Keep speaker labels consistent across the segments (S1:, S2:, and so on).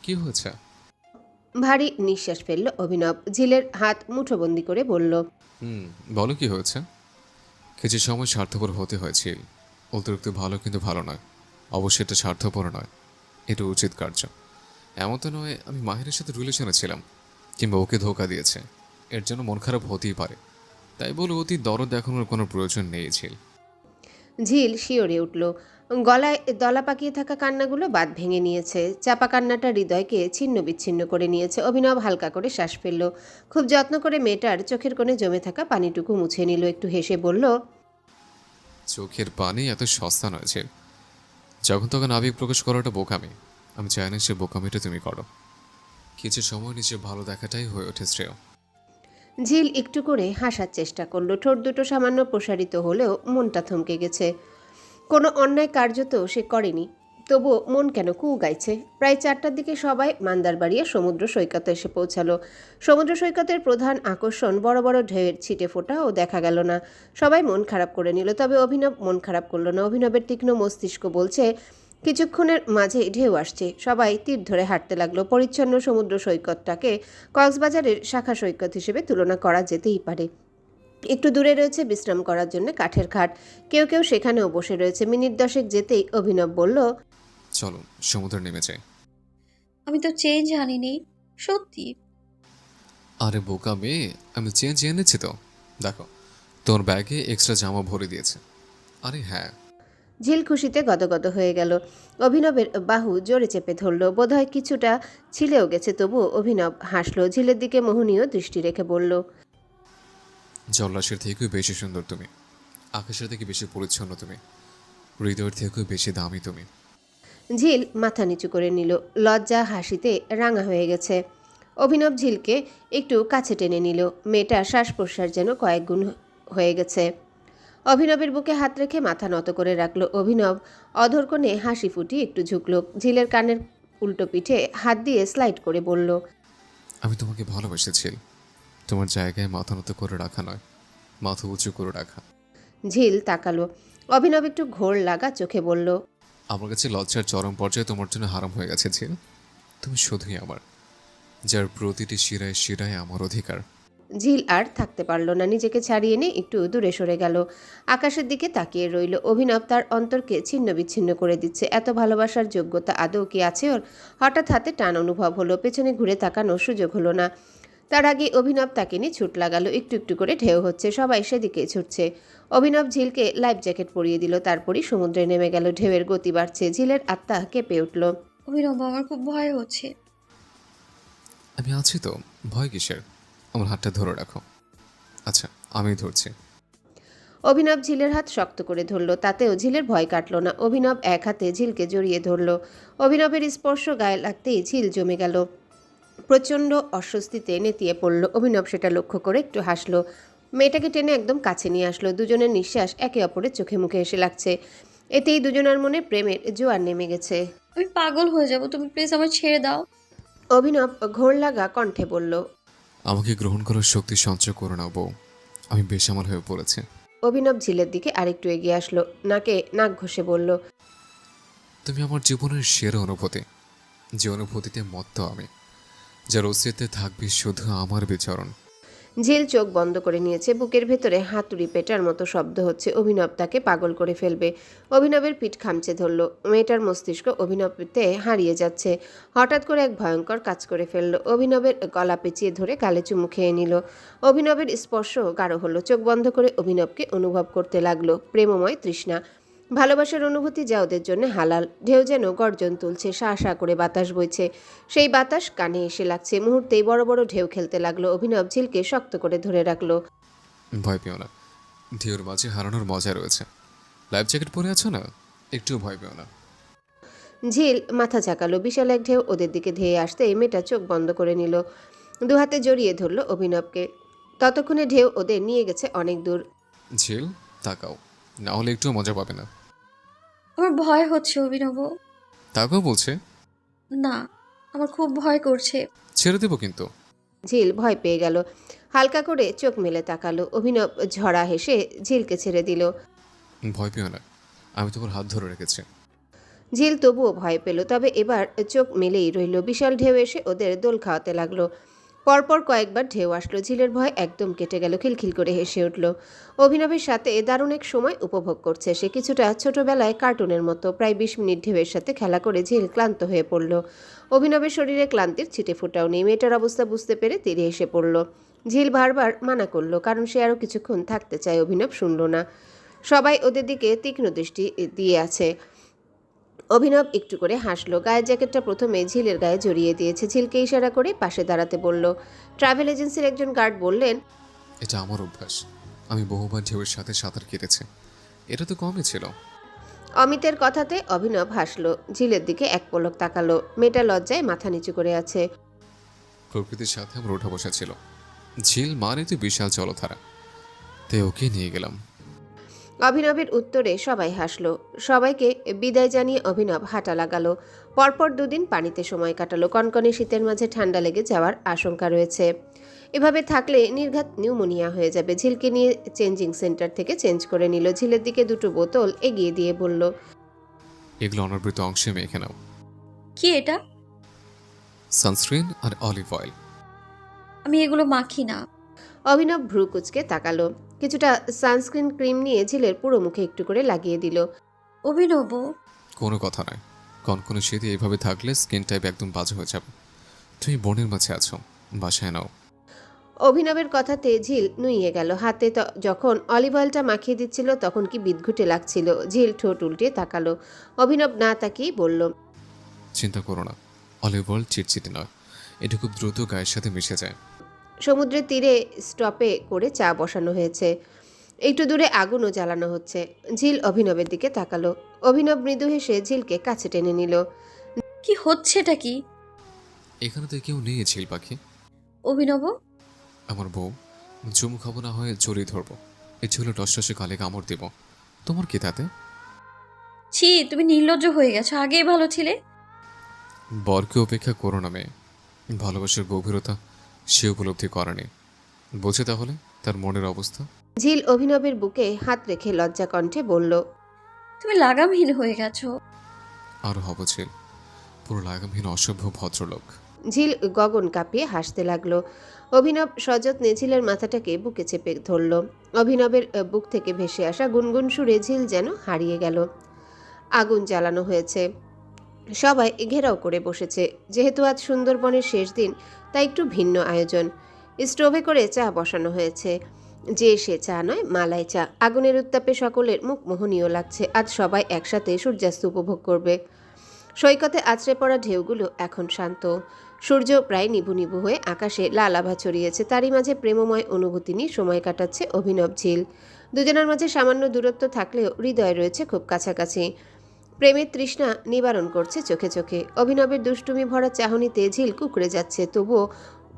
S1: কি হয়েছে?
S2: ভারী নিঃশ্বাস ফেলল অভিনব। ঝিলের হাত মুঠোবন্দি করে বলল,
S1: হুম, বলো কি হয়েছে? কিছু সময় স্বার্থপর হতে হয়েছে। অতিরিক্ত ভালো কিন্তু ভালো নয়। অবশ্যই এটা স্বার্থপর নয়, এটা উচিত কার্য। এমন তো নয় আমি মাহিরের সাথে রিলেশনে ছিলাম কিংবা ওকে ধোকা দিয়েছে। এর জন্য মন খারাপ হতেই পারে। তাই বলে অতি দরদ দেখানোর কোনো প্রয়োজন নেই ছিল।
S2: ঝিল শিওরে উঠল। গলায় দলা পাকিয়ে থাকা কান্নাগুলো বাঁধ ভেঙে নিয়েছে। চাপা কান্নাটা হৃদয়কে ছিন্ন বিচ্ছিন্ন করে নিয়েছে। অভিনব হালকা করে শ্বাস ফেলল। খুব যত্ন করে মেয়েটার চোখের কোণে জমে থাকা পানিটুকু মুছে নিল। একটু হেসে বলল,
S1: চোখের পানি এত সস্তা নয় ছিল। যখন তখন আবেগ প্রকাশ করাটা বোকামি। আমি চাই না সে বোকামিটা তুমি করো। কিছু সময় নিজে ভালো দেখাটাই হয়ে ওঠে শ্রেয়।
S2: ঝিল একটু করে হাসার চেষ্টা করলো। ঠোঁট দুটো সামান্য প্রসারিত হলেও মনটা থমকে গেছে। কোনো অন্যায় কার্য তো সে করেনি, তবুও মন কেন কু গাইছে। প্রায় 4টার দিকে সবাই মান্দার বাড়িয়ে সমুদ্র সৈকতে এসে পৌঁছালো। সমুদ্র সৈকতের প্রধান আকর্ষণ বড় বড় ঢেউয়ের ছিটে ফোঁটা ও দেখা গেল না। সবাই মন খারাপ করে নিল, তবে অভিনব মন খারাপ করলো না। অভিনবের তীক্ষ্ণ মস্তিষ্ক বলছে কিছুক্ষণের মাঝে ঢেউ আসছে। সবাই তীর ধরে হাঁটতে লাগলো। পরিচ্ছন্ন সমুদ্র সৈকতটাকে কক্সবাজারের শাখা সৈকত হিসেবে তুলনা করা যেতেই পারে। একটু দূরে রয়েছে বিশ্রাম করার জন্য কাঠের খাট। কেউ কেউ সেখানেও বসে রয়েছে। মিনিট 10 যেতেই অভিনব বলল,
S1: চলো সমুদ্রে নেমে যাই।
S3: আমি তো চেঞ্জ আনিনি। সত্যি।
S1: আরে বোকা মেয়ে, আমি চেঞ্জ এনেছি তো। দেখো, তোর ব্যাগে এক্সট্রা জামা ভরে দিয়েছে। আরে হ্যাঁ।
S2: ঝিল খুশিতে গদগদ হয়ে গেল। অভিনবের বাহু জোরে চেপে ধরল। বোধহয় কিছুটা ছিলেও গেছে, তবুও অভিনব হাসল। ঝিলের দিকে মোহনীয় দৃষ্টি রেখে বলল,
S1: জল্লাশের থেকেও বেশি সুন্দর তুমি। আকাশের থেকে বেশি পরিচ্ছন্ন তুমি। হৃদয়ের থেকেও বেশি দামি তুমি।
S2: ঝিল মাথা নিচু করে নিল। লজ্জা হাসিতে রাঙা হয়ে গেছে। অভিনব ঝিলকে একটু কাছে টেনে নিল। মেয়েটার শ্বাস প্রশ্বাস যেন কয়েক গুণ হয়ে গেছে। অভিনবের বুকে হাত রেখে মাথা নত করে রাখল। অভিনব অধর কোণে হাসি ফুটিয়ে একটু ঝুঁকল। ঝিলের কানের উল্টো পিঠে হাত দিয়ে স্লাইড করে বলল,
S1: আমি তোমাকে ভালোবেসেছি। তোমার জায়গায় মাথা নত করে রাখা নয়, মাথা উঁচু করে রাখা।
S2: ঝিল তাকালো। অভিনব একটু ঘোর লাগা চোখে বলল,
S1: আমার কাছে লজ্জার চরম পর্যায়ে তোমার জন্য হারাম হয়ে গেছে ঝিল। তুমি শুধুই আমার, যার প্রতিটি শিরায় শিরায় আমার অধিকার।
S2: ঝিল আর থাকতে পারল না। নিজেকে ছাড়িয়ে নিয়ে একটু দূরে সরে গেল। আকাশের দিকে তাকিয়ে রইল। অভিনব তার অন্তরকে ছিন্ন বিচ্ছিন্ন করে দিচ্ছে। এত ভালোবাসার যোগ্যতা আদৌ কি আছে ওর? হঠাৎ হাতে টান অনুভব হলো। পেছনে ঘুরে তাকানোর সুযোগ হলো না। তার আগে অভিনব তাকে নিয়ে ছুট লাগালো। একটু একটু করে ঢেউ হচ্ছে, সবাই সেদিকে ছুটছে। অভিনব ঝিলকে লাইফ জ্যাকেট পরিয়ে দিল। তারপরই সমুদ্রে নেমে গেল। ঢেউয়ের গতি বাড়ছে। ঝিলের আত্মা কেঁপে উঠল।
S3: অভিনব, আমার খুব ভয় হচ্ছে।
S1: আমি আছি তো, ভয় কিসের? আমার হাতটা ধরে রাখো। আচ্ছা, আমি ধরছি।
S2: অভিনব ঝিলের হাত শক্ত করে ধরল। তাতেও ঝিলের ভয় কাটল না। অভিনব এক হাতে ঝিলকে জড়িয়ে ধরল। অভিনবের স্পর্শ গায়ে লাগতেই ঝিল জমে গেল। প্রচণ্ড অস্বস্তিতে নেতিয়ে পড়ল। অভিনব সেটা লক্ষ্য করে একটু হাসল। মেয়েটাকে টেনে একদম কাছে নিয়ে আসলো। দুজনের নিঃশ্বাস একে অপরের চোখে মুখে এসে লাগছে। এতেই দুজনের মনে প্রেমের জোয়ার নেমে গেছে।
S3: আমি পাগল হয়ে যাব, তুমি প্লিজ আমার ছেড়ে দাও।
S2: অভিনব ঘোর লাগা কণ্ঠে বলল।
S1: আমাকে গ্রহণ করার শক্তি সঞ্চয় করে নাও বউ। আমি বেসামাল হয়ে পড়েছি।
S2: অভিনব ঝিলের দিকে আরেকটু এগিয়ে আসলো। নাকে নাক ঘষে বলল,
S1: তুমি আমার জীবনের সেরা অনুভূতি, যে অনুভূতিতে মত্ত আমি, যার অস্তিত্বে থাকবে শুধু আমার বিচরণ।
S2: ঝিল চোখ বন্ধ করে নিয়েছে। বুকের ভেতরে হাতুড়ি পেটার মতো শব্দ হচ্ছে। অভিনব তাকে পাগল করে ফেলবে। অভিনবের পিঠ খামচে ধরল। মেয়েটার মস্তিষ্ক অভিনবতে হারিয়ে যাচ্ছে। হঠাৎ করে এক ভয়ঙ্কর কাজ করে ফেলল। অভিনবের গলা পেঁচিয়ে ধরে গালে চুমু খেয়ে নিল। অভিনবের স্পর্শ গাঢ় হলো। চোখ বন্ধ করে অভিনবকে অনুভব করতে লাগলো প্রেমময় তৃষ্ণা, ভালোবাসার অনুভূতি যা ওদের জন্য হালাল। ঢেউ যেন গর্জন তুলছে, শা শা করে বাতাস বইছে। সেই বাতাস কানে এসে লাগছে। মুহূর্তেই বড় বড় ঢেউ খেলতে লাগলো। অভিনব ঝিলকে শক্ত করে ধরে রাখলো।
S1: ভয় পেও না, ঢেউর মাঝে হারানোর মজা রয়েছে। লাইফ জ্যাকেট পরে আছো না, একটুও ভয় পেও না।
S2: ঝিল মাথা ঝাঁকালো। বিশাল এক ঢেউ ওদের দিকে ধেয়ে আসতে মেয়েটা চোখ বন্ধ করে নিল। দুহাতে জড়িয়ে ধরল অভিনবকে। ততক্ষণে ঢেউ ওদের নিয়ে গেছে অনেক দূর।
S1: ঝিল, তাকাও, না হলে একটুও মজা পাবে না।
S3: আমার ভয় হচ্ছে অভিনব।
S1: তাকাও বলছে।
S3: না, আমার খুব ভয় করছে।
S1: ছেড়ে দেবো কিন্তু।
S2: ঝিল ভয় পেয়ে গেল। হালকা করে চোখ মেলে তাকালো। অভিনব ঝরা হেসে ঝিলকে ছেড়ে দিল।
S1: ভয় পেও না, আমি তোমার হাত ধরে রেখেছি।
S2: ঝিল তবুও ভয় পেল, তবে এবার চোখ মেলেই রইল। বিশাল ঢেউ এসে ওদের দোল খাওয়াতে লাগলো। পরপর কয়েকবার ঢেউ আসলো। ঝিলের ভয় একদম কেটে গেল। খিলখিল করে হেসে উঠল। অভিনবের সাথে দারুণ এক সময় উপভোগ করছে সে, কিছুটা ছোটবেলায় কার্টুনের মতো। প্রায় 20 মিনিট ঢেউয়ের সাথে খেলা করে ঝিল ক্লান্ত হয়ে পড়ল। অভিনবের শরীরে ক্লান্তির ছিটে ফোঁটাও নেই। মেয়েটার অবস্থা বুঝতে পেরে তীরে এসে পড়ল। ঝিল বারবার মানা করলো, কারণ সে আরও কিছুক্ষণ থাকতে চায়। অভিনব শুনল না। সবাই ওদের দিকে তীক্ষ্ণ দৃষ্টি দিয়ে আছে। অভিনব একটু করে হাসলো। গায়ের জ্যাকেটটা প্রথমে ঝিলের গায়ে জড়িয়ে দিয়েছে। ঝিলকে ইশারা করে পাশে দাঁড়াতে বলল। ট্রাভেল এজেন্সির একজন গার্ড বললেন,
S1: এটা আমার অভ্যাস। আমি বহুবার ঢেউয়ের সাথে সাঁতার কেটেছি। এটা তো কমই ছিল।
S2: অমিতের কথাতে অভিনব হাসলো। ঝিলের দিকে এক পলক তাকালো। মেয়েটা লজ্জায় মাথা নিচু করে আছে।
S1: প্রকৃতির সাথে আমার ওঠা বসা ছিল। ঝিল মানে তো বিশাল জলধারা, তাই ওকে নিয়ে গেলাম।
S2: অভিনবের উত্তরে সবাই হাসলো। সবাইকে বিদায় জানিয়ে অভিনব হাঁটা লাগালো। পরপর 2 দিন পানিতে সময় কাটালো। কনকনে শীতের মাঝে ঠান্ডা লেগে যাওয়ার আশঙ্কা রয়েছে। এভাবে থাকলে নির্ঘাত নিউমোনিয়া হয়ে যাবে। ঝিলকে নিয়ে চেঞ্জিং সেন্টার থেকে চেঞ্জ করে নিল। ঝিলের দিকে 2টো বোতল এগিয়ে দিয়ে বলল,
S1: এগুলো অনবৃত অংশে মেখে নাও।
S3: কি এটা?
S1: সানস্ক্রিন আর অলিভ অয়েল।
S3: আমি এগুলো মাখি না।
S2: অভিনব ভ্রু কুচকে তাকালো। কিছুটা সানস্ক্রিন ক্রিম নিয়ে ঝিলের পুরো মুখে একটু করে লাগিয়ে দিল।
S3: অভিনব,
S1: কোনো কথা নয়, কনকনে শীতে এইভাবে থাকলে স্কিন টাইপ একদম বাজে হয়ে যাবে। তুমি বনের মাঝে আছো, বাসায় নাও।
S2: অভিনবের কথাতে ঝিল নুইয়ে গেল। হাতে যখন অলিভ অয়েলটা মাখিয়ে দিচ্ছিল তখন কি বিদঘুটে লাগছিল। ঝিল ঠোঁট উল্টে তাকালো। অভিনব না তাকিয়েই বলল,
S1: চিন্তা করো না, অলিভ অয়েল চিটচিটে নয়, এটা খুব দ্রুত গায়ের সাথে মিশে যায়।
S2: সমুদ্রের তীরে স্টপে করে চা বসানো হয়েছে। একটু দূরে আগুনও জ্বালানো হচ্ছে। ঝিল অভিনবের দিকে তাকালো। অভিনব মৃদু হেসে ঝিলকে কাছে টেনে নিল।
S3: কি হচ্ছে এটা কি?
S1: এখানে তো কেউ নেই ঝিল পাখি।
S3: অভিনব,
S1: আমার বউ, চুমু খাবো না হয় জড়িয়ে ধরবো, ইচ্ছে হলো টসটসে কালে কামড় দিব। তোমার কি তাতে?
S3: ছি, তুমি নির্লজ্জ হয়ে গেছো। আগেই ভালো ছিলে।
S1: বরকে উপেক্ষা করো না মেয়ে। ভালোবাসার গভীরতা সে উপলব্ধি করেনি। বোঝে তাহলে তার মনের অবস্থা।
S2: ঝিল অভিনবের বুকে হাত রেখে লজ্জা কণ্ঠে বলল,
S3: তুমি লাগামহীন হয়ে গেছো।
S1: আরও হব ঝিল, পুরো লাগামহীন অসভ্য ভদ্রলোক।
S2: ঝিল গগন কাঁপিয়ে হাসতে লাগলো। অভিনব সযত্নে ঝিলের মাথাটাকে বুকে চেপে ধরল। অভিনবের বুক থেকে ভেসে আসা গুনগুন সুরে ঝিল যেন হারিয়ে গেল। আগুন জ্বালানো হয়েছে। সবাই ঘেরাও করে বসেছে। যেহেতু আজ সুন্দরবনের শেষ দিন, তাই একটু ভিন্ন আয়োজন। স্টোভে করে চা বসানো হয়েছে। যে সে চা নয়, মালাই চা। আগুনের উত্তাপে সকলের মুখ মোহনীয় লাগছে। আজ সবাই একসাথে সূর্যাস্ত উপভোগ করবে। সৈকতে আছড়ে পড়া ঢেউগুলো এখন শান্ত। সূর্য প্রায় নিভু নিভু হয়ে আকাশে লাল আভা ছড়িয়েছে। তারই মাঝে প্রেমময় অনুভূতি নিয়ে সময় কাটাচ্ছে অভিনব ঝিল। দুজনের মাঝে সামান্য দূরত্ব থাকলেও হৃদয় রয়েছে খুব কাছাকাছি। প্রেমের তৃষ্ণা নিবারণ করছে চোখে চোখে। অভিনবের দুষ্টুমি ভরা চাহনিতে ঝিল কুঁকড়ে যাচ্ছে, তবুও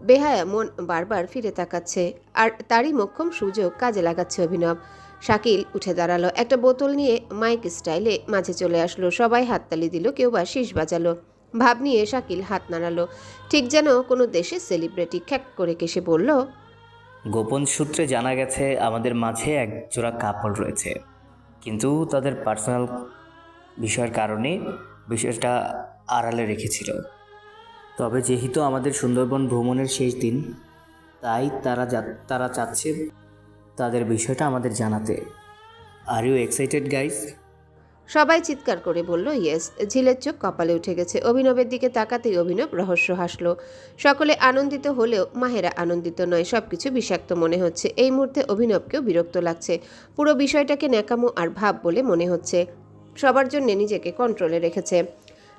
S2: বেহায়া মন বারবার ফিরে তাকাচ্ছে। আর তারই মোক্ষম সুযোগ কাজে লাগাচ্ছে অভিনব। শাকিল উঠে দাঁড়ালো। একটা বোতল নিয়ে মাইক স্টাইলে মাঝে চলে আসলো। সবাই হাততালি দিল, কেউ বা শীষ বাজালো। ভাব নিয়ে শাকিল হাত নাড়ালো, ঠিক যেন কোনো দেশের সেলিব্রিটি। খ্যাক করে কেসে বলল,
S4: গোপন সূত্রে জানা গেছে আমাদের মাঝে এক জোড়া কাপড় রয়েছে, কিন্তু তাদের পার্সোনাল বিষয়ের কারণে বিষয়টা আড়ালে রেখেছিল। তবে যেহেতু আমাদের সুন্দরবন ভ্রমণের শেষ দিন, তাই তারা চাচ্ছে তাদের বিষয়টা আমাদের জানাতে। Are you excited guys?
S2: সবাই চিৎকার করে বলল ইয়েস। ঝিলের চোখ কপালে উঠে গেছে। অভিনবের দিকে তাকাতেই অভিনব রহস্য হাসলো। সকলে আনন্দিত হলেও মাহেরা আনন্দিত নয়। সবকিছু বিষাক্ত মনে হচ্ছে। এই মুহূর্তে অভিনবকেও বিরক্ত লাগছে। পুরো বিষয়টাকে ন্যাকামো আর ভাব বলে মনে হচ্ছে। সবার জন্য নিজেকে কন্ট্রোলে রেখেছে,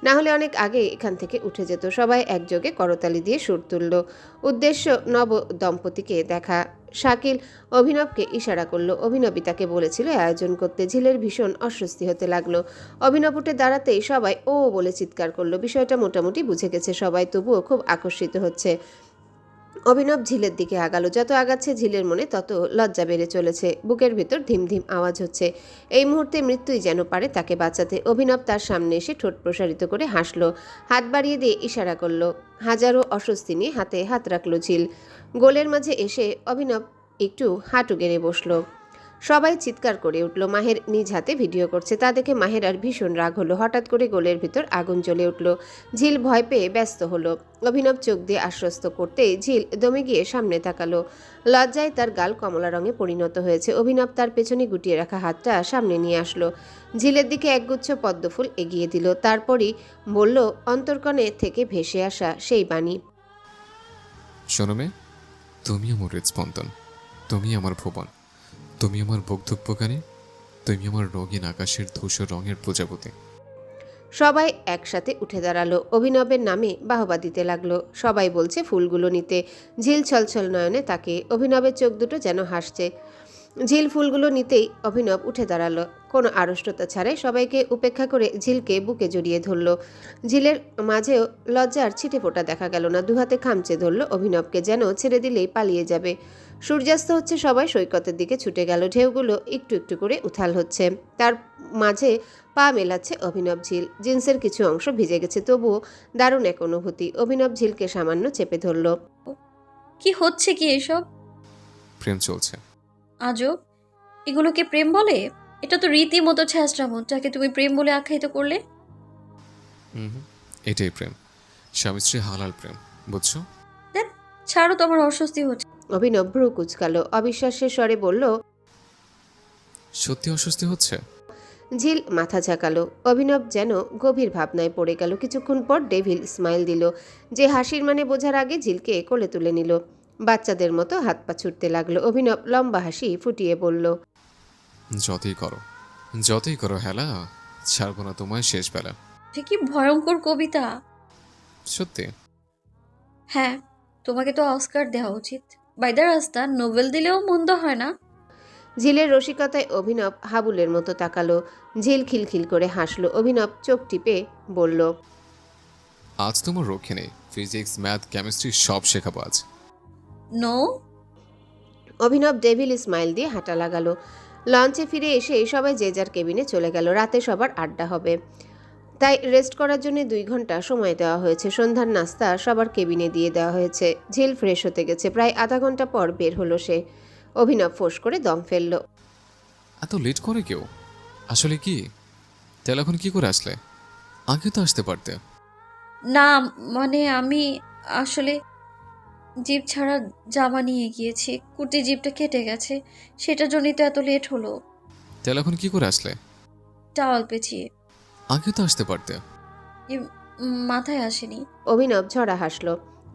S2: না হলে অনেক আগে এখান থেকে উঠে যেত। সবাই একযোগে করতালি দিয়ে সুর তুলল। উদ্দেশ্য নব দম্পতিকে দেখা। শাকিল অভিনবকে ইশারা করলো। অভিনবই তাকে বলেছিল আয়োজন করতে। ঝিলের ভীষণ অস্বস্তি হতে লাগলো। অভিনব উঠে দাঁড়াতেই সবাই ও বলে চিৎকার করলো। বিষয়টা মোটামুটি বুঝে গেছে সবাই, তবুও খুব আকর্ষিত হচ্ছে। অভিনব ঝিলের দিকে আগালো। যত আগাচ্ছে ঝিলের মনে তত লজ্জা বেড়ে চলেছে। বুকের ভেতর ধিম ধিম আওয়াজ হচ্ছে। এই মুহূর্তে মৃত্যুই যেন পারে তাকে বাঁচাতে। অভিনব তার সামনে এসে ঠোঁট প্রসারিত করে হাসলো। হাত বাড়িয়ে দিয়ে ইশারা করলো। হাজারো অস্বস্তি নিয়ে হাতে হাত রাখলো ঝিল। গোলের মাঝে এসে অভিনব একটু হাঁটু গেড়ে বসলো। সবাই চিৎকার করে উঠল। মাহের নিজ হাতে ভিডিও করছে, তা দেখে মাহের আর ভীষণ রাগ হলো। হঠাৎ করে গোলের ভিতর আগুন জ্বলে উঠল। ঝিল ভয় পেয়ে ব্যস্ত হলো। অভিনব চোখ দিয়ে আশ্বস্ত করতেই ঝিল দমে গিয়ে সামনে তাকালো। লজ্জায় তার গাল কমলা রঙে পরিণত হয়েছে। অভিনব তার পেছনে গুটিয়ে রাখা হাতটা সামনে নিয়ে আসলো, ঝিলের দিকে একগুচ্ছ পদ্মফুল এগিয়ে দিল। তারপরই বলল অন্তর্কণে থেকে ভেসে আসা সেই বাণী,
S1: শোনো মেয়ে, তুমি আমার হৃদস্পন্দন, তুমি আমার ভুবন, তুমি আমার বকধুকপোকানি, তুমি আমার রঙিন আকাশের ধূসর রঙের প্রজাপতি।
S2: সবাই একসাথে উঠে দাঁড়ালো। অভিনবের নামে বাহবা দিতে লাগলো। সবাই বলছে ফুলগুলো নিতে। ঝিল ছলছল নয়নে তাকে, অভিনবের চোখ দুটো যেন হাসছে। ঝিল ফুলগুলো নিতেই অভিনব উঠে দাঁড়ালো। কোনো আড়ষ্টতা ছাড়াই সবাইকে উপেক্ষা করে ঝিলকে বুকে জড়িয়ে ধরল। ঝিলের মাঝেও লজ্জার ছিটে ফোঁটা দেখা গেল না। দুহাতে খামচে ধরল অভিনবকে, যেন ছেড়ে দিলেই পালিয়ে যাবে। সূর্যাস্ত হচ্ছে, সবাই সৈকতের দিকে ছুটে গেল। ঢেউগুলো একটু একটু করে উথাল হচ্ছে, তার মাঝে পা মেলাচ্ছে অভিনব। ঝিল জিন্সের কিছু অংশ ভিজে গেছে, তবুও দারুণ এক অনুভূতি। অভিনব ঝিলকে সামান্য চেপে ধরল।
S3: কি হচ্ছে কি এসব?
S1: প্রেম চলছে।
S3: আজব, এগুলোকে প্রেম বলে? এটা তো রীতিমতো ছ্যাঁচড়ামো, যাকে তুমি প্রেম বলে আখ্যায়িত করলে।
S1: হুম, এটাই প্রেম, স্বামী স্ত্রী হালাল প্রেম, বুঝছো?
S3: দেখ, ছাড়ো তো, আমার অস্বস্তি হচ্ছে।
S2: অভিনব ভ্রু কুঁচকালো, অবিশ্বাসের স্বরে বলল,
S1: সত্যি অস্বস্তি হচ্ছে?
S2: ঝিল মাথা ঝাঁকালো। অভিনব যেন গভীর ভাবনায় পড়ে গেল। কিছুক্ষণ পর ডেভিল স্মাইল দিল, যে হাসির মানে বোঝার আগে ঝিলকে কোলে তুলে নিল। বাচ্চাদের মতো হাত পা ছুটতে লাগলো। অভিনব লম্বা হাসি ফুটিয়ে বলল,
S1: যতই করো হেলা, ছাড়বো না তোমায় শেষ বেলা।
S3: সে কি ভয়ঙ্কর কবিতা!
S1: সত্যি?
S3: হ্যাঁ, তোমাকে তো অস্কার দেওয়া উচিত। বাই দ্য রাস্তা, নোবেল দিলেও মন্দ হয় না।
S2: ঝিলের রসিকতায় অভিনব হাবুলের মতো তাকালো। ঝিল খিলখিল করে হাসলো। অভিনব চোখ টিপে বলল,
S1: আজ তোমার রক্ষে নেই, ফিজিক্স ম্যাথ কেমিস্ট্রি সব শেখাবো আজ।
S3: নো।
S2: অভিনব ডেভিল স্মাইল দিয়ে হাঁটা লাগালো। লঞ্চে ফিরে এসে সবাই যে যার কেবিনে চলে গেল। রাতে সবার আড্ডা হবে, তাই রেস্ট করার জন্য 2 ঘন্টা সময় দেওয়া হয়েছে। সন্ধ্যার নাস্তা সবার কেবিনে দিয়ে দেওয়া হয়েছে। ঝিল ফ্রেশ হতে গেছে, প্রায় আধা ঘন্টা পর বের হলো সে। অভিনব ফোঁস করে দম ফেলল।
S1: এত লেট করে কেউ? আসলে কি, তাহলে এখন কি করে আসলে? আগে তো আসতে পারতে।
S3: না, মানে আমি আসলে জিপ ছাড়া জামা নিয়ে গিয়েছি, কুর্তি জিপটা কেটে গেছে, সেটার জন্যই তো এত লেট হলো।
S1: তাহলে এখন কি করে আসলে?
S3: টাওয়াল পেঁচিয়ে।
S1: আগে তো আসতে পারতে।
S3: মাথায় আসেনি।
S2: অভিনব ঝরা হাসল।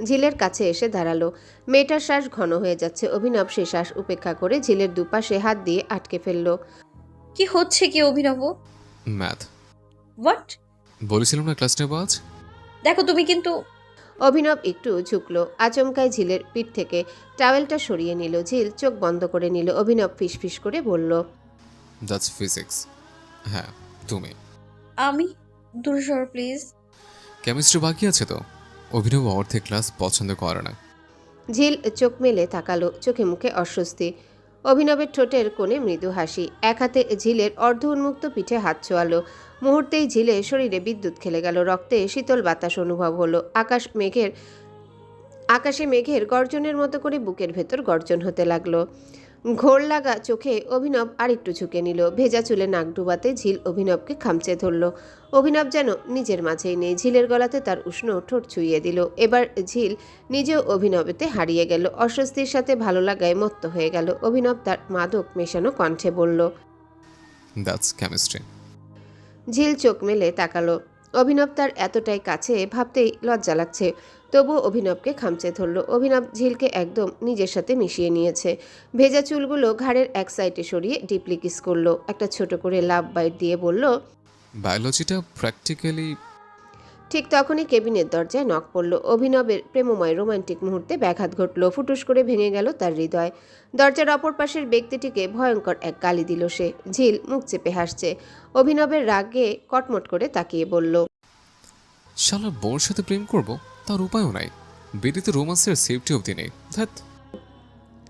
S2: ঝিলের কাছে এসে দাঁড়ালো। মেয়েটার শ্বাস ঘন হয়ে যাচ্ছে। অভিনব সে শ্বাস উপেক্ষা করে ঝিলের দুপাশে হাত দিয়ে আটকে ফেলল।
S3: কি হচ্ছে কি অভিনব?
S1: ম্যাথ।
S3: হোয়াট?
S1: বলেছিলাম না ক্লাস নেব আজ।
S3: দেখো তুমি কিন্তু।
S2: অভিনব একটু ঝুঁকলো। আচমকায় ঝিলের পিঠ থেকে টাওয়েলটা সরিয়ে নিল। ঝিল চোখ বন্ধ করে নিল। অভিনব ফিসফিস করে বলল,
S1: দ্যাটস ফিজিক্স। হ্যাঁ, তুমি।
S3: আমি? দূরে সরো প্লিজ।
S1: কেমিস্ট্রি বাকি আছে তো। অভিনব অর্ধেক ক্লাস পছন্দ করে না।
S2: ঝিল চোখ মেলে তাকালো, চোখে মুখে অস্বস্তি। অভিনবের ঠোঁটের কোণে মৃদু হাসি। এক হাতে ঝিলের অর্ধ উন্মুক্ত পিঠে হাত ছোঁয়ালো। মুহূর্তেই ঝিলে শরীরে বিদ্যুৎ খেলে গেল। রক্তে শীতল বাতাস অনুভব হলো। আকাশে মেঘের গর্জনের মতো করে বুকের ভেতর গর্জন হতে লাগলো। ঘোর লাগা চোখে অভিনব আরেকটু ঝুঁকে নিল। ভেজা চুলে নাক ডুবাতে ঝিল অভিনবকে খামচে ধরল। অভিনব যেন নিজের মাঝেই নেই। ঝিলের গলাতে তার উষ্ণ ঠোঁট ছুঁয়ে দিল। এবার ঝিল নিজেও অভিনবেতে হারিয়ে গেল। অস্বস্তির সাথে ভালো লাগায় মত্ত হয়ে গেল। অভিনব তার মাদক মেশানো কণ্ঠে বলল,
S1: দ্যাটস কেমিস্ট্রি।
S2: ঝিল চোখ মেলে তাকালো। অভিনব তার এতটাই কাছে, ভাবতেই লজ্জা লাগছে। তবুও অভিনবকে খামচে ধরল। অভিনব ঝিলকে একদম নিজের সাথে মিশিয়ে নিয়েছে। ভেজা চুলগুলো ঘাড়ের এক সাইডে সরিয়ে ডিপলি কিস করলো। একটা ছোট করে লাভ বাইট দিয়ে বলল,
S1: বায়োলজিটা প্র্যাকটিক্যালি।
S2: ঠিক তখনই কেবিনের দরজায় নক পড়ল। অভিনবের প্রেমময় রোমান্টিক মুহূর্তে ব্যাঘাত ঘটল। ফুটুস করে ভেঙে গেল তার হৃদয়। দরজার অপর পাশের ব্যক্তিটিকে ভয়ঙ্কর এক গালি দিল সে। ঝিল মুখ চেপে হাসছে। অভিনবের রাগে কটমট করে তাকিয়ে বলল,
S1: শালা বোর সাথে প্রেম করব, তার উপায়ও নাই। বেরিতে রোমান্সের সেফটি অবধি নেই। ধ্যাত।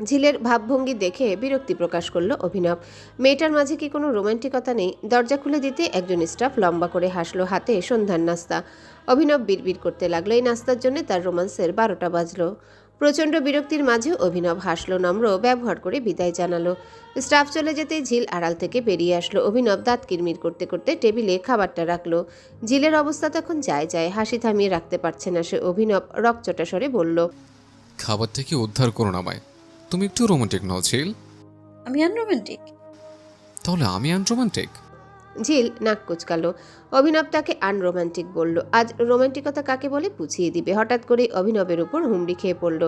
S2: ঝিলের ভাবভঙ্গি দেখে বিরক্তি প্রকাশ করলো অভিনব। মেয়েটার মাঝে কি কোনো রোমান্টিকতা নেই? দরজা খুলে দিতে একজন স্টাফ লম্বা করে হাসলো, হাতে সন্ধ্যার নাস্তা। অভিনব বিড়বিড় করতে লাগলো। এই নাস্তার জন্য তার রোমান্সের 12টা বাজলো। প্রচণ্ড বিরক্তির মাঝেও অভিনব হাসলো, নম্র ব্যবহার করে বিদায় জানালো। স্টাফ চলে যেতেই ঝিল আড়াল থেকে বেরিয়ে আসলো। অভিনব দাঁত কিরমির করতে করতে টেবিলে খাবারটা রাখলো। ঝিলের অবস্থা তখন যায়, হাসি থামিয়ে রাখতে পারছে না সে। অভিনব রকচটা স্বরে বলল,
S1: খাবার থেকে উদ্ধার করো না আমায়। তুমি একটু রোমান্টিক নও ঝিল।
S3: আমি আনরোম্যান্টিক?
S1: তাহলে আমি আনরোমান্টিক?
S2: ঝিল নাক কুচকালো। অভিনব তাকে আনরোম্যান্টিক বলল। আজ রোমান্টিকতা কাকে বলে বুঝিয়ে দিবে। হঠাৎ করে অভিনবের উপর হুমড়ি খেয়ে পড়ল।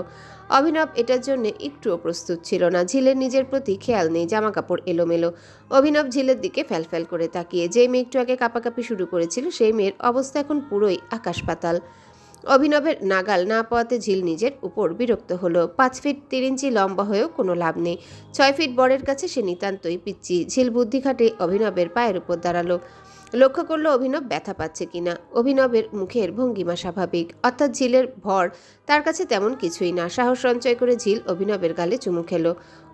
S2: অভিনব এটার জন্য একটুও প্রস্তুত ছিল না। ঝিলের নিজের প্রতি খেয়াল নেই, জামা কাপড় এলোমেলো। অভিনব ঝিলের দিকে ফ্যালফ্যাল করে তাকিয়ে। যে মেয়ে একটু আগে কাঁপাকাঁপি শুরু করেছিল সেই মেয়ের অবস্থা এখন পুরোই আকাশ পাতাল। অভিনবের নাগাল না পাওয়াতে ঝিল নিজের উপর বিরক্ত হলো। 5 ফিট 3 ইঞ্চি লম্বা হয়েও কোনো লাভ নেই। 6 ফিট বরের কাছে সে নিতান্তই পিচ্চি। ঝিল বুদ্ধি খাটে অভিনবের পায়ের উপর দাঁড়ালো। লক্ষ্য করলো অভিনব ব্যথা পাচ্ছে কিনা। অভিনবের মুখের ভঙ্গিমা স্বাভাবিক, অর্থাৎ ঝিলের ভর তার কাছে তেমন কিছুই না। সাহস সঞ্চয় করে ঝিল অভিনবের গালে চুমু খেলো।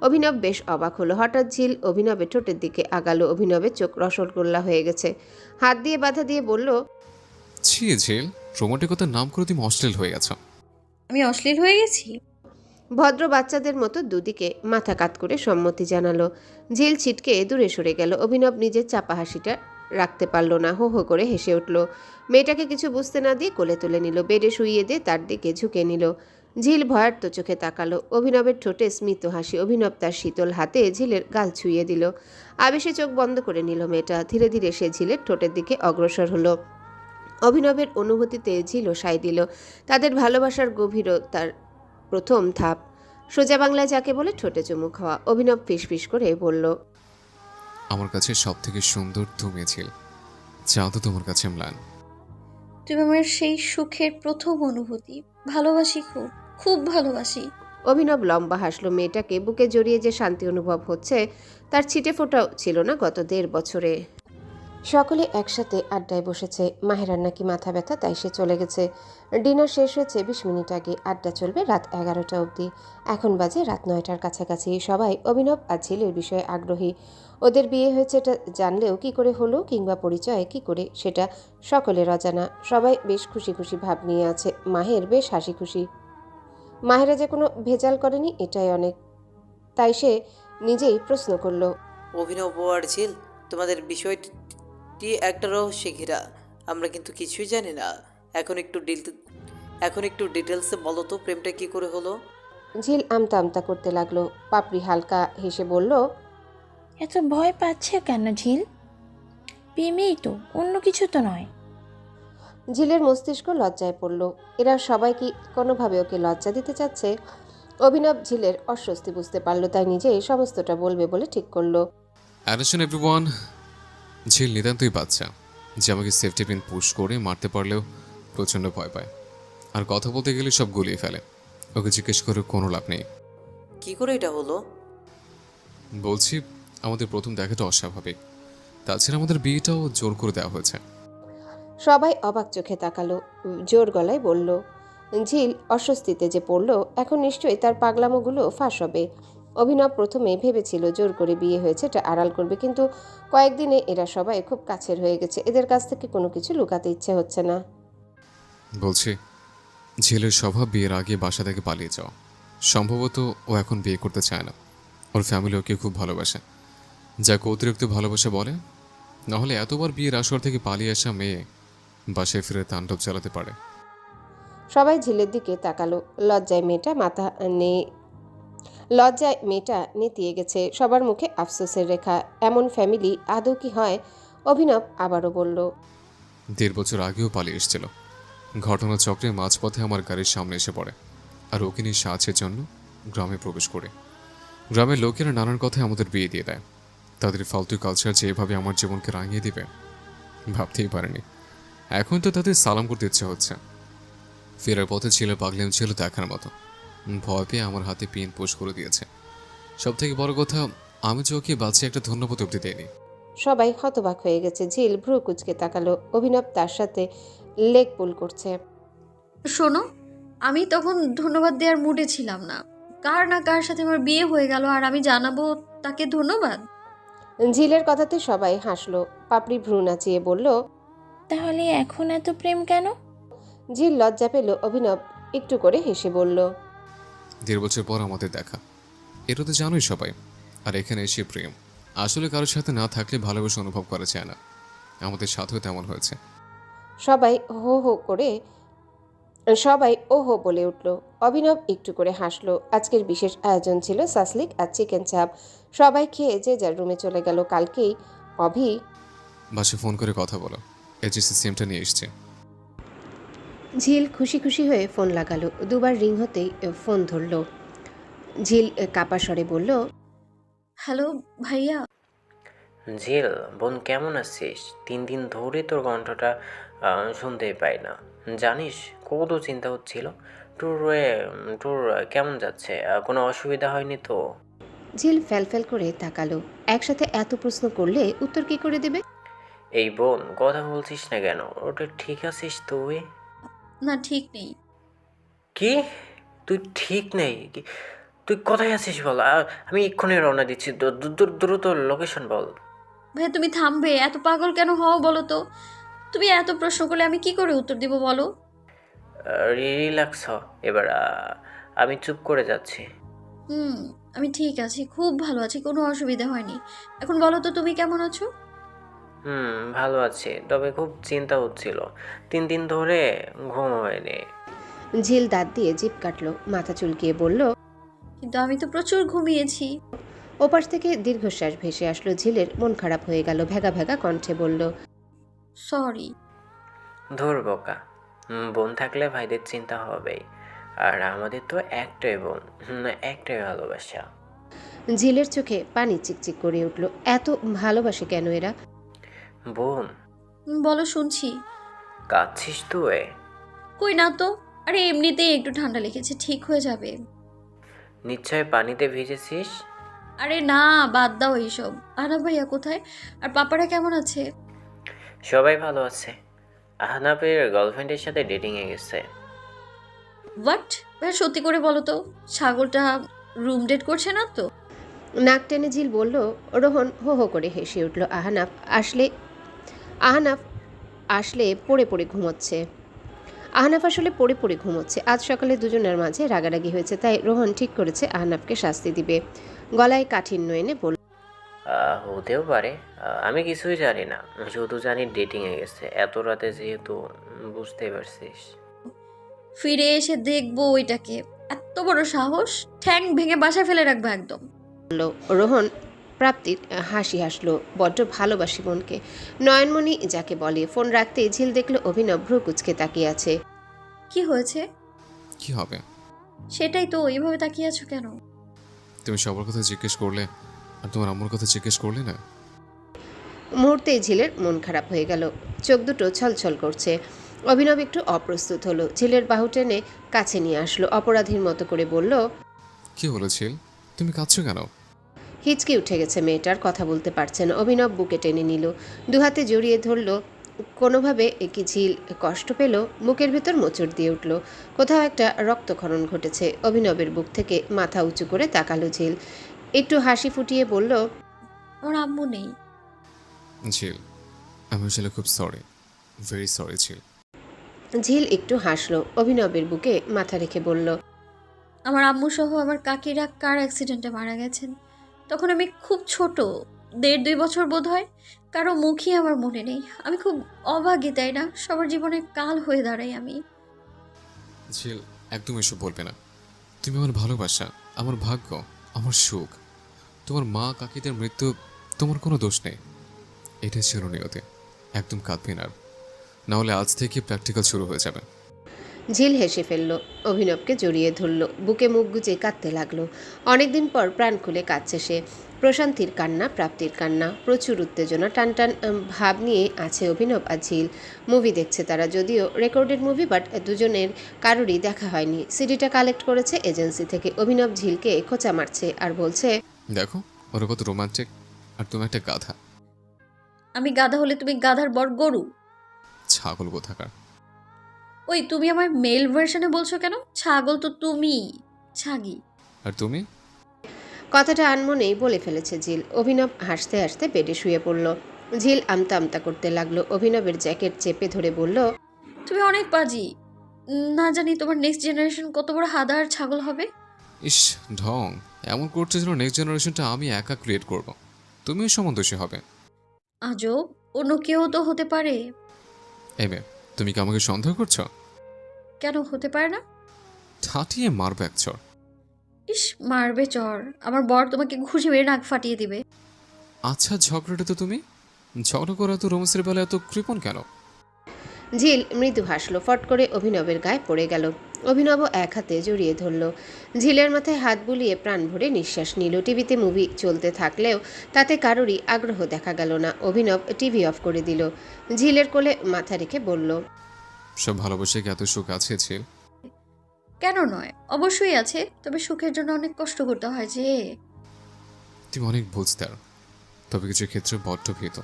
S2: অভিনব বেশ অবাক হলো। হঠাৎ ঝিল অভিনবের ঠোঁটের দিকে আগালো। অভিনবের চোখ রসগোল্লা হয়ে গেছে। হাত দিয়ে বাধা দিয়ে বলল,
S1: ছি ঝিল, রোমান্টিকতার নাম করে তুমি অশ্লীল হয়ে গেছো।
S3: আমি অশ্লীল হয়ে গেছি?
S2: ভদ্র বাচ্চাদের মতো দুদিকে মাথা কাত করে সম্মতি জানালো। ঝিল ছিটকে দূরে সরে গেল। অভিনব নিজের চাপা হাসিটা রাখতে পারল না, হো হো করে হেসে উঠল। মেয়েটাকে কিছু বুঝতে না দিয়ে কোলে তুলে নিল, বেডে শুইয়ে দিয়ে তার দিকে ঝুঁকে নিল। ঝিল ভয়ার্ত চোখে তাকালো। অভিনবের ঠোঁটে স্মিত হাসি। অভিনব তার শীতল হাতে ঝিলের গাল ছুঁয়ে দিল। আবেশে চোখ বন্ধ করে নিল মেয়েটা। ধীরে ধীরে সে ঝিলের ঠোঁটের দিকে অগ্রসর হলো। অভিনবের অনুভূতিতে ঝিলও সায় দিল। তাদের ভালোবাসার গভীরতার প্রথম ধাপ। সোজা বাংলায় যাকে বলে ঠোঁটে চুমু খাওয়া। অভিনব ফিসফিস করে বলল,
S1: আমার কাছে সব থেকে সুন্দর তুমি ঝিল, যা তো তোমার কাছে ম্লান।
S3: তুমি আমার সেই সুখের প্রথম অনুভূতি। ভালোবাসি, খুব খুব ভালোবাসি।
S2: অভিনব লম্বা হাসলো। মেয়েটাকে বুকে জড়িয়ে যে শান্তি অনুভব হচ্ছে তার ছিটে ফোটাও ছিল না গত 1.5 বছরে। সকলে একসাথে আড্ডায় বসেছে। মাহেরার নাকি মাথা ব্যথা, তাই সে চলে গেছে। ডিনার শেষ হয়েছে 20 মিনিট আগে। আড্ডা চলবে রাত 11টা অবধি। এখন বাজে রাত 9টার কাছাকাছি। সবাই অভিনব আর ঝিলের বিষয়ে আগ্রহী। ওদের বিয়ে হয়েছে এটা জানলেও কি করে হলো, কিংবা পরিচয় কি করে, সেটা সকলের অজানা। সবাই বেশ খুশি খুশি ভাব নিয়ে আছে। মাহের বেশ হাসি খুশি। মাহেরা যে কোনো ভেজাল করেনি এটাই অনেক। তাই সে নিজেই প্রশ্ন করল,
S5: অভিনব আর ঝিল, তোমাদের বিষয়টি একটা রহস্যে ঘেরা। আমরা কিন্তু কিছুই জানি না। এখন একটু ডিটেলসে বলো তো, প্রেমটা কি করে হলো?
S2: ঝিল আমতা আমতা করতে লাগলো। পাপড়ি হালকা হেসে বলল,
S6: এত ভয় পাচ্ছে কেন ঝিল? প্রেমেই তো, অন্য কিছু তো নয়।
S2: ঝিলের মস্তিষ্ক লজ্জায় পড়ল। এরা সবাই কি কোনোভাবে ওকে লজ্জা দিতে চাচ্ছে? অভিনব ঝিলের অস্বস্তি বুঝতে পারল, তাই নিজেই সমস্তটা বলবে বলে ঠিক করলো।
S1: অ্যাটেনশন এভরিওয়ান, ঝিল নিতান্তই বাচ্চা, যে আমাকে সেফটি পিন পুশ করে মারতে পারলেও প্রচণ্ড ভয় পায়, আর কথা বলতে গেলে সব গুলিয়ে ফেলে। ওকে জিজ্ঞেস করে কোনো লাভ নেই।
S5: কি করে এটা হলো?
S1: বলছি, আমাদের প্রথম দেখাটা অস্বাভাবিক। তাছাড়া আমাদের বিয়েটাও জোর করে দেওয়া হয়েছে।
S2: সবাই অবাক চোখে তাকালো। জোর গলায় বলল। ঝিল অস্বস্তিতে যে পড়ল, এখন নিশ্চয়ই তার পাগলামোগুলো ফাঁস হবে। অভিনব প্রথমে ভেবেছিল জোর করে বিয়ে হয়েছে, এটা আড়াল করবে, কিন্তু কয়েকদিনে এরা সবাই খুব কাছের হয়ে গেছে। এদের কাছ থেকে কোনো কিছু লুকাতে ইচ্ছে হচ্ছে না।
S1: বলছি, ঝিলের স্বভাব বিয়ের আগে বাসা থেকে পালিয়ে যাওয়া। সম্ভবত ও এখন বিয়ে করতে চায় না। ওর ফ্যামিলি ওকে খুব ভালোবাসে, যাকে অতিরিক্ত ভালোবাসা বলে। নাহলে এতবার বিয়ের আসর থেকে পালিয়ে আসা মেয়ে বাসায় ফিরে তাণ্ডব চালাতে পারে।
S2: সবাই ঝিলের দিকে তাকালো। লজ্জায় মেয়েটা নেতিয়ে গেছে। সবার মুখে আফসোসের রেখা। এমন ফ্যামিলি আদৌ কি হয়? অভিনব আবারও বলল,
S1: 1.5 বছর আগেও পালিয়ে এসেছিল। ঘটনাচক্রে মাঝপথে আমার গাড়ির সামনে এসে পড়ে, আর ওকে নিয়ে সাহায্যের জন্য গ্রামে প্রবেশ করে। গ্রামের লোকেরা নানান কথায় আমাদের বিয়ে দিয়ে দেয়। তাদের ফালতু কালচার যে এভাবে আমার জীবনকে রাঙিয়ে দিবে ভাবতেই পারেনি। এখন তো তাদের সালাম করতে ইচ্ছে হচ্ছে। ফেরার পথে ছিল পাগলেম ছিল দেখার মতো। ভয় পেয়ে আমার হাতে পিন পোষ করে দিয়েছে। সব থেকে বড় কথা, আমি যে ওকে বাঁচিয়ে একটা ধন্যবাদ অব্দি দেয়নি।
S2: সবাই হতবাক হয়ে গেছে। ঝিল ভ্রু কুচকে তাকালো। অভিনব তার সাথে লেগ পুল করছে।
S3: শোনো, আমি তখন ধন্যবাদ দেওয়ার মুডে ছিলাম না। কার না কার সাথে আমার বিয়ে হয়ে গেল, আর আমি জানাবো তাকে ধন্যবাদ?
S2: ঝিলের কথাতে সবাই হাসলো। পাপড়ি ভ্রু নাচিয়ে বলল,
S6: তাহলে এখন এত প্রেম কেন?
S2: ঝিল লজ্জা পেল। অভিনব একটু করে হেসে বলল,
S1: 1.5 বছর পর আমাদের দেখা, এটা তো জানোই সবাই। আর এখানে এসে প্রেম আসলে কারোর সাথে না থাকলে ভালোবাসা অনুভব করা যায় না। আমাদের সাথেও তেমন হয়েছে।
S2: সবাই হো হো করে সবাই ওহো বলে উঠল। অভিনব একটু করে হাসলো। আজকের বিশেষ আয়োজন ছিল সাসলিক আর চিকেন চাপ। সবাই খেয়ে যে যার রুমে চলে গেল। কালকেই অভি
S1: বাসে ফোন করে কথা বলো, এইচএসসি সিমটা নিয়ে এসছে।
S2: ঝিল খুশি খুশি হয়ে ফোন লাগালো। দুবার রিং হতেই ফোন ধরল। ঝিল কাপা স্বরে বলল,
S3: হ্যালো ভাইয়া।
S7: ঝিল, বোন কেমন আছিস? 3 দিন ধরে তোর কণ্ঠটা শুনতেই পাই না। জানিস কত চিন্তা হচ্ছিল। ট্যুর কেমন যাচ্ছে? কোনো অসুবিধা হয়নি তো?
S2: ঝিল ফ্যাল করে তাকালো। একসাথে এত প্রশ্ন করলে উত্তর কি করে দেবে?
S7: এই বোন, কথা বলছিস না কেন? ওটা ঠিক আছিস তুই?
S3: না, ঠিক নেই।
S7: কি? তুই ঠিক নেই? তুই কোথায় আছিস বল, আমি এক্ষুনি রওনা দিচ্ছি। দ্রুত লোকেশন বল।
S3: ভাইয়া তুমি থামবে? এত পাগল কেন হও বলো তো? তুমি এত প্রশ্ন করলে আমি কি করে উত্তর দিব বলো?
S7: রিল্যাক্স হ এবার। আমি চুপ করে যাচ্ছি।
S3: হুম, আমি ঠিক আছি, খুব ভালো আছি, কোনো অসুবিধা হয়নি। এখন বলো তো তুমি কেমন আছো?
S7: ভালো আছি, তবে খুব চিন্তা হচ্ছিল। 3 দিন ধরে ঘুম হয়নি।
S2: ঝিল দাঁত দিয়ে জিভ কাটলো, মাথা চুলকিয়ে বলল।
S3: কিন্তু আমি তো প্রচুর ঘুমিয়েছি।
S2: ওপাশ থেকে দীর্ঘশ্বাস ভেসে আসলো। ঝিলের মন খারাপ হয়ে গেল। ভেগা ভেগা কণ্ঠে বলল,
S3: সরি।
S7: ধুর বোকা, বোন থাকলে ভাইদের চিন্তা হবেই। আর আমাদের তো একটাই বোন, একটাই ভালোবাসা।
S2: ঝিলের চোখে পানি চিকচিক করে উঠল। এত ভালোবাসে কেন এরা?
S7: বোন,
S3: বলো, শুনছি।
S7: কাঁদছিস তুই?
S3: কই না তো। আরে এমনিতেই একটু ঠান্ডা লেগেছে, ঠিক হয়ে যাবে।
S7: নিশ্চয় পানিতে ভিজেছিস।
S3: আরে না, বাদ দাও এইসব। আনা ভাইয়া কোথায়? আর পাপারা কেমন আছে?
S7: সবাই ভালো আছে। আহনাফের গার্লফ্রেন্ডের সাথে ডেটিংয়ে গেছে।
S3: হোয়াট? ভাইয়া সত্যি করে বলো তো, ছাগলটা রুম ডেট করছে না তো?
S2: নাক টেনে ঝিল বলল। রোহন হো হো করে হেসে উঠল। আহনাফ আসলে পড়ে পড়ে ঘুমোচ্ছে। আহনাফ আসলে পড়ে পড়ে ঘুমোচ্ছে। আজ সকালে দুজনের মাঝে রাগারাগি হয়েছে, তাই রোহন ঠিক করেছে আহনাফকে শাস্তি দিবে। গলায় কাঠিন্য এনে বলল,
S7: হতেও পারে। আমি কিছুই জানি না, শুধু জানি ডেটিংয়ে গেছে। এত রাতে যেহেতু, বুঝতেই পারছিস।
S3: ফিরে এসে দেখবো ওইটাকে। এত বড় সাহস! ঠ্যাং ভেঙে বাসায় ফেলে রাখবো একদম।
S2: রোহন প্রাপ্তির হাসি হাসলো। বড্ড ভালোবাসি বোনকে, নয়নমণি যাকে বলে। ফোন রাখতেই ঝিল দেখলো অভিনব ভ্রু কুচকে তাকিয়ে আছে।
S3: কি হয়েছে?
S1: কি হবে?
S3: সেটাই তো, এইভাবে তাকিয়ে আছো কেন?
S1: তুমি সবার কথা জিজ্ঞেস করলে, আর তোমার আম্মুর কথা জিজ্ঞেস করলে না।
S2: মুহূর্তেই ঝিলের মন খারাপ হয়ে গেল। চোখ দুটো ছলছল করছে। অভিনব একটু অপ্রস্তুত হলো। ঝিলের বাহু টেনে কাছে নিয়ে আসলো। অপরাধীর মতো করে বলল,
S1: কি হলো ঝিল, তুমি কাঁদছো কেন?
S2: হিচকি উঠে গেছে মেয়েটার, কথা বলতে পারছে না। অভিনব বুকে টেনে নিল, দুহাতে জড়িয়ে ধরল। কোনোভাবে কি ঝিল কষ্ট পেল? বুকের ভেতর মোচড় দিয়ে উঠল। কোথাও একটা রক্তক্ষরণ ঘটেছে। অভিনবের বুক থেকে মাথা উঁচু করে তাকালো ঝিল। একটু হাসি ফুটিয়ে বলল,
S3: আমার আম্মু নেই।
S1: ঝিল, আমি আসলে খুব সরি, ভেরি সরি ঝিল।
S2: ঝিল একটু হাসলো। অভিনবের বুকে মাথা রেখে বলল,
S3: আমার আম্মু সহ আমার কাকিরা কার অ্যাক্সিডেন্টে মারা গেছেন। তখন আমি খুব ছোট, 1.5-2 বছর বোধ হয়। কারো মুখই আমার মনে নেই। আমি খুব অভাগী, তাই না? সবার জীবনে কাল হয়ে দাঁড়াই আমি।
S1: ঝিল, একদম এসব বলবে না। তুমি আমার ভালোবাসা, আমার ভাগ্য, আমার সুখ। তোমার মা কাকিদের মৃত্যু তোমার কোনো দোষ নেই। এটাই ছিল নিয়তি। একদম কাঁদবে না। না হলে আজ থেকে প্র্যাকটিক্যাল শুরু হয়ে যাবে।
S2: ঝিল হেসে ফেলল, অভিনবকে জড়িয়ে ধরল, বুকে মুখ গুজে কাঁদতে লাগলো। অনেকদিন পর প্রাণ খুলে কাঁদছে সে। প্রশান্তির কান্না, প্রাপ্তির কান্না, প্রচুর উত্তেজনা, টানটান ভাব নিয়ে আছে অভিনব আর ঝিল। মুভি দেখছে তারা, যদিও রেকর্ডেড মুভি, বাট দুজনের কারোরই দেখা হয়নি। সিডিটা কালেক্ট করেছে এজেন্সি থেকে। অভিনব ঝিলকে খোঁচা মারছে আর বলছে,
S1: দেখো ওরা কত রোমান্টিক, আর তুমি একটা গাধা।
S3: আমি গাধা হলে তুমি গাধার বর গরু।
S1: ছাগল কোথাকার।
S3: ওই, তুমি আমার মেল ভার্সনে বলছো কেন? ছাগল তো তুমি, ছাগি।
S1: আর তুমি?
S2: কথাটা আনমনেই বলে ফেলেছে ঝিল। অভিনব হাসতে হাসতে বেডে শুয়ে পড়ল। ঝিল আমতা আমতা করতে লাগলো। অভিনবের জ্যাকেট চেপে ধরে বলল,
S3: তুমি অনেক বাজি। না জানি তোমার নেক্সট জেনারেশন কত বড় হাদা আর ছাগল হবে।
S1: ইস, ঢং এমন করছে যেন নেক্সট জেনারেশনটা আমি একা ক্রিয়েট করব। তুমিও সমান দোষী হবে।
S3: আজব, অন্য কেউ তো হতে পারে।
S1: এই মেয়ে, তুমি কি আমাকে সন্দেহ করছো?
S3: কেন হতে পারে না?
S1: ঠাটিয়ে মারবে এক চড়।
S3: ইস, মারবে চর, আমার বর তোমাকে ঘুষি মেরে নাক ফাটিয়ে দিবে।
S1: আচ্ছা, ঝগড়াটা তো তুমি ঝগড়া করা তো রোমান্সের বেলা এত কৃপণ কেন?
S2: ঝিল মৃদু হাসল, ফট করে অভিনবের গায়ে পড়ে গেল। অভিনব এক হাতে জড়িয়ে ধরল। ঝিলের মাথায় হাত বুলিয়ে প্রাণ ভরে নিঃশ্বাস নিল। টিভিতে মুভি চলতে থাকলেও তাতে কারোরই আগ্রহ দেখা গেল না। অভিনব টিভি অফ করে দিল। ঝিলের কোলে মাথা রেখে বলল,
S1: সব ভালোবাসে কি এত সুখ আছে ছিল?
S3: কেন নয়, অবশ্যই আছে, তবে সুখের জন্য অনেক কষ্ট করতে হয় যে।
S1: তুমি অনেক বুঝদার, তবে কিছু ক্ষেত্রে বড্ড ভীত।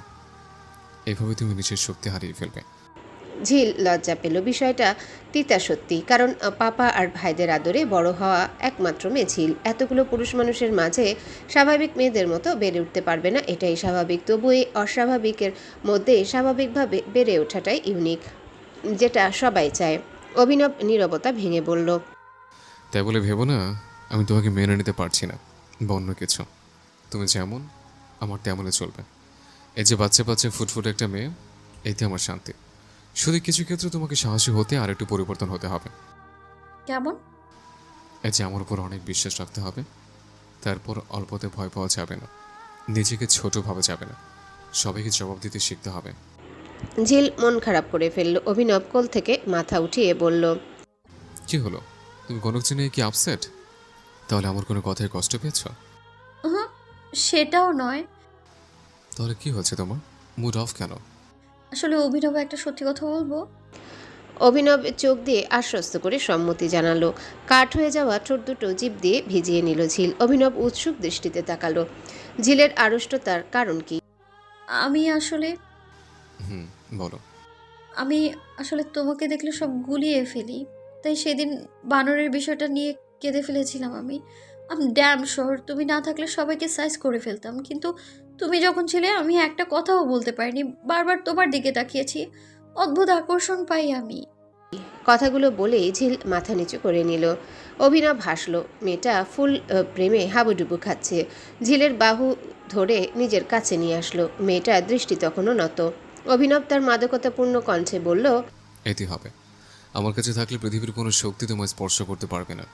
S1: এভাবে তুমি নিজের শক্তি হারিয়ে ফেলবে।
S2: ঝিল লজ্জা পেল। বিষয়টা তিতা সত্যি, কারণ পাপা আর ভাইদের আদরে বড় হওয়া একমাত্র মেয়ে ঝিল। এতগুলো পুরুষ মানুষের মাঝে স্বাভাবিক মেয়েদের মতো বেড়ে উঠতে পারবে না, এটাই স্বাভাবিক। তবু এই অস্বাভাবিকের মধ্যে স্বাভাবিকভাবে বেড়ে ওঠাটাই ইউনিক, যেটা সবাই চায়। অভিনব নীরবতা ভেঙে বলল,
S1: তাই বলে ভেবো না আমি তোমাকে মেনে নিতে পারছি না বা অন্য কিছু। তুমি যেমন আমার তেমনই চলবে। এই যে বাচ্চা বাচ্চা ফুটফুটে একটা মেয়ে, এতে আমার শান্তি। শুধু কিছু ক্ষেত্রে তোমাকে সাহসী হতে আর একটু পরিবর্তন হতে হবে।
S3: কেমন?
S1: এই যে আমার উপর অনেক বিশ্বাস রাখতে হবে, তারপর অল্পতে ভয় পাওয়া যাবে না, নিজেকে ছোট ভাবা যাবে না, সবাইকে জবাব দিতে শিখতে হবে।
S2: ঝিল মন খারাপ করে ফেলল। অভিনব কোল থেকে মাথা উঠিয়ে বলল,
S1: কি হলো, তুমি কোনো কিছু নিয়ে কি আপসেট? তাহলে আমার কোনো কথায় কষ্ট পেয়েছ?
S3: উহুঁ, সেটাও নয়।
S1: তাহলে কি হচ্ছে তোমার? মুড অফ কেন?
S3: আসলে অভিনব একটা সত্যি কথা বলবো।
S2: অভিনব চোখ দিয়ে আশ্বস্ত করে সম্মতি জানালো। কাঠ হয়ে যাওয়া ঠোঁট দুটো জিভ দিয়ে ভিজিয়ে নিল ঝিল। অভিনব উৎসুক দৃষ্টিতে তাকালো। ঝিলের আড়ষ্টতার কারণ কি?
S3: আমি আসলে
S1: বলো।
S3: আমি আসলে তোমাকে দেখলে সব গুলিয়ে ফেলি, তাই সেদিন বানরের বিষয়টা নিয়ে কেঁদে ফেলেছিলাম। আমি ড্যাম শোর তুমি না থাকলে সবাইকে সাইজ করে ফেলতাম, কিন্তু তুমি যখন ছিলে আমি একটা কথাও বলতে পারিনি। বারবার তোমার দিকে তাকিয়েছি, অদ্ভুত আকর্ষণ পাই আমি।
S2: কথাগুলো বলেই ঝিল মাথা নিচু করে নিল। অভিনব হাসল। মেয়েটা ফুল প্রেমে হাবুডুবু খাচ্ছে। ঝিলের বাহু ধরে নিজের কাছে নিয়ে আসলো। মেয়েটার দৃষ্টি তখনও নত। অভিনব তার মাদকতাপূর্ণ কণ্ঠে বলল,
S1: এটি হবে। আমার কাছে থাকলে পৃথিবীর কোনো শক্তি তোমায় স্পর্শ করতে পারবে না,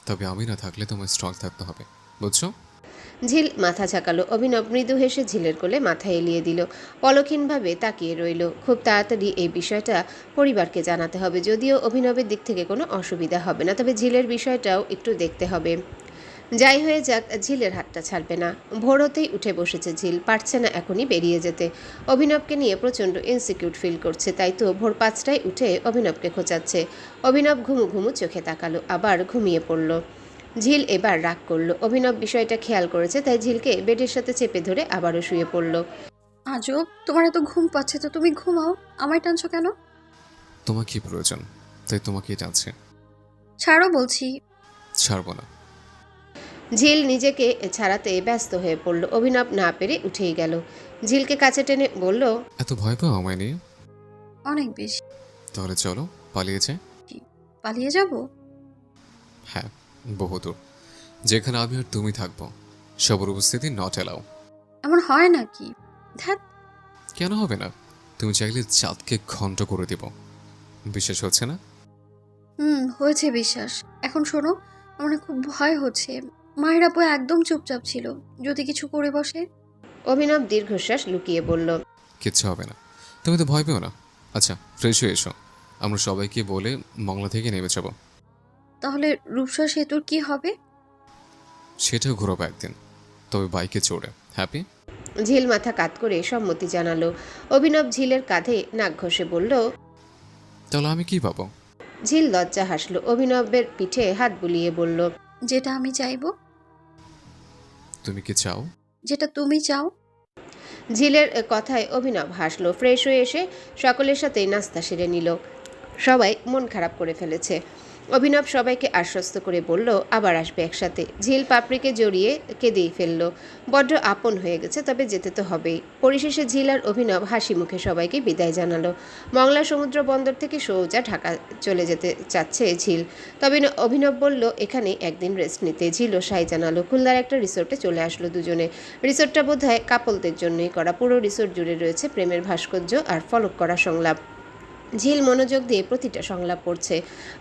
S1: তবে আমি না থাকলে তোমায় স্ট্রং থাকতে হবে, বুঝছো?
S2: ঝিল মাথা ঝাঁকালো। অভিনব মৃদু হেসে ঝিলের কোলে মাথা এলিয়ে দিল। পলক্ষীনভাবে তাকিয়ে রইল। খুব তাড়াতাড়ি এই বিষয়টা পরিবারকে জানাতে হবে। যদিও অভিনবের দিক থেকে কোনো অসুবিধা হবে না, তবে ঝিলের বিষয়টাও একটু দেখতে হবে। যাই হয়ে যাক, ঝিলের হাতটা ছাড়বে না। ভোর হতেই উঠে বসেছে ঝিল, পারছে না এখনই বেরিয়ে যেতে। অভিনবকে নিয়ে প্রচণ্ড ইনসিকিউর ফিল করছে, তাই তো ভোর 5টায় উঠে অভিনবকে খোঁচাচ্ছে। অভিনব ঘুমু ঘুমু চোখে তাকালো, আবার ঘুমিয়ে পড়ল। ঝিল এবার রাগ করলো। অভিনব বিষয়টা খেয়াল করেছে, তাই ঝিলকে বেডের সাথে চেপে ধরে আবারও শুয়ে পড়ল।
S3: আজব, তোমার এত ঘুম পাচ্ছে তো তুমি ঘুমাও, আমায় টানছো কেন?
S1: তোমার কি প্রয়োজন তাই তোমাকেই টানছে।
S3: ছাড়ো বলছি।
S1: ছাড়বো না।
S2: ঝিল নিজেকে ছাড়াতে ব্যস্ত হয়ে পড়ল। অভিনব না পেরে উঠেই গেল। ঝিলকে কাছে টেনে বলল,
S1: এত ভয় পাও আমায় নিয়ে?
S3: অনেক বেশি।
S1: তাহলে চলো পালিয়ে যাই।
S3: পালিয়ে যাব?
S1: হ্যাঁ, বহুদূর, যেখানে আমি আর তুমি থাকবো। সবার উপস্থিতি নট এলাও।
S3: এমন হয় নাকি? ধ্যাত।
S1: কেন হবে না? তুমি চাইলে চাঁদকে খণ্ড করে দেব। বিশ্বাস হচ্ছে না?
S3: হয়েছে বিশ্বাস। এখন শোনো, আমার না খুব ভয় হচ্ছে। মায়ের আপু একদম চুপচাপ ছিল, যদি কিছু করে বসে।
S2: অভিনব দীর্ঘশ্বাস লুকিয়ে বলল,
S1: কিচ্ছু হবে না, তুমি তো ভয় পেও না। আচ্ছা, ফ্রেশ হয়ে এসো, আমরা সবাইকে বলে মংলা থেকে নেমে যাবো।
S3: তাহলে রূপসা সেতুর কি হবে?
S1: সেটাও ঘুরবো একদিন, তবে বাইকে চড়ে। হ্যাপি?
S2: ঝিল মাথা কাত করে সম্মতি জানালো। অভিনব ঝিলের কাঁধে নাক ঘষে বলল,
S1: তাহলে আমি কি পাবো?
S2: ঝিল লজ্জা হাসলো। অভিনবের পিঠে হাত বুলিয়ে বলল,
S3: যেটা আমি চাইবো।
S1: তুমি কি চাও?
S3: যেটা তুমি চাও।
S2: ঝিলের কথায় অভিনব হাসলো। ফ্রেশ হয়ে এসে সকলের সাথে নাস্তা সেরে নিল। সবাই মন খারাপ করে ফেলেছে। অভিনব সবাইকে আশ্বস্ত করে বলল আবার আসবে একসাথে। ঝিল পাপড়িকে জড়িয়ে কেঁদেই ফেলল। বড্ড আপন হয়ে গেছে, তবে যেতে তো হবেই। পরিশেষে ঝিল আর অভিনব হাসি মুখে সবাইকে বিদায় জানালো। মংলা সমুদ্র বন্দর থেকে সোজা ঢাকা চলে যেতে চাচ্ছে ঝিল, তবে অভিনব বলল এখানে একদিন রেস্ট নিতে। ঝিলও সাই জানালো। খুলনার একটা রিসোর্টে চলে আসলো দুজনে। রিসোর্টটা বোধহয় কাপলদের জন্যই করা। পুরো রিসোর্ট জুড়ে রয়েছে প্রেমের ভাস্কর্য আর ফলক করা সংলাপ। ঝিল মনোযোগ দিয়ে প্রতিটা সংলাপ পড়ছে।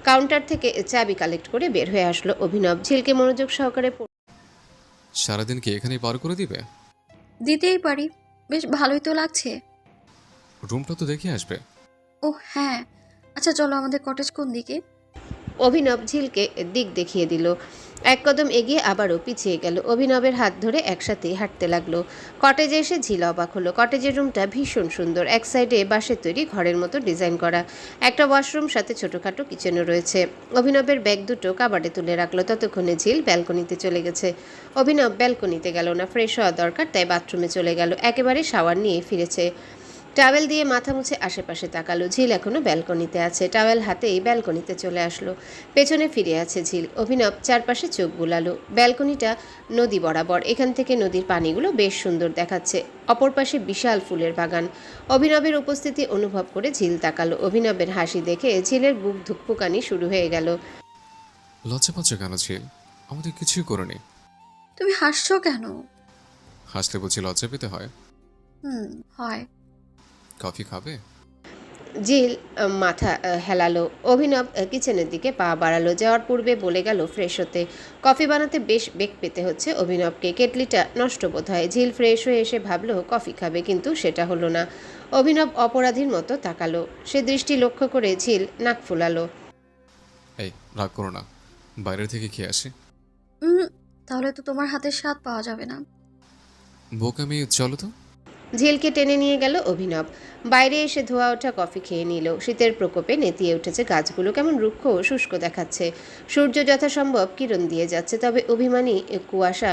S2: কাউন্টার থেকে চাবি কালেক্ট করে বের হয়ে আসলো অভিনব। ঝিলকে মনোযোগ সহকারে
S1: সারাদিন কি এখানেই পার করে দিবে?
S3: দিতেই পারি, বেশ ভালোই তো লাগছে।
S1: রুমটা তো দেখে আসবে।
S3: ও হ্যাঁ, আচ্ছা চলো, আমাদের কটেজ কোন দিকে?
S2: অভিনব ঝিলকে দিক দেখিয়ে দিল। এক কদম এগিয়ে আবারও পিছিয়ে গেল। অভিনবের হাত ধরে একসাথেই হাঁটতে লাগলো। কটেজে এসে ঝিল অবাক হলো। কটেজের রুমটা ভীষণ সুন্দর। এক সাইডে বাঁশের তৈরি ঘরের মতো ডিজাইন করা। একটা ওয়াশরুম, সাথে ছোটোখাটো কিচেনও রয়েছে। অভিনবের ব্যাগ দুটো কাবাডে তুলে রাখলো। ততক্ষণে ঝিল ব্যালকনিতে চলে গেছে। অভিনব ব্যালকনিতে গেল না, ফ্রেশ হওয়া দরকার, তাই বাথরুমে চলে গেল। একেবারে শাওয়ার নিয়ে ফিরেছে। টাওয়েল দিয়ে মাথা মুছে আশেপাশে তাকালো। ঝিল এখনো ব্যালকনিতে আছে। টাওয়েল হাতেই ব্যালকনিতে চলে আসলো। পেছনে ফিরে আছে ঝিল। অভিনব চারপাশে চোখ বুলালো। ব্যালকনিটা নদী বরাবর। এখান থেকে নদীর পানিগুলো বেশ সুন্দর দেখাচ্ছে। অপর পাশে বিশাল ফুলের বাগান। অভিনবের উপস্থিতি অনুভব করে ঝিল তাকালো। অভিনবের হাসি দেখে ঝিলের বুক ধুকপুকানি শুরু হয়ে গেল।
S1: লজ্জা পাচ্ছ কেন ঝিল? আমাদের কিছুই করিনি।
S3: তুমি হাসছো কেন?
S1: হাসলে বুঝি লজ্জা পেতে হয়?
S3: হয়।
S1: কফি খাবে?
S2: ঝিল মাথা হেলালো। অভিনব কিচেনের দিকে পা বাড়ালো। যাওয়ার পূর্বে বলে গেল ফ্রেশ হতে। কফি বানাতে বেশ বেগ পেতে হচ্ছে অভিনবকে। কেটলিটা নষ্ট বোধ হয়। ঝিল ফ্রেশ হয়ে এসে ভাবলো কফি খাবে, কিন্তু সেটা হলো না। অভিনব অপরাধীর মতো তাকালো। সে দৃষ্টি লক্ষ্য করে ঝিল নাক ফুলালো।
S1: এই রাগ করো না, বাইরে থেকে খেয়ে আসি।
S3: উম, তাহলে তো তোমার হাতের স্বাদ পাওয়া যাবে না।
S1: বোকামি, চলো তো।
S2: ঝিলকে টেনে নিয়ে গেল অভিনব। বাইরে এসে ধোয়া ওঠা কফি খেয়ে নিল। শীতের প্রকোপে নেতিয়ে উঠেছে গাছগুলো, কেমন রুক্ষ ও শুষ্ক দেখাচ্ছে। সূর্য যথাসম্ভব কিরণ দিয়ে যাচ্ছে, তবে অভিমানী কুয়াশা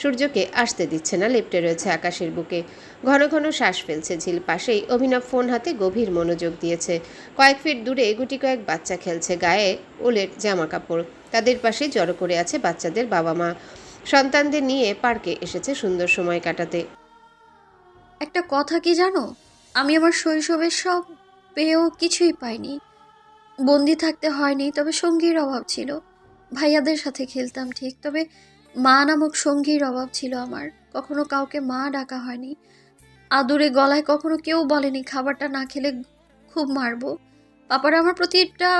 S2: সূর্যকে আসতে দিচ্ছে না। লেপ্টে রয়েছে আকাশের বুকে। ঘন ঘন শ্বাস ফেলছে ঝিল। পাশেই অভিনব ফোন হাতে গভীর মনোযোগ দিয়েছে। কয়েক ফিট দূরে গুটি কয়েক বাচ্চা খেলছে, গায়ে ওলের জামা কাপড়। তাদের পাশে জড়ো করে আছে বাচ্চাদের বাবা মা। সন্তানদের নিয়ে পার্কে এসেছে সুন্দর সময় কাটাতে।
S3: একটা কথা কি জানো, আমি আমার শৈশবের সব পেয়েও কিছুই পাইনি। বন্দি থাকতে হয়নি, তবে সঙ্গীর অভাব ছিল। ভাইয়াদের সাথে খেলতাম ঠিক, তবে মা নামক সঙ্গীর অভাব ছিল আমার। কখনো কাউকে মা ডাকা হয়নি। আদুরে গলায় কখনো কেউ বলেনি খাবারটা না খেলে খুব মারবো। পাপারা আমার প্রতিটা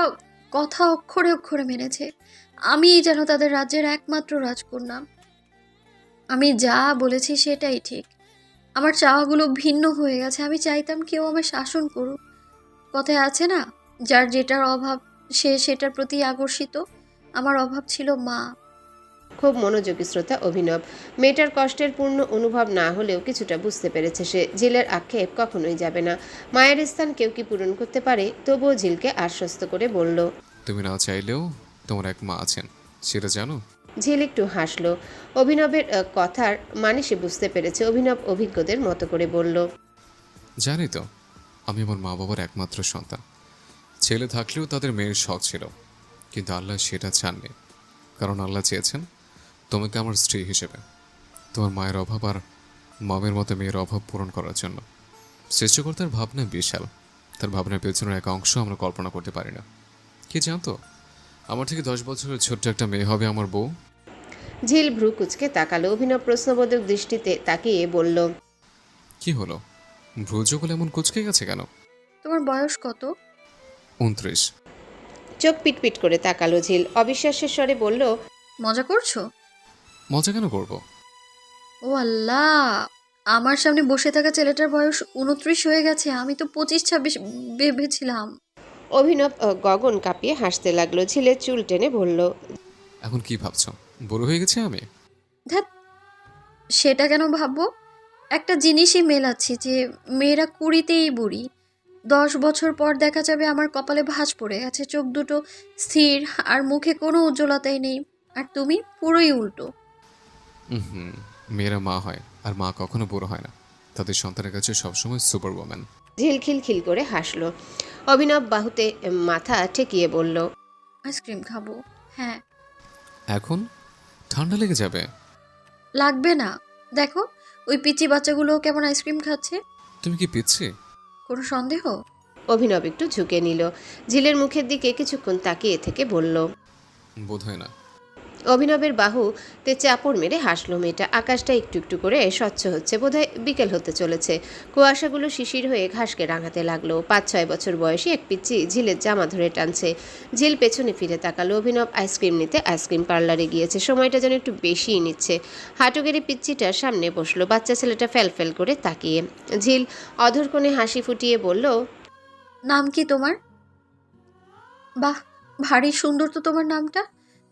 S3: কথা অক্ষরে অক্ষরে মেনেছে। আমিই যেন তাদের রাজ্যের একমাত্র রাজকন্যা। আমি যা বলেছি সেটাই ঠিক। আমার চাওয়াগুলো ভিন্ন হয়ে গেছে। আমি চাইতাম কেউ আমায় শাসন করুক। কথায় আছে না, যার যেটার অভাব সে সেটার প্রতি আকর্ষিত। আমার অভাব ছিল মা।
S2: খুব মনোযোগী শ্রোতা অভিনব। মেয়েটার কষ্টের পূর্ণ অনুভব না হলেও কিছুটা বুঝতে পেরেছে সে। ঝিলের আক্ষেপ কখনোই যাবে না। মায়ের স্থান কেউ কি পূরণ করতে পারে? তবুও ঝিলকে আশ্বস্ত করে বলল।
S1: তুমি না চাইলেও তোমার এক মা আছেন, সেটা জানো?
S2: ঝিল একটু হাসলো। অভিনবের কথার মানে সে বুঝতে পেরেছে। অভিনব অভিজ্ঞদের মতো করে বলল।
S1: জানি তো, আমি আমার মা বাবার একমাত্র সন্তান। ছেলে থাকলেও তাদের মেয়ের শখ ছিল, কিন্তু আল্লাহ সেটা চাননি। কারণ আল্লাহ চেয়েছেন তোমাকে আমার স্ত্রী হিসেবে, তোমার মায়ের অভাব আর মামের মতো মেয়ের অভাব পূরণ করার জন্য। সৃষ্টিকর্তার ভাবনা বিশাল। তার ভাবনার পেছনের এক অংশ আমরা কল্পনা করতে পারি না। কি জানতো, আমার থেকে 10 বছরের ছোট্ট একটা মেয়ে হবে আমার বউ।
S2: ঝিল ভ্রু কুচকে তাকালো। অভিনব প্রশ্নবোধক দৃষ্টিতে তাকিয়ে বলল।
S1: কি হলো, ভ্রুজগুলো এমন কুচকে গেছে কেন?
S3: তোমার বয়স কত?
S1: 29।
S2: চোখ পিটপিট করে তাকালো ঝিল। অবিশ্বাসের স্বরে বলল।
S3: মজা করছো?
S1: মজা কেন করবো?
S3: ও আল্লাহ, আমার সামনে বসে থাকা ছেলেটার বয়স 29 হয়ে গেছে। আমি তো 25-26 ভেবেছিলাম।
S2: অভিনব গগন কাঁপিয়ে হাসতে লাগলো। ঝিলের চুল টেনে বলল।
S1: এখন কি ভাবছো, বড় হয়ে গেছে আমি?
S3: ধ্যাত, সেটা কেন ভাববো? একটা জিনিসই মেলাচ্ছি যে মেয়েরা 20তেই বুড়ি। 10 বছর পর দেখা যাবে আমার কপালে ভাঁজ পড়ে গেছে, চোখ দুটো স্থির, আর মুখে কোনো উজ্জ্বলতাই নেই। আর তুমি পুরোই উল্টো।
S1: মেয়েরা মা হয়, আর মা কখনো বুড়ো হয় না। তাদের সন্তানের কাছে সবসময় সুপার ওম্যান।
S2: ঝিল খিলখিল করে হাসল। অভিনব বাহুতে মাথা ঠেকিয়ে বলল,
S3: আইসক্রিম খাবো। হ্যাঁ।
S1: এখন ঠান্ডা লেগে যাবে।
S3: লাগবে না। দেখো, ওই পিচ্চি বাচ্চাগুলো কেমন আইসক্রিম খাচ্ছে।
S1: তুমি কি পিচ্ছি?
S3: কোনো সন্দেহ?
S2: অভিনব একটু ঝুঁকে নিল। ঝিলের মুখের দিকে কিছুক্ষণ তাকিয়ে থেকে বলল,
S1: বোধ হয় না।
S2: অভিনবের বাহুতে চাপড় মেরে হাসল মেয়েটা। আকাশটা একটু একটু করে স্বচ্ছ হচ্ছে, বোধহয় বিকেল হতে চলেছে। কুয়াশাগুলো শিশির হয়ে ঘাসকে রাঙাতে লাগলো। 5-6 বছর বয়সী এক পিচ্চি ঝিলের জামা ধরে টানছে। ঝিল পেছনে ফিরে তাকালো। অভিনব আইসক্রিম নিতে আইসক্রিম পার্লারে গিয়েছে। সময়টা যেন একটু বেশিই নিচ্ছে। হাঁটু গেড়ে পিচ্চিটার সামনে বসলো। বাচ্চা ছেলেটা ফ্যাল করে তাকিয়ে। ঝিল অধর কোণে হাসি ফুটিয়ে বলল,
S3: নাম কি তোমার? বাহ, ভারী সুন্দর তো তোমার নামটা।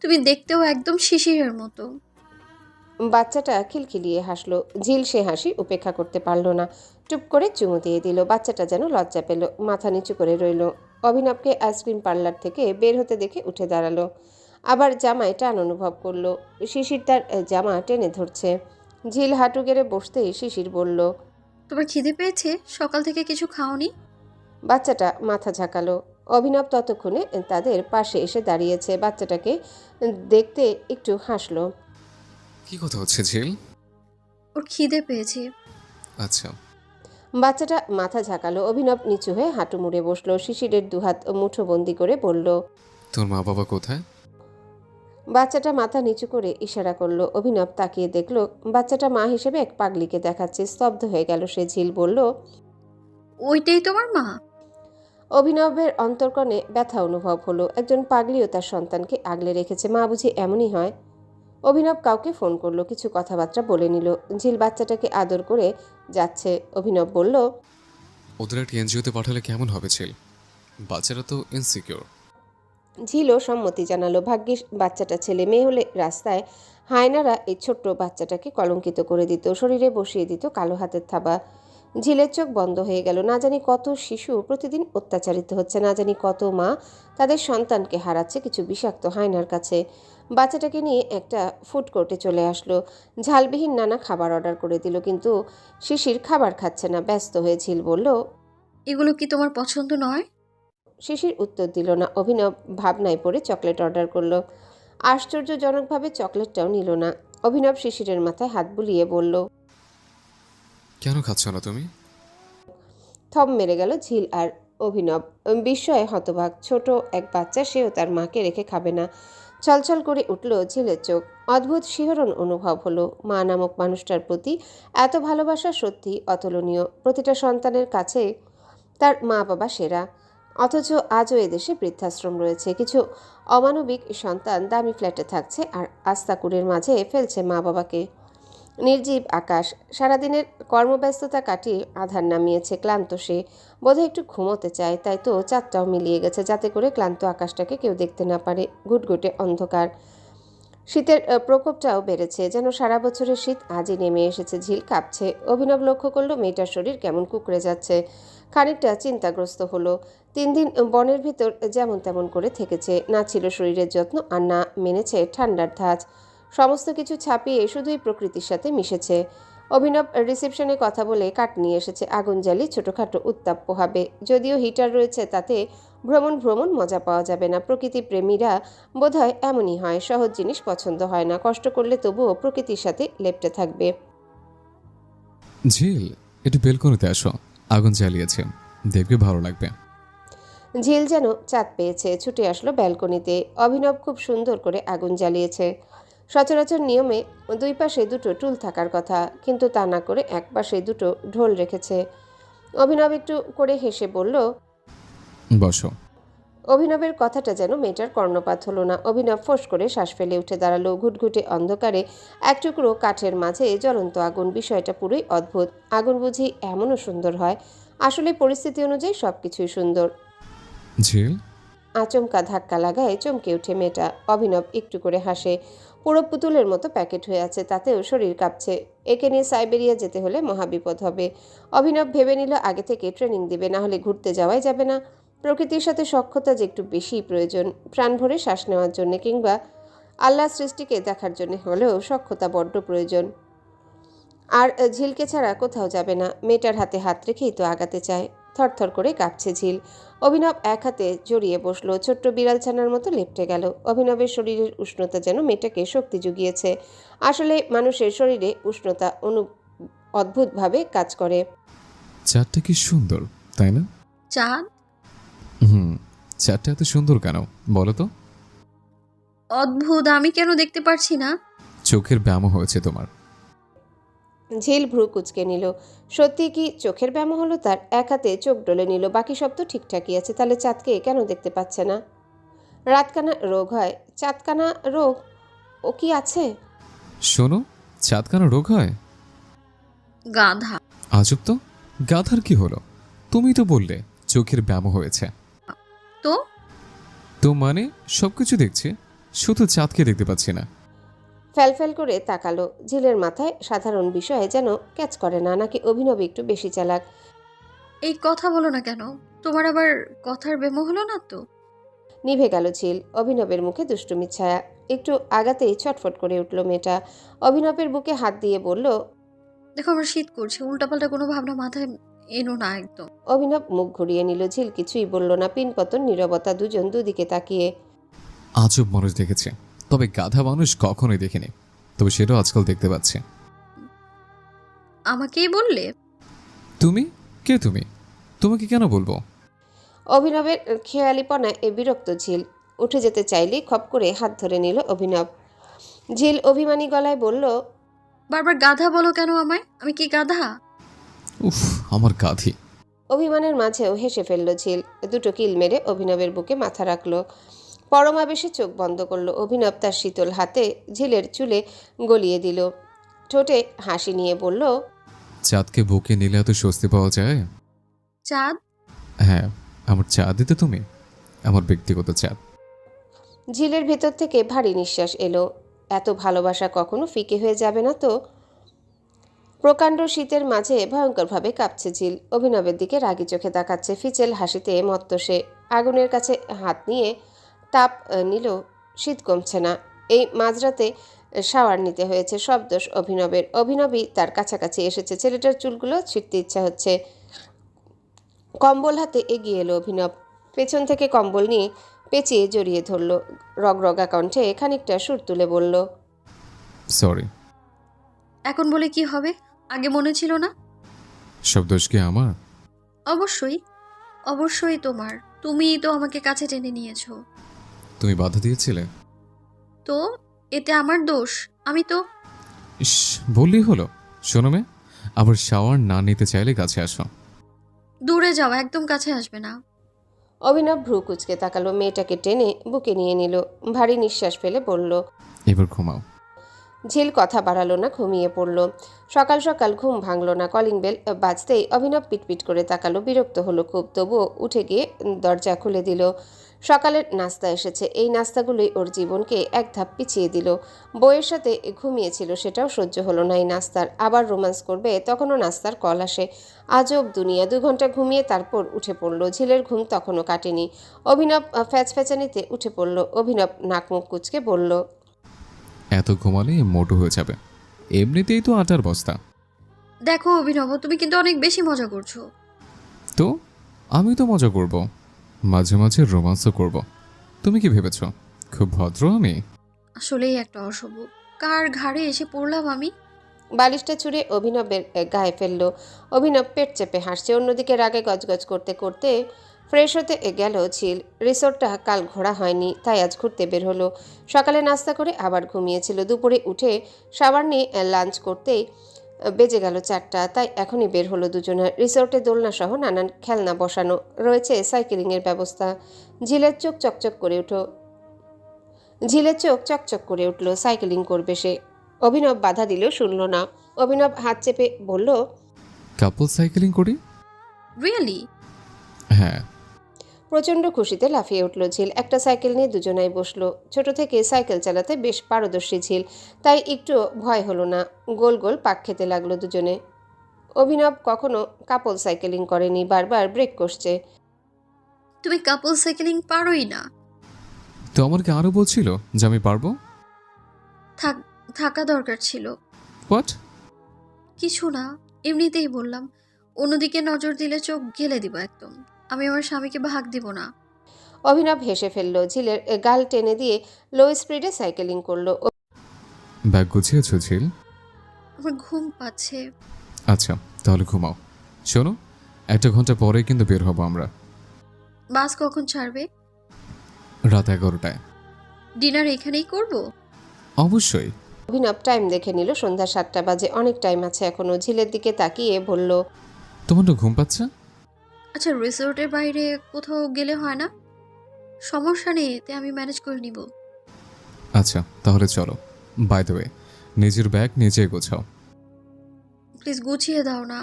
S3: তুমি দেখতেও একদম শিশিরের মতো।
S2: বাচ্চাটা খিলখিলিয়ে হাসলো। ঝিল সে হাসি উপেক্ষা করতে পারল না। টুপ করে চুমু দিয়ে দিল। বাচ্চাটা যেন লজ্জা পেল, মাথা নিচু করে রইল। অভিনবকে আইসক্রিম পার্লার থেকে বের হতে দেখে উঠে দাঁড়ালো। আবার জামায় টান অনুভব করলো। শিশির তার জামা টেনে ধরছে। ঝিল হাঁটু গেড়ে বসতেই শিশির বলল,
S3: তোমার খিদে পেয়েছে? সকাল থেকে কিছু খাওনি?
S2: বাচ্চাটা মাথা ঝাঁকালো। অভিনব ততক্ষণে তাদের পাশে এসে দাঁড়িয়েছে। বাচ্চাটাকে দেখতে একটু হাসলো।
S1: কি কথা হচ্ছে ঝিল?
S3: ওর খিদে পেয়েছে।
S1: আচ্ছা।
S2: বাচ্চাটা মাথা ঝাঁকালো। অভিনব নিচু হয়ে হাঁটু মুড়ে বসলো। শিশিরের দুহাত মুঠোবন্দি করে বলল,
S1: তোর মা বাবা কোথায়?
S2: বাচ্চাটা মাথা নিচু করে ইশারা করলো। অভিনব তাকিয়ে দেখলো বাচ্চাটা মা হিসেবে এক পাগলিকে দেখাচ্ছে। স্তব্ধ হয়ে গেল সে। ঝিল বলল,
S3: ওইটাই তোমার মা?
S2: অভিনবের অন্তর্কণে ব্যথা অনুভব হলো। একজন পাগলিও তার সন্তানকে আগলে রেখেছে। মা বুঝি এমনই হয়? অভিনব কাউকে ফোন করলো, কিছু কথাবার্তা বলে নিল। ঝিল বাচ্চাটাকে আদর করে যাচ্ছে। অভিনব বলল,
S1: ওদের একটা এনজিওতে পাঠালে কেমন হবে ঝিল? বাচ্চারা তো ইনসিকিউর।
S2: ঝিলও সম্মতি জানালো। ভাগ্যিস বাচ্চাটা ছেলে। মেয়ে হলে রাস্তায় হায়নারা এই ছোট্ট বাচ্চাটাকে কলঙ্কিত করে দিত, শরীরে বসিয়ে দিত কালো হাতের থাবা। ঝিলের চোখ বন্ধ হয়ে গেল। না জানি কত শিশু প্রতিদিন অত্যাচারিত হচ্ছে, না জানি কত মা তাদের সন্তানকে হারাচ্ছে কিছু বিষাক্ত হায়নার কাছে। বাচ্চাটাকে নিয়ে একটা ফুড কোর্টে চলে আসলো। ঝালবিহীন নানা খাবার অর্ডার করে দিল, কিন্তু শিশির খাবার খাচ্ছে না। ব্যস্ত হয়ে ঝিল বলল,
S3: এগুলো কি তোমার পছন্দ নয়?
S2: শিশির উত্তর দিল না। অভিনব ভাবনায় পড়ে চকলেট অর্ডার করলো। আশ্চর্যজনকভাবে চকলেটটাও নিল না। অভিনব শিশিরের মাথায় হাত বুলিয়ে বলল,
S1: কেন খাচ্ছ না তুমি?
S2: থম মেরে গেল ঝিল আর অভিনব। বিস্ময়ে হতবাক। ছোট এক বাচ্চা, সেও তার মাকে রেখে খাবে না। ছলছল করে উঠল ঝিলের চোখ। অদ্ভুত শিহরণ অনুভব হলো। মা নামক মানুষটার প্রতি এত ভালোবাসা সত্যি অতুলনীয়। প্রতিটা সন্তানের কাছে তার মা বাবা সেরা। অথচ আজও এদেশে বৃদ্ধাশ্রম রয়েছে। কিছু অমানবিক সন্তান দামি ফ্ল্যাটে থাকছে আর আস্তাকুড়ের মাঝে ফেলছে মা বাবাকে। নির্জীব আকাশ। সারাদিনের কর্মব্যস্ততা কাটিয়ে আধার নামিয়েছে। ক্লান্ত সে। বোধহয় একটু ঘুমোতে চায়। তাই তো চাঁদটাও মিলিয়ে গেছে, যাতে করে ক্লান্ত আকাশটাকে কেউ দেখতে না পারে। ঘুটঘুটে অন্ধকার। শীতের প্রকোপটাও বেড়েছে, যেন সারা বছরের শীত আজই নেমে এসেছে। ঝিল কাঁপছে। অভিনব লক্ষ্য করলো মেয়েটার শরীর কেমন কুঁকড়ে যাচ্ছে। খানিকটা চিন্তাগ্রস্ত হলো। 3 দিন বনের ভেতর যেমন তেমন করে থেকেছে। না ছিল শরীরের যত্ন, আর না মেনেছে ঠান্ডার ধাঁচ। সমস্ত কিছু ছাপিয়ে শুধুই প্রকৃতির সাথে মিশেছে। অভিনব রিসেপশনে কথা বলে কাঠ নিয়ে এসেছে। আগুন জ্বালিয়ে ছোটোখাটো উত্তাপ পোহাবে। যদিও হিটার রয়েছে, তাতে ভ্রমণ মজা পাওয়া যাবে না। প্রকৃতি প্রেমীরা বোধহয় এমনই হয়। সহজ জিনিস পছন্দ হয় না। কষ্ট করলে তবুও প্রকৃতির সাথে লেপ্টে থাকবে।
S1: ঝিল, একটু বেলকনিতে আসো। আগুন জ্বালিয়েছে, দেখবে ভালো লাগবে।
S2: ঝিল যেন চাঁদ পেয়েছে, ছুটে আসলো ব্যালকনিতে। অভিনব খুব সুন্দর করে আগুন জ্বালিয়েছে। সচরাচর নিয়মে 2 পাশে 2টো টুল থাকার কথা, কিন্তু তা না করে এক পাশে 2টো ঢোল রেখেছে। অভিনব একটু করে হেসে বলল,
S1: বসো।
S2: অভিনবের কথাটা যেন মেয়েটার কর্ণপাত হলো না। অভিনব ফোঁস করে শ্বাস ফেলে উঠে দাঁড়ালো। ঘুটঘুটে অন্ধকারে এক টুকরো কাঠের মাঝে জ্বলন্ত আগুন। বিষয়টা পুরোই অদ্ভুত। আগুন বুঝি এমনও সুন্দর হয়? আসলে পরিস্থিতি অনুযায়ী সবকিছুই সুন্দর।
S1: ঝিল,
S2: আচমকা ধাক্কা লাগায় চমকে উঠে মেয়েটা। অভিনব একটু করে হাসে। পুরো পুতুলের মতো প্যাকেট হয়ে আছে, তাতেও শরীর কাঁপছে। একে নিয়ে সাইবেরিয়া যেতে হলে মহাবিপদ হবে। অভিনব ভেবে নিল আগে থেকে ট্রেনিং দিবে, না হলে ঘুরতে যাওয়াই যাবে না। প্রকৃতির সাথে সখ্যতা যে একটু বেশিই প্রয়োজন। প্রাণ ভরে শ্বাস নেওয়ার জন্য কিংবা আল্লাহ সৃষ্টিকে দেখার জন্য হলেও সখ্যতা বড্ড প্রয়োজন। আর ঝিলকে ছাড়া কোথাও যাবে না। মেয়েটার হাতে হাত রেখেই তো আগাতে চায়। থরথর করে কাঁপছে ঝিল। অভিনব এক হাতে জড়িয়ে বসলো, ছোট্ট বিড়াল ছানার মতো লেপ্টে গেল। অভিনবের শরীরের উষ্ণতা যেন মেয়েটাকে শক্তি জুগিয়েছে। আসলে মানুষের শরীরে উষ্ণতা অদ্ভুতভাবে কাজ করে।
S1: চাঁদটা কি সুন্দর, তাই না?
S3: চাঁদ?
S1: হুম, চাঁদটা এত সুন্দর কেন বলো তো?
S3: অদ্ভুত, আমি কেন দেখতে পারছি না?
S1: চোখের ব্যায়াম হয়েছে তোমার।
S2: ঝিল ভ্রু কুঁচকে নিল। সত্যি কি চোখের ব্যায়াম হলো তার? এক হাতে চোখ ডলে নিল, বাকি সব তো ঠিকঠাকই আছে। তাহলে চাঁদকে কেন দেখতে পাচ্ছে না? রাতকানা রোগ হয়? চাঁদকানা রোগ ও কি আছে?
S1: শোনো, চাঁদ কেন রোগ হয়?
S3: গাধা।
S1: আজব তো, গাধার কি হলো? তুমি তো বললে চোখের ব্যায়াম হয়েছে।
S3: তো
S1: তো মানে সবকিছু দেখছি, শুধু চাঁদকে দেখতে পাচ্ছি না।
S2: ফ্যালফ্যাল করে তাকালো। ঝিলের মাথায় সাধারণ বিষয়ে যেন ক্যাচ করে না, নাকি অভিনব একটু বেশি চালাক?
S3: এই কথা বলো না কেন? তোমার আবার কথার বেমো হলো না তো?
S2: নিভে গেল ঝিল। অভিনবের মুখে দুষ্টুমির ছায়া। একটু আগাতেই ছটফট করে উঠল মেয়েটা। অভিনবের বুকে হাত দিয়ে বলল,
S3: দেখো আমার শীত করছে, উল্টাপাল্টা কোনো ভাবনা মাথায় এনো না একদম।
S2: অভিনব মুখ ঘুরিয়ে নিল। ঝিল কিছুই বলল না। পিনপতন নীরবতা, দুজন দুদিকে তাকিয়ে।
S1: আজব মানুষ দেখেছে, তবে গাধা মানুষ কখনোই দেখিনি। তবে সেটাও আজকাল দেখতে পাচ্ছে।
S3: আমাকেই বললে?
S1: তুমি কে? তুমি তোমাকে কেন বলবো?
S2: অভিনবের খেয়ালিপনায় বিরক্ত ঝিল। উঠে যেতে চাইলেই খপ করে হাত ধরে নিল অভিনব। ঝিল অভিমানী গলায় বলল,
S3: বারবার গাধা বলো কেন আমায়? আমি কি গাধা?
S1: উফ, আমার গাধি।
S2: অভিমানের মাঝেও হেসে ফেলল ঝিল। দুটো কিল মেরে অভিনবের বুকে মাথা রাখল। পরমাবেশে চোখ বন্ধ করল। অভিনব তার শীতল হাতে ঝিলের চুলে গলিয়ে দিল। ঠোঁটে হাসি নিয়ে বলল,
S1: চাঁদকে বুকে নিলে এত স্বস্তি পাওয়া যায়?
S3: চাঁদ?
S1: হ্যাঁ, আমার চাঁদই তো তুমি, আমার ব্যক্তিগত চাঁদ।
S2: ঝিলের ভেতর থেকে ভারী নিঃশ্বাস এলো। এত ভালোবাসা কখনো ফিকে হয়ে যাবে না তো? প্রকাণ্ড শীতের মাঝে ভয়ঙ্করভাবে কাঁপছে ঝিল। অভিনবের দিকে রাগি চোখে তাকাচ্ছে। ফিচেল হাসিতে মত্ত সে। আগুনের কাছে হাত নিয়ে তাপ নিল, শীত কমছে না। এই মাঝরাতে শাওয়ার নিতে হয়েছে, সব দোষ অভিনবের। অভিনবই তার কাছাকাছি এসেছে। ছেলেটার চুলগুলো ছিঁড়তে ইচ্ছা হচ্ছে। কম্বল হাতে এগিয়ে এলো অভিনব। পেছন থেকে কম্বল নিয়ে পেঁচিয়ে জড়িয়ে ধরল। রগরগা কণ্ঠে খানিকটা সুর তুলে বলল,
S1: সরি।
S3: এখন বলে কি হবে? আগে মনে ছিল না?
S1: সব দোষ কি আমার?
S3: অবশ্যই, অবশ্যই তোমার। তুমিই তো আমাকে কাছে টেনে নিয়েছো।
S1: তুমি বাধা দিয়েছিলে?
S3: তো এতে আমার দোষ? আমি তো...
S1: ইস, বললেই হলো। শোনো মে, আবার শাওয়ার না নিতে চাইলে কাছে আসো।
S3: দূরে যাও, একদম কাছে আসবে না।
S2: অভিনব ভ্রু কুচকে তাকালো। মেয়েটাকে টেনে বুকে নিয়ে নিল। ভারী নিঃশ্বাস ফেলে বলল,
S1: এবার ঘুমাও।
S2: ঝিল কথা বাড়ালো না, ঘুমিয়ে পড়ল। সকাল সকাল ঘুম ভাঙল না। কলিং বেল বাজতেই অভিনব পিটপিট করে তাকালো। বিরক্ত হলো খুব, তবুও উঠে গিয়ে দরজা খুলে দিল। সকালের নাস্তা এসেছে। এই নাস্তাগুলোই ওর জীবনকে এক ধাপ পিছিয়ে দিল। বইয়ের সাথে ঘুমিয়েছিল, সেটাও সহ্য হলো না এই নাস্তার। আবার রোম্যান্স করবে, তখনও নাস্তার কল আসে। আজব দুনিয়া। 2 ঘন্টা ঘুমিয়ে তারপর উঠে পড়ল। ঝিলের ঘুম তখনও কাটেনি। অভিনব ফ্যাচফ্যাচানিতে উঠে পড়ল। অভিনব নাকমুখ কুচকে বলল,
S1: এত ঘুমালে মোটো হয়ে যাবে, এমনিতেই তো আটার বস্তা।
S3: দেখো অভিনব, তুমি কিন্তু অনেক বেশি মজা করছো।
S1: তো আমি তো মজা করব, মাঝে মাঝে রোমান্সও করব। তুমি কি ভেবেছ খুব ভদ্র আমি?
S3: আসলেই একটা অশুভ। কার ঘাড়ে এসে পড়লাম আমি?
S2: বালিশটা ছুঁড়ে অভিনবের গায়ে ফেলল। অভিনব পেট চেপে হাসছে। অন্যদিকে রাগে গজগজ করতে করতে ফ্রেশ হতে গেল ঝিল। রিসোর্টটা কাল ঘোরা হয়নি, তাই আজ ঘুরতে বের হলো। সকালে নাস্তা করে আবার ঘুমিয়েছিল। দুপুরে উঠে সাবান নিয়ে লাঞ্চ করতেই বেজে গেল 4টা, তাই এখনই বের হলো দুজনের। রিসোর্টে দোলনা সহ নানান খেলনা বসানো রয়েছে, সাইকেলিংয়ের ব্যবস্থা। ঝিলের চোখ চকচক করে উঠল। সাইকেলিং করবে সে। অভিনব বাধা দিলেও শুনল না। অভিনব হাত চেপে বলল,
S1: কাপল সাইকেলিং করি?
S3: রিয়েলি?
S1: হ্যাঁ।
S2: প্রচণ্ড খুশিতে লাফিয়ে উঠল ঝিল। একটা সাইকেল নিয়ে দুজনাই বসলো। ছোট থেকে সাইকেল চালাতে বেশ পারদর্শী ঝিল, তাই একটু ভয় হলো না। গোল গোল পাক খেতে লাগলো দুজনে। অভিনব কখনো কাপল সাইকেলিং করেনি, বারবার ব্রেক কষছে।
S3: তুমি কাপল সাইকেলিং পারোই না।
S1: তো আমার কি আরো বলছিল যে আমি পারবো?
S3: থাকা দরকার ছিল।
S1: হোয়াট?
S3: কিছু না, এমনিতেই বললাম। অন্যদিকে নজর দিলে চোখ গেলে দিব একদম। আমি আমার স্বামীকে ভাগ দিব না।
S2: অভিনব হেসে ফেলল। ঝিলের গাল টেনে দিয়ে লো স্পিডে সাইকেলিং করলো।
S1: ব্যাগ গুছিয়েছ ঝিল?
S3: আমার ঘুম পাচ্ছে।
S1: আচ্ছা, তাহলে ঘুমাও। শোনো, 1 ঘন্টা পরে কিন্তু বের হব আমরা।
S3: বাস কখন ছাড়বে?
S1: রাত 11টায়।
S3: ডিনার এখানেই করব?
S1: অবশ্যই।
S2: অভিনব টাইম দেখে নিল, সন্ধ্যা 7টা বাজে, অনেক টাইম আছে এখনো। ঝিলের দিকে তাকিয়ে বলল,
S1: তোমার তো ঘুম পাচ্ছে?
S3: আচ্ছা, রিসোর্টের বাইরে কোথাও গেলে হয় না? সমস্যা নেই, এতে আমি ম্যানেজ করে নিব।
S1: আচ্ছা, তাহলে চলো। বাই দ্য ওয়ে, নিজের ব্যাগ নিজে গোছাও।
S3: প্লিজ গুছিয়ে দাও না।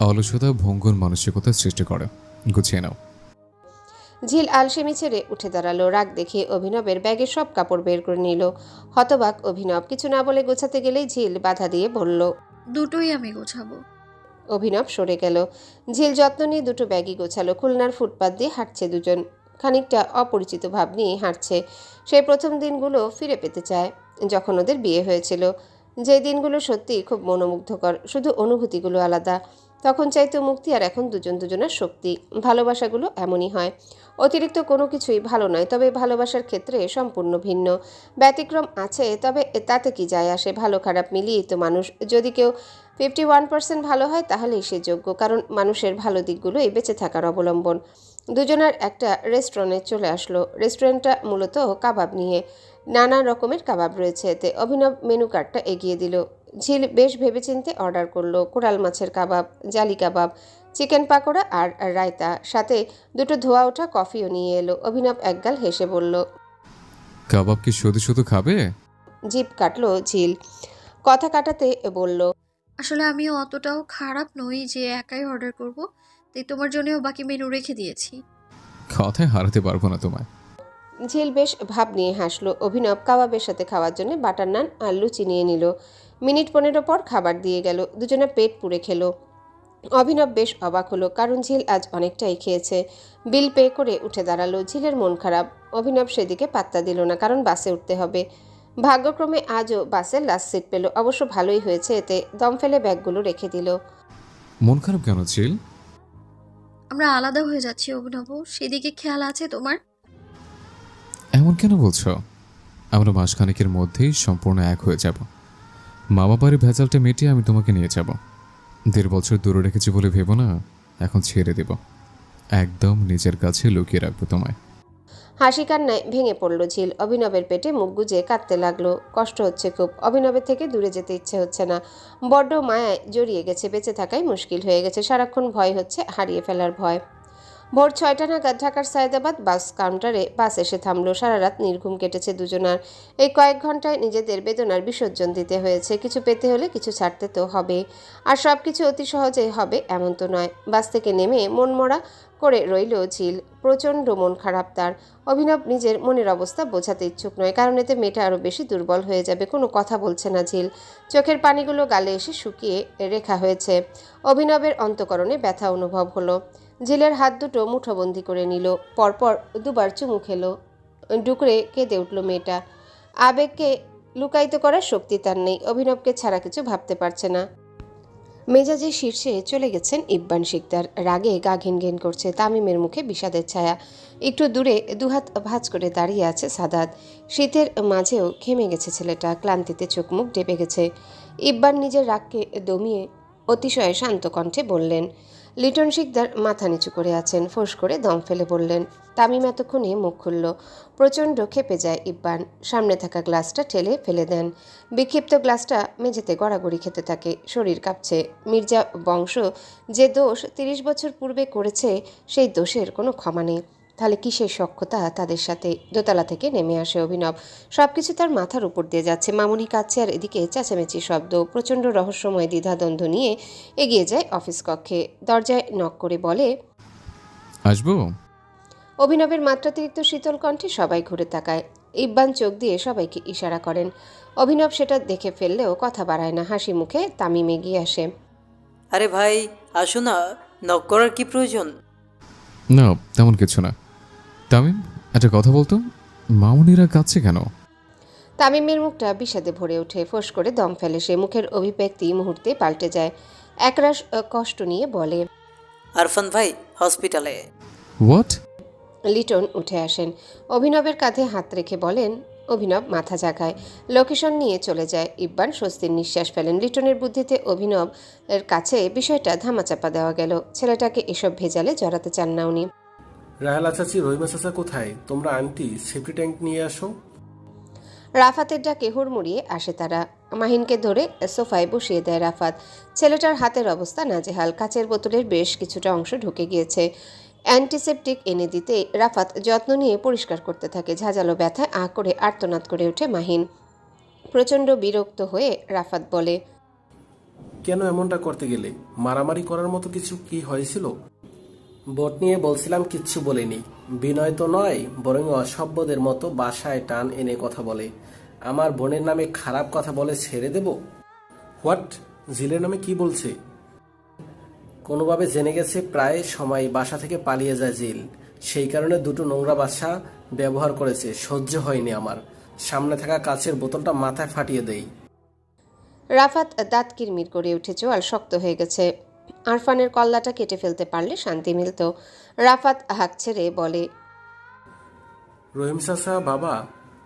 S1: অলসতা ভঙ্গুর মানসিকতার সৃষ্টি করে। গুছিয়ে নাও।
S2: ঝিল আলসেমি ছেড়ে উঠে দাঁড়ালো। রাগ দেখিয়ে অভিনবের ব্যাগের সব কাপড় বের করে নিল। হতবাক অভিনব। কিছু না বলে গোছাতে গেলেই ঝিল বাধা দিয়ে বলল।
S3: দুটোই আমি গোছাবো।
S2: অভিনব সরে গেল। ঝিল যত্ন নিয়ে দুটো ব্যাগই গোছালো। খুলনার ফুটপাত দিয়ে হাঁটছে দুজন। খানিকটা অপরিচিত ভাব নিয়ে হাঁটছে। সেই প্রথম দিনগুলো ফিরে পেতে চায়, যখন ওদের বিয়ে হয়েছিল। যে দিনগুলো সত্যিই খুব মনোমুগ্ধকর, শুধু অনুভূতিগুলো আলাদা। তখন চাইতো মুক্তি, আর এখন দুজন দুজনের শক্তি। ভালোবাসাগুলো এমনই হয়, অতিরিক্ত কোনো কিছুই ভালো নয়, তবে ভালোবাসার ক্ষেত্রে সম্পূর্ণ ভিন্ন। ব্যতিক্রম আছে, তবে তাতে কি যায় আসে? ভালো খারাপ মিলিয়েই তো মানুষ। যদি কেউ 51% ভালো হয় তাহলেই সে যোগ্য, কারণ মানুষের ভালো দিকগুলোই বেঁচে থাকার অবলম্বন। দুজনের একটা রেস্টুরেন্টে চলে আসলো। রেস্টুরেন্টটা মূলত কাবাব নিয়ে, নানা রকমের কাবাব রয়েছে এতে। অভিনব মেনু কার্ডটা এগিয়ে দিল। ঝিল বেশ ভেবেচিন্তে অর্ডার করলো। কোরাল মাছের কাবাব, জালি কাবাব, চিকেন পাকোড়া আর রায়তা, সাথে দুটো ধোয়া ওঠা কফিও নিয়ে এলো। অভিনব একগাল হেসে বলল।
S1: কাবাব কি শুধু শুধু খাবে?
S2: জিভ কাটলো ঝিল। কথা কাটাতে বলল,
S3: আসলে আমি অতটাও খারাপ নই যে একাই অর্ডার করব, তাই তোমার জন্যও বাকি মেনু রেখে দিয়েছি।
S1: কথায় হারাতে পারবো না তোমায়।
S2: ঝিল বেশ ভাব নিয়ে হাসলো। অভিনব কাবাবের সাথে খাওয়ার জন্য বাটার নান আর লুচি নিয়ে নিল। মিনিট 15 পর খাবার দিয়ে গেল। দুজনে পেট পুড়ে খেলো। অভিনব বেশ অবাক হলো, কারণ ঝিল আজ অনেকটাই খেয়েছে। বিল পে করে উঠে দাঁড়ালো। ঝিলের মন খারাপ। অভিনব সেদিকে পাত্তা দিল না, কারণ বাসে উঠতে হবে। ভাগ্যক্রমে আজও বাসের লাস্ট সিট পেল। অবশ্য ভালোই হয়েছে, এতে দম ফেলে ব্যাগগুলো রেখে দিল।
S1: মন খারাপ কেন ঝিল?
S3: আমরা আলাদা হয়ে যাচ্ছি অভিনব, সেদিকে খেয়াল আছে তোমার?
S1: এমন কেন বলছো? আমরা মাসখানেকের মধ্যেই সম্পূর্ণ এক হয়ে যাব। মা বাবার ভেজালটা মিটিয়ে আমি তোমাকে নিয়ে যাব। 1.5 বছর দূরে রেখেছি বলে ভেবো না, এখন ছেড়ে দেব। একদম নিজের কাছে লুকিয়ে রাখবো তোমায়।
S2: হাসি কান্নায় ভেঙে পড়ল ঝিল। অভিনবের পেটে মুখ গুজে কাঁদতে লাগলো। কষ্ট হচ্ছে খুব। অভিনবের থেকে দূরে যেতে ইচ্ছে হচ্ছে না। বড্ড মায়ায় জড়িয়ে গেছে, বেঁচে থাকাই মুশকিল হয়ে গেছে। সারাক্ষণ ভয় হচ্ছে, হারিয়ে ফেলার ভয়। ভোর 6টা নাগাদ ঢাকার সায়দাবাদ বাস কাউন্টারে বাস এসে থামলো। সারা রাত নির্ঘুম কেটেছে দুজনার। এই কয়েক ঘন্টায় নিজেদের বেদনার বিসর্জন দিতে হয়েছে। কিছু পেতে হলে কিছু ছাড়তে তো হবে, আর সব কিছু অতি সহজে হবে এমন তো নয়। বাস থেকে নেমে মনমরা করে রইল ঝিল। প্রচণ্ড মন খারাপ তার। অভিনব নিজের মনের অবস্থা বোঝাতে ইচ্ছুক নয়, কারণ এতে মেয়েটা আরও বেশি দুর্বল হয়ে যাবে। কোনো কথা বলছে না ঝিল। চোখের পানিগুলো গালে এসে শুকিয়ে রেখা হয়েছে। অভিনবের অন্তঃকরণে ব্যথা অনুভব হলো। ঝিলের হাত দুটো মুঠোবন্দি করে নিল। পরপর দুবার চুমু খেলো। ডুকরে কেঁদে উঠল মেয়েটা। আবেগকে লুকায়িত করার শক্তি তার নেই। অভিনবকে ছাড়া কিছু ভাবতে পারছে না। মেজাজের শীর্ষে চলে গেছেন ইব্বান শিকদার। রাগে গা ঘিন ঘিন করছে। তামিমের মুখে বিষাদের ছায়া। একটু দূরে দুহাত ভাঁজ করে দাঁড়িয়ে আছে সাদাত। শীতের মাঝেও ঘেমে গেছে ছেলেটা। ক্লান্তিতে চোখ মুখ ডেবে গেছে। ইব্বান নিজের রাগকে দমিয়ে অতিশয় শান্ত কণ্ঠে বললেন। লিটন শিকদার মাথা নিচু করে আছেন। ফোঁস করে দম ফেলে বললেন। তামিম এতক্ষণে মুখ খুলল। প্রচণ্ড ক্ষেপে যায় ইব্বান। সামনে থাকা গ্লাসটা ঠেলে ফেলে দেন। বিক্ষিপ্ত গ্লাসটা মেঝেতে গড়াগড়ি খেতে থাকে। শরীর কাঁপছে। মির্জা বংশ যে দোষ 30 বছর পূর্বে করেছে, সেই দোষের কোনো ক্ষমা নেই। তাহলে কিসের সখ্যতা তাদের সাথে? দোতলা থেকে নেমে আসে অভিনব। সব কিছু তার মাথার উপর দিয়ে যাচ্ছে। মামুনি কাচ্ছে, আর এদিকে চেঁচামেচি শব্দ। প্রচণ্ড রহস্যময় দ্বিধাদ্বন্দ্ব নিয়ে এগিয়ে যায় অফিস কক্ষে। দরজায় নক করে বলে,
S1: আসবো?
S2: অভিনবের মাত্রাতিরিক্ত শীতল কণ্ঠে সবাই ঘুরে তাকায়। ইব্বান চোখ দিয়ে সবাইকে ইশারা করেন। অভিনব সেটা দেখে ফেললেও কথা বাড়ায় না। হাসি মুখে তামিম এগিয়ে আসে।
S5: আরে ভাই, আসো না, নক করার কি প্রয়োজন?
S1: না, তেমন কিছু না। তামিম, একটা কথা বলতো, মামুনিরা কাঁদছে কেন?
S2: তামিমের মুখটা বিষাদে ভরে ওঠে। ফোঁস করে দম ফেলে সে। মুখের অভিব্যক্তি মুহূর্তে পাল্টে যায়। একরাশ কষ্ট নিয়ে বলে।
S5: আরফান ভাই হসপিটালে।
S1: হোয়াট?
S2: লিটন উঠে আসেন, অভিনবের কাঁধে হাত রেখে বলেন। অভিনব মাথা ঝাঁকায়, লোকেশন নিয়ে চলে যায়। ইব্বান স্বস্তির নিঃশ্বাস ফেলেন। লিটনের বুদ্ধিতে অভিনব এর কাছে বিষয়টা ধামাচাপা দেওয়া গেল। ছেলেটাকে এসব ভেজালে জড়াতে চান না উনি।
S8: রাহেলা চাচি, রহিমা চাচা কোথায়? তোমরা আন্টি সেফটি ট্যাঙ্ক নিয়ে আসো।
S2: রাফাতের ডাকে হুড়মুড়িয়ে আসে তারা। মাহিনকে ধরে সোফায় বসিয়ে দেয় রাফাত। ছেলেটার হাতের অবস্থা নাজেহাল, কাচের বোতলের বেশ কিছুটা অংশ ঢুকে গিয়েছে। অ্যান্টিসেপটিক এনে দিতে রাফাত যত্ন নিয়ে পরিষ্কার করতে থাকে। ঝাঁঝালো ব্যথায় আঁ করে আর্তনাদ করে ওঠে মাহিন। প্রচণ্ড বিরক্ত হয়ে রাফাত বলে,
S8: কেন এমনটা করতে গেলে? মারামারি করার মতো কিছু কি হয়েছিল? বোট নিয়ে বলছিলাম, কিচ্ছু বলিনি। বিনয় তো নয়, বরং অসভ্যদের মতো বাসায় টান এনে কথা বলে। আমার বোনের নামে খারাপ কথা বলে ছেড়ে দেব? হোয়াট? ঝিলের নামে কি বলছে? কোনোভাবে জেনে গেছে প্রায় সময় বাসা থেকে পালিয়ে যায় ঝিল। সেই কারণে দুটো নোংরা বাসা ব্যবহার করেছে। সহ্য হয়নি আমার। সামনে থাকা কাচের বোতলটা মাথায় ফাটিয়ে দেই।
S2: রাফাত দাঁত কিরমির করে উঠে, চোয়াল শক্ত হয়ে গেছে। আরফানের কল্লাটা কেটে ফেলতে পারলে শান্তি মিলত। রাফাত হাঁক ছেড়ে বলে,
S8: রহিম চাচা, বাবা,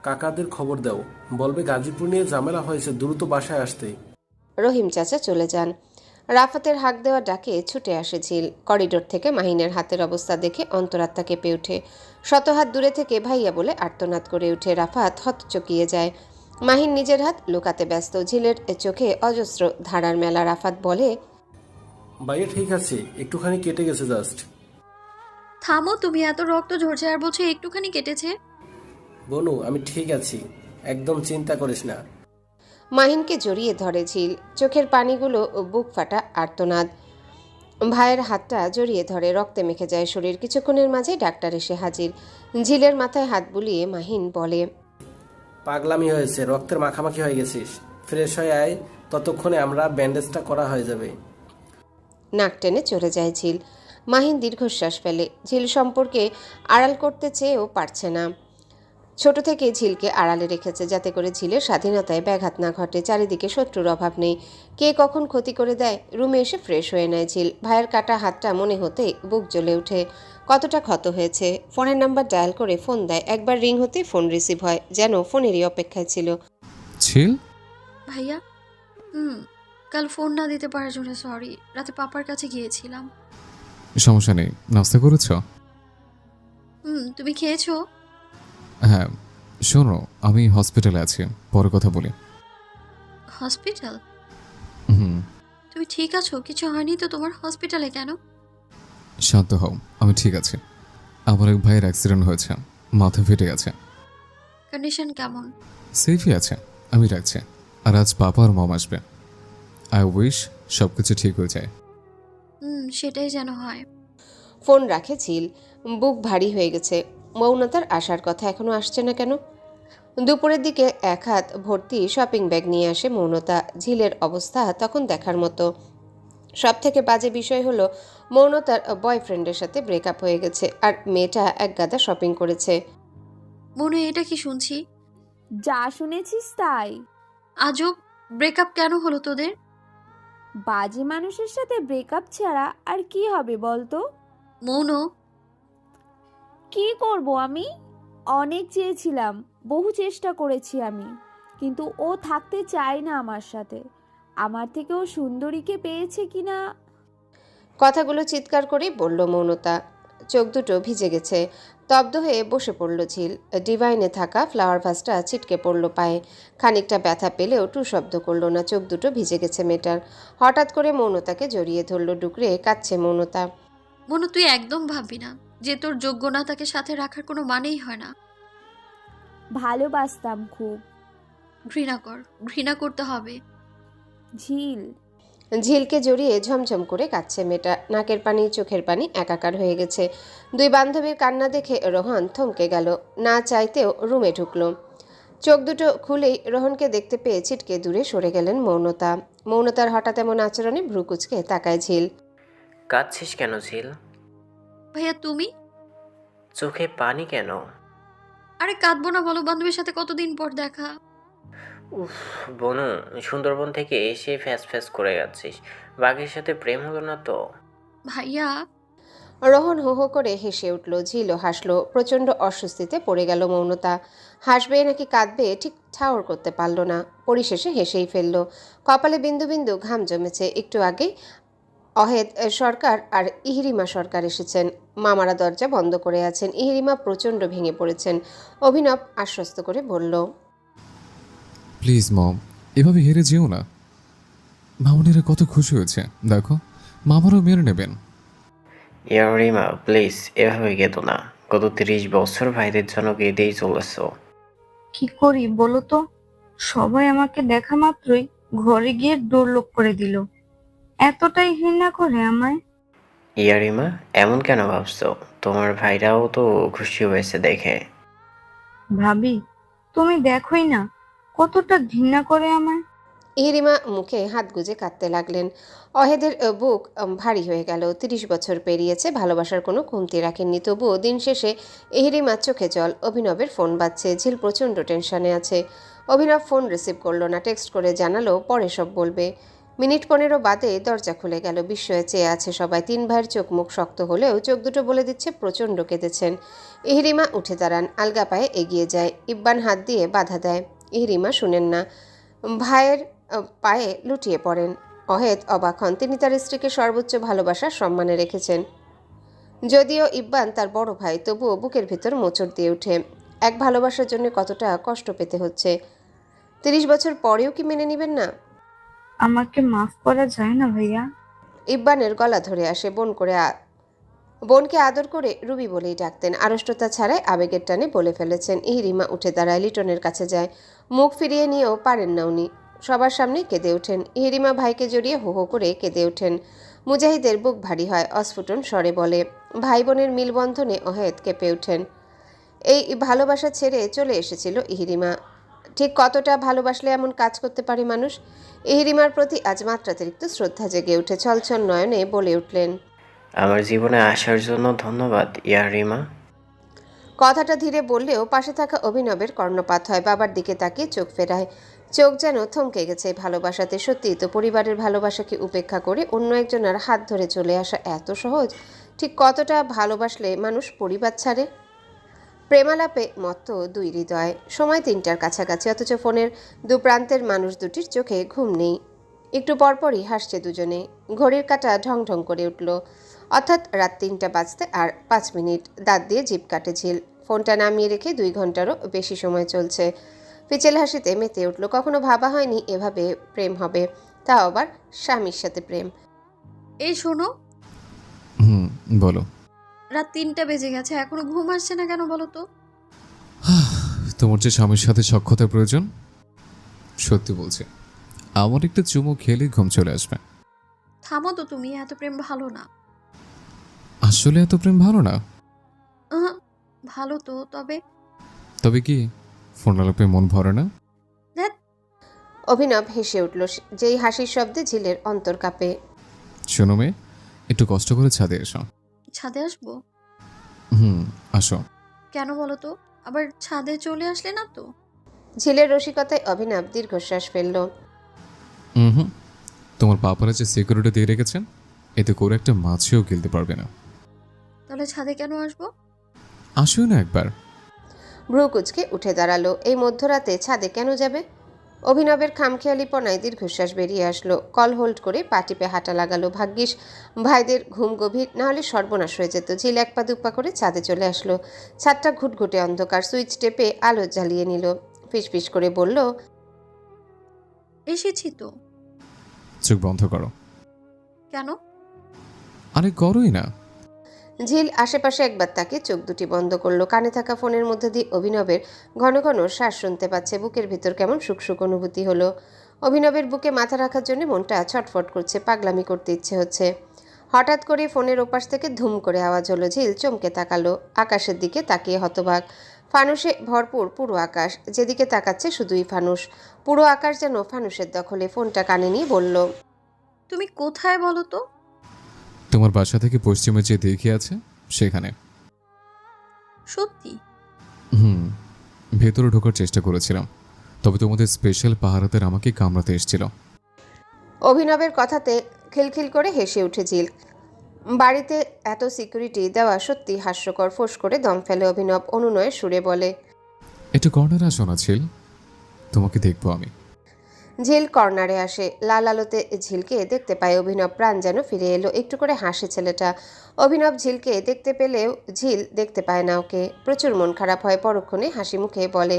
S8: কাকাদের খবর দাও। বলবে গাজীপুর নিয়ে ঝামেলা হয়েছে, দ্রুত বাসায় আসতে।
S2: রহিম চাচা চলে যান। রাফাতের হাঁক দেওয়া ডাকে ছুটে আসে ঝিল। করিডোর থেকে মাহিনের হাতের অবস্থা দেখে অন্তরাত্মা কেঁপে ওঠে। শত হাত দূরে থেকে ভাইয়া বলে আর্তনাদ করে ওঠে। রাফাত হতচকিয়ে যায়। মাহিন নিজের হাত লুকাতে ব্যস্ত। ঝিলের চোখে অজস্র ধারার মেলা। রাফাত বলে,
S8: ভাইয়া ঠিক আছে, একটুখানি কেটে গেছে জাস্ট।
S3: থামো, তুমি এত রক্ত ঝরছে আর বলছো একটুখানি কেটেছে।
S8: বনু, আমি ঠিক আছি, একদম চিন্তা করিস না।
S2: মাহিনকে জড়িয়ে ধরে ঝিল। চোখের পানিগুলো বুক ফাটা আর্তনাদ। ভাইয়ের হাতটা জড়িয়ে ধরে, রক্তে মেখে যায় শরীর। কিছুক্ষণের মাঝে ডাক্তার এসে হাজির। ঝিলের মাথায় হাত বুলিয়ে মাহিন বলে,
S8: পাগলামি হয়েছে, রক্তের মাখামাখি হয়ে গেছিস। ফ্রেশ হয়ে আয়, ততক্ষণে আমরা ব্যান্ডেজটা করা হয়ে যাবে।
S2: নাক টেনে চলে যায় ঝিল। মাহিন দীর্ঘশ্বাস ফেলে। ঝিল সম্পর্কে আড়াল করতে চেয়েও পারছে না। ছোট থেকে ঝিলকে আড়ালে রেখেছে যাতে করে ঝিলের স্বাধীনতায় ব্যাঘাত না ঘটে। চারিদিকে শত্রুর অভাব নেই, কে কখন ক্ষতি করে দেয়। রুমে এসে ফ্রেশ হয়ে নেয় ঝিল। ভাইয়ের কাটা হাতটা মনে হতেই বুক জ্বলে ওঠে। কতটা ক্ষত হয়েছে। ফোনের নাম্বার ডায়াল করে ফোন দেয়। একবার রিং হতেই ফোন রিসিভ হয়, যেন ফোনেরই অপেক্ষায় ছিল।
S1: ছিল?
S3: ভাইয়া, কাল ফোন না দিতে পারার জন্য সরি। রাতে পাপার কাছে গিয়েছিলাম।
S1: সমস্যা নেই, নাস্তা করেছ?
S3: তুমি খেয়েছো?
S1: হ্যাঁ। শোনো, আমি হসপিটালে আছি, পরে কথা বলি।
S3: হসপিটাল?
S1: হুম।
S3: তুমি ঠিক আছো? কিছু হয়নি তো তোমার? হসপিটালে কেন?
S1: শান্ত হও, আমি ঠিক আছি। আমার এক ভাইয়ের অ্যাক্সিডেন্ট হয়েছে, মাথা ফেটে গেছে।
S3: কন্ডিশন কেমন?
S1: সেফই আছে, আমি রাখছি। আর আজ পাপা আর মম আসবে। আই উইশ সব কিছু ঠিক হয়ে যায়।
S3: সেটাই যেন হয়।
S2: ফোন রাখে ঝিল। বুক ভারী হয়ে গেছে। মৌনতার আসার কথা, এখনো আসছে না কেন? দুপুরের দিকে এক হাত ভর্তি শপিং ব্যাগ নিয়ে আসে মৌনতা। ঝিলের অবস্থা তখন দেখার মতো। সব থেকে বাজে বিষয় হলো মৌনতার বয়ফ্রেন্ডের সাথে ব্রেকআপ হয়ে গেছে, আর মেয়েটা এক গাদা শপিং করেছে।
S3: মনে এটা কি শুনছি?
S9: যা শুনেছিস তাই।
S3: আজব, ব্রেকআপ কেন হলো তোদের?
S9: বাজে মানুষের সাথে ব্রেকআপ ছাড়া আর কি হবে বলতো?
S3: মৌন,
S9: কি করব আমি? অনেক চেয়েছিলাম, বহু চেষ্টা করেছি আমি, কিন্তু ও থাকতে চায় না আমার সাথে। আমার থেকেও সুন্দরীকে পেয়েছে কিনা।
S2: কথাগুলো চিৎকার করেই বলল মৌনতা। চোখ দুটো ভিজে গেছে। স্তব্ধ হয়ে বসে পড়ল ঝিল। ডিভাইনে থাকা ফ্লাওয়ার ভাসটা ছিটকে পড়ল পায়ে। খানিকটা ব্যথা পেলেও টু শব্দ করল না। চোখ দুটো ভিজে গেছে মেয়েটার। হঠাৎ করে মৌনতাকে জড়িয়ে ধরল। ডুকরে কাঁদছে মৌনতা।
S3: মনু, তুই একদম ভাববি না। যে তোর যোগ্য না তাকে সাথে রাখার কোনো মানেই হয় না।
S9: ভালোবাসতাম খুব।
S3: ঘৃণা কর, ঘৃণা করতে হবে।
S9: ঝিল,
S2: ঝিলকে জড়িয়ে ঝমঝম করে কাঁদছে মেয়েটা। নাকের পানি চোখের পানি একাকার হয়ে গেছে। দুই বান্ধবীর কান্না দেখে রোহন থমকে গেল। না চাইতেও রুমে ঢুকলো। চোখ দুটো খুলেই রোহনকে দেখতে পেয়ে ছিটকে দূরে সরে গেলেন মৌনতা। মৌনতার হঠাৎ এমন আচরণে ভ্রু কুঁচকে তাকায় ঝিল।
S7: কাঁদছিস কেন ঝিল?
S3: ভাইয়া তুমি?
S7: চোখে পানি কেন?
S3: আরে কাঁদবো না বলো, বান্ধবীর সাথে কতদিন পর দেখা।
S7: উফ বনু, সুন্দরবন থেকে এসে ফ্যাস ফ্যাস করে যাচ্ছিস। বাঘের সাথে প্রেম হলো না তো?
S3: ভাইয়া,
S2: রোহন হো হো করে হেসে উঠল, ঝিলও হাসলো। প্রচণ্ড অস্বস্তিতে পড়ে গেল মৌনতা। হাসবে নাকি কাঁদবে ঠিক ঠাউর করতে পারল না। পরিশেষে হেসেই ফেলল। কপালে বিন্দু বিন্দু ঘাম জমেছে। একটু আগেই অহেদ সরকার আর ইহরিমা সরকার এসেছেন। মামারা দরজা বন্ধ করে আছেন। ইহরিমা প্রচণ্ড ভেঙে পড়েছেন। অভিনব আশ্বস্ত করে বলল,
S1: প্লিজ মম, এভাবে হেরে যেও না। মামুনিরা কত খুশি হয়েছে দেখো, মামারও মেনে নেবেন।
S7: ইয়ারিমা প্লিজ, এভাবে কেঁদো না। গত 30 বছর ভাইদের জন্য কেঁদেই চলেছ।
S10: কি করি বলো তো? সবাই আমাকে দেখা মাত্রই ঘরে গিয়ে ডোর লক করে দিল। এতটাই ঘৃণা করে আমায়।
S7: ইয়ারিমা এমন কেন ভাবছো? তোমার ভাইরাও তো খুশি হয়েছে দেখে।
S10: ভাবি, তুমি দেখোই না কতটা ঘৃণা করে আমায়।
S2: ইহরিমা মুখে হাত গুজে কাঁদতে লাগলেন। অহেদের বুক ভারী হয়ে গেল। 30 বছর পেরিয়েছে, ভালোবাসার কোনো কমতি রাখেননি। তবুও দিন শেষে ইহরিমার চোখে জল। অভিনবের ফোন বাজছে। ঝিল প্রচণ্ড টেনশনে আছে। অভিনব ফোন রিসিভ করলো না। টেক্সট করে জানালো পরে সব বলবে। মিনিট 15 বাদে দরজা খুলে গেল। বিস্ময়ে চেয়ে আছে সবাই। 3 ভাইয়ের চোখ মুখ শক্ত হলেও চোখ দুটো বলে দিচ্ছে প্রচণ্ড কেঁদেছেন। ইহরিমা উঠে দাঁড়ান, আলগা পায়ে এগিয়ে যায়। ইব্বান হাত দিয়ে বাধা দেয়। ইহরিমা শুনেন না। ভাইয়ের পায়ে লুটিয়ে পড়েন। অহেদ অবাক হন। তিনি তার স্ত্রীকে সর্বোচ্চ ভালোবাসার সম্মানে রেখেছেন। যদিও ইব্বান তার বড় ভাই, তবুও বুকের ভিতর মোচড় দিয়ে ওঠে। এক ভালোবাসার জন্য কতটা কষ্ট পেতে হচ্ছে। 30 বছর পরেও কি মেনে নেবেন না?
S10: আমাকে মাফ করা যায় না ভাইয়া?
S2: ইব্বানের গলা ধরে আসে। বোনকে আদর করে রুবি বলেই ডাকতেন। আড়ষ্টতা ছাড়াই আবেগের টানে বলে ফেলেছেন। ইহরিমা উঠে দাঁড়ায়, লিটনের কাছে যায়। মুখ ফিরিয়ে নিয়েও পারেন না উনি। সবার সামনে কেঁদে ওঠেন। ইহরিমা ভাইকে জড়িয়ে হো হো করে কেঁদে ওঠেন। মুজাহিদের বুক ভারী হয়। অস্ফুটন স্বরে বলে, ভাই বোনের মিলবন্ধনে অহেদ কেঁপে ওঠেন। এই ভালোবাসা ছেড়ে চলে এসেছিল ইহরিমা। ঠিক কতটা ভালোবাসলে এমন কাজ করতে পারে মানুষ? ইহরিমার প্রতি আজ মাত্রাতিরিক্ত শ্রদ্ধা জেগে উঠে ছলছল নয়নে বলে উঠলেন,
S7: আমার জীবনে আসার জন্য ধন্যবাদ ইয়ারিমা।
S2: কথাটা ধীরে বললেও পাশে থাকা অভিনবের কর্ণপাত হয়। বাবার দিকে তাকিয়ে চোখ ফেরায়। চোখ যেন থমকে গেছে ভালোবাসাতে। সত্যিই তো পরিবারের ভালোবাসাকে উপেক্ষা করে অন্য একজনের হাত ধরে চলে আসা এত সহজ? ঠিক কতটা ভালোবাসলে মানুষ পরিবার ছাড়ে? প্রেমালাপে মত্ত দুই হৃদয়। সময় 3টার কাছাকাছি, অথচ ফোনের দুপ্রান্তের মানুষ দুটির চোখে ঘুম নেই। একটু পরপরই হাসছে দুজনে। ঘড়ির কাঁটা ঢং ঢং করে উঠল। অর্থাৎ রাত 3টা বাজতে আর 5 মিনিট। দাঁত দিয়ে জিভ কাটে ঝিল। ফোনটা নামিয়ে রেখে 2 ঘন্টারও বেশি সময় চলছে। পিচেল হাসিতে মেতে উঠল। কখনো ভাবা হয়নি এভাবে প্রেম হবে, তাও আবার স্বামীর সাথে প্রেম।
S3: এই শোনো,
S1: বলো।
S3: রাত 3টা বেজে গেছে, এখনো ঘুম আসছে না কেন বলো তো?
S1: তোমার যে স্বামীর সাথে সখ্যতার প্রয়োজন, সত্যি বলছি, আমার একটু চুমু খেলে ঘুম চলে আসবে।
S3: থামো তো তুমি, এত প্রেম ভালো না।
S1: আসলে এত প্রেম ভালো না?
S3: আহ, ভালো তো, তবে
S1: তবে কি ফোন আলাপে মন ভরে না?
S3: ধ্যাৎ,
S2: অভিনব হেসে উঠল। যেই হাসির শব্দে ঝিলের অন্তর কাঁপে।
S1: শোনো মেয়ে, একটু কষ্ট করে ছাদে এসো।
S3: ছাদে আসবো?
S1: আসো।
S3: কেন বলো তো? আবার ছাদে চলে আসলে না তো?
S2: ঝিলের রসিকতায় অভিনব দীর্ঘশ্বাস ফেলল।
S1: তোমার পাপারা যে সিকিউরিটি দিয়ে রেখেছেন, এতে করে একটা মাছিও গিলতে পারবে না।
S3: তাহলে ছাদে কেন আসবো?
S1: আসো না একবার।
S2: ভ্রু কুচকে উঠে দাঁড়ালো। এই মধ্যরাতে ছাদে কেন যাবে? অভিনবের খামখেয়ালিপনায় দীর্ঘশ্বাস বেরিয়ে আসলো। কল হোল্ড করে পা টিপে হাঁটা লাগালো। ভাগ্যিস ভাইদের ঘুম গভীর, না হলে সর্বনাশ হয়ে যেত। ঝিল 1 পা 2 পা করে ছাদে চলে আসলো। ছাদটা ঘুটঘুটে অন্ধকার। সুইচ টেপে আলো জ্বালিয়ে নিল। ফিসফিস করে বলল,
S3: এসেছি তো।
S1: চোখ বন্ধ করো।
S3: কেন?
S1: আরে করোই না।
S2: ঝিল আশেপাশে একবার তাকে চোখ দুটি বন্ধ করলো। কানে থাকা ফোনের মধ্যে দিয়ে অভিনবের ঘন ঘন শ্বাস শুনতে পাচ্ছে। বুকের ভিতর কেমন সুখসুখ অনুভূতি হলো। অভিনবের বুকে মাথা রাখার জন্য মনটা ছটফট করছে। পাগলামি করতে ইচ্ছে হচ্ছে। হঠাৎ করে ফোনের ওপাশ থেকে ধুম করে আওয়াজ হলো। ঝিল চমকে তাকালো। আকাশের দিকে তাকিয়ে হতবাক। ফানুসে ভরপুর পুরো আকাশ। যেদিকে তাকাচ্ছে শুধুই ফানুস। পুরো আকাশ যেন ফানুসের দখলে। ফোনটা কানে নিয়ে বলল,
S3: তুমি কোথায় বলো তো?
S1: তোমার বাসা থেকে পশ্চিমে যে দেখে আছে সেখানে।
S3: সত্যি?
S1: ভেতরে ঢোকার চেষ্টা করেছিলাম, তবে তোমাদের স্পেশাল পাহারাদের আমাকে কামড়াতে এসেছিল।
S2: অভিনবের কথাতে খিলখিল করে হেসে উঠে ঝিল। বাড়িতে এত সিকিউরিটি দেওয়া সত্যি হাস্যকর। ফোঁস করে দম ফেলে অভিনব অনুনয়ের সুরে বলে,
S1: একটু কর্নারে আসো না ঝিল, তোমাকে দেখবো আমি।
S2: ঝিল কর্নারে আসে। লাল আলোতে ঝিলকে দেখতে পায় অভিনব। প্রাণ যেন ফিরে এলো। একটু করে হাসে ছেলেটা। অভিনব ঝিলকে দেখতে পেলেও ঝিল দেখতে পায় না ওকে। প্রচুর মন খারাপ হয়। পরক্ষণে হাসি মুখে বলে,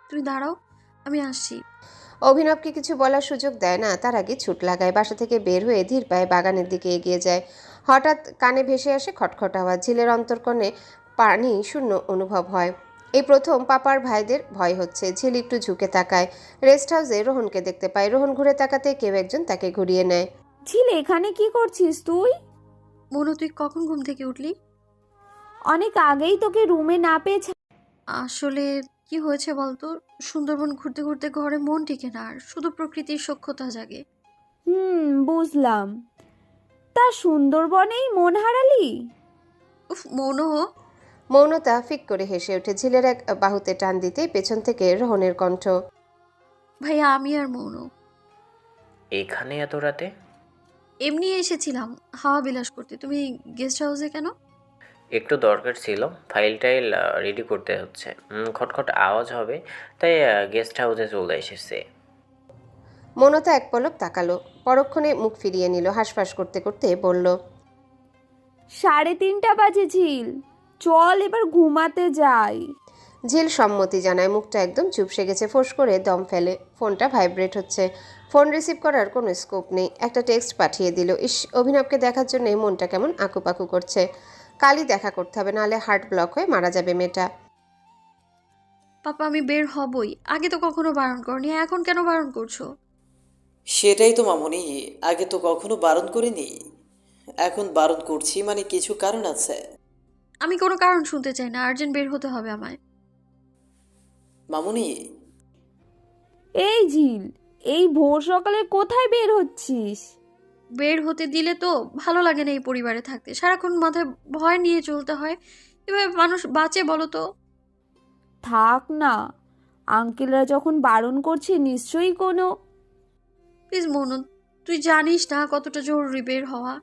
S3: তুমি দাঁড়াও, আমি আসছি।
S2: অভিনবকে কিছু বলার সুযোগ দেয় না, তার আগে ছুট লাগায়। বাসা থেকে বের হয়ে ধীর পায়ে বাগানের দিকে এগিয়ে যায়। হঠাৎ কানে ভেসে আসে খটখট আওয়াজ। ঝিলের অন্তর্কণে পানি শূন্য অনুভব হয়। এই প্রথম পাপার ভাইদের ভয় হচ্ছে। ঝিল একটু ঝুঁকে তাকায়। রেস্ট হাউসে রোহনকে দেখতে পায়। রোহন ঘুরে তাকাতে কেউ একজন তাকে ঘুরিয়ে নেয়।
S9: ঝিল, এখানে কি করছিস তুই?
S3: মনু, তুই কখন ঘুম থেকে উঠলি?
S9: অনেক আগেই তোকে রুমে না পেয়ে
S3: আসলে কি হয়েছে বলতো, সুন্দরবন ঘুরতে ঘুরতে ঘরে মন টিকে না, আর শুধু প্রকৃতির সখ্যতা জাগে।
S9: বুঝলাম। তা সুন্দরবনেই মন হারালি?
S3: উফ মনু।
S2: মৌনতা ফিক করে হেসে ওঠে। ঝিলের এক বাহুতে টান দিতেই পেছন থেকে রোহনের কণ্ঠ,
S3: ভাইয়া, আমি আর মনু
S7: এখানে এত রাতে?
S3: এমনি এসেছিলাম হাওয়া বিলাস করতে। তুমি গেস্ট হাউসে কেন?
S7: একটু দরকার ছিল, ফাইল টাইল রেডি করতে হচ্ছে। খটখট আওয়াজ হবে, তাই গেস্ট হাউসে চলে এসেছে।
S2: মৌনতা এক পলক তাকালো, পরক্ষণে মুখ ফিরিয়ে নিল। হাঁসফাঁস করতে করতে বলল,
S9: 3:30 বাজে ঝিল, চল এবার ঘুমাতে যাই।
S2: ঝিল সম্মতি জানায়। মুখটা একদম চুপসে গেছে। ফোঁস করে দম ফেলে। ফোনটা ভাইব্রেট হচ্ছে। ফোন রিসিভ করার কোনো স্কোপ নেই। একটা টেক্সট পাঠিয়ে দিল। ইস, অভিনবকে দেখার জন্য মনটা কেমন আকুপাকু করছে। কালই দেখা করতে হবে, নাহলে হার্ট ব্লক হয়ে মারা যাবে মেয়েটা।
S3: পাপা, আমি বের হবই। আগে তো কখনো বারণ করনি, এখন কেন বারণ করছো?
S5: সেটাই তো মামুনি, আগে তো কখনো বারণ করিনি, এখন বারণ করছি মানে কিছু কারণ আছে।
S3: আমি কোনো কারণ শুনতে চাই না, আর্জেন্ট বের হতে হবে আমায়।
S5: মামুনি,
S9: এই ঝিল, এই ভোর সকালে কোথায় বের হচ্ছিস?
S3: বের হতে দিলে তো ভালো লাগে না এই পরিবারে থাকতে। সারাক্ষণ মাথায় ভয় নিয়ে চলতে হয়। এভাবে মানুষ বাঁচে বলো তো?
S9: থাক না, আঙ্কেলরা যখন বারণ করছে নিশ্চয়ই কোনো।
S3: প্লিজ মনু, তুই জানিস না কতটা জরুরি বের হওয়া।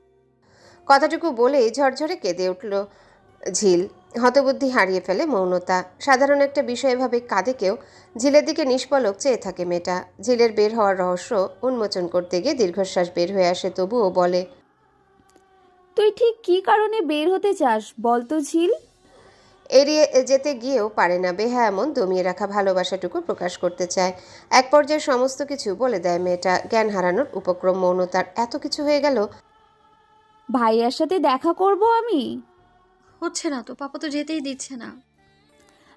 S2: কথাটুকু বলেই ঝরঝরে কেঁদে উঠল ঝিল। হতবুদ্ধি হারিয়ে ফেলে মৌনতা। সাধারণ একটা বিষয় ভাবে কাঁদে কেউ। ঝিলের দিকে নিষ্পলক চেয়ে থাকে মেয়েটা। ঝিলের বের হওয়ার রহস্য উন্মোচন করতে গিয়ে দীর্ঘশ্বাস বের হয়ে আসে, তবুও বলে,
S9: তুই ঠিক কী কারণে বের হতে চাস বলতো ঝিল?
S2: এড়িয়ে যেতে গিয়েও পারে না। বেহা এমন দমিয়ে রাখা ভালোবাসাটুকু প্রকাশ করতে চায়। এক পর্যায়ে সমস্ত কিছু বলে দেয় মেয়েটা। জ্ঞান হারানোর উপক্রম মৌনতার। এত কিছু হয়ে গেল।
S9: ভাইয়ার সাথে দেখা করব আমি?
S3: হচ্ছে না তো, পাপা তো যেতেই দিচ্ছে না।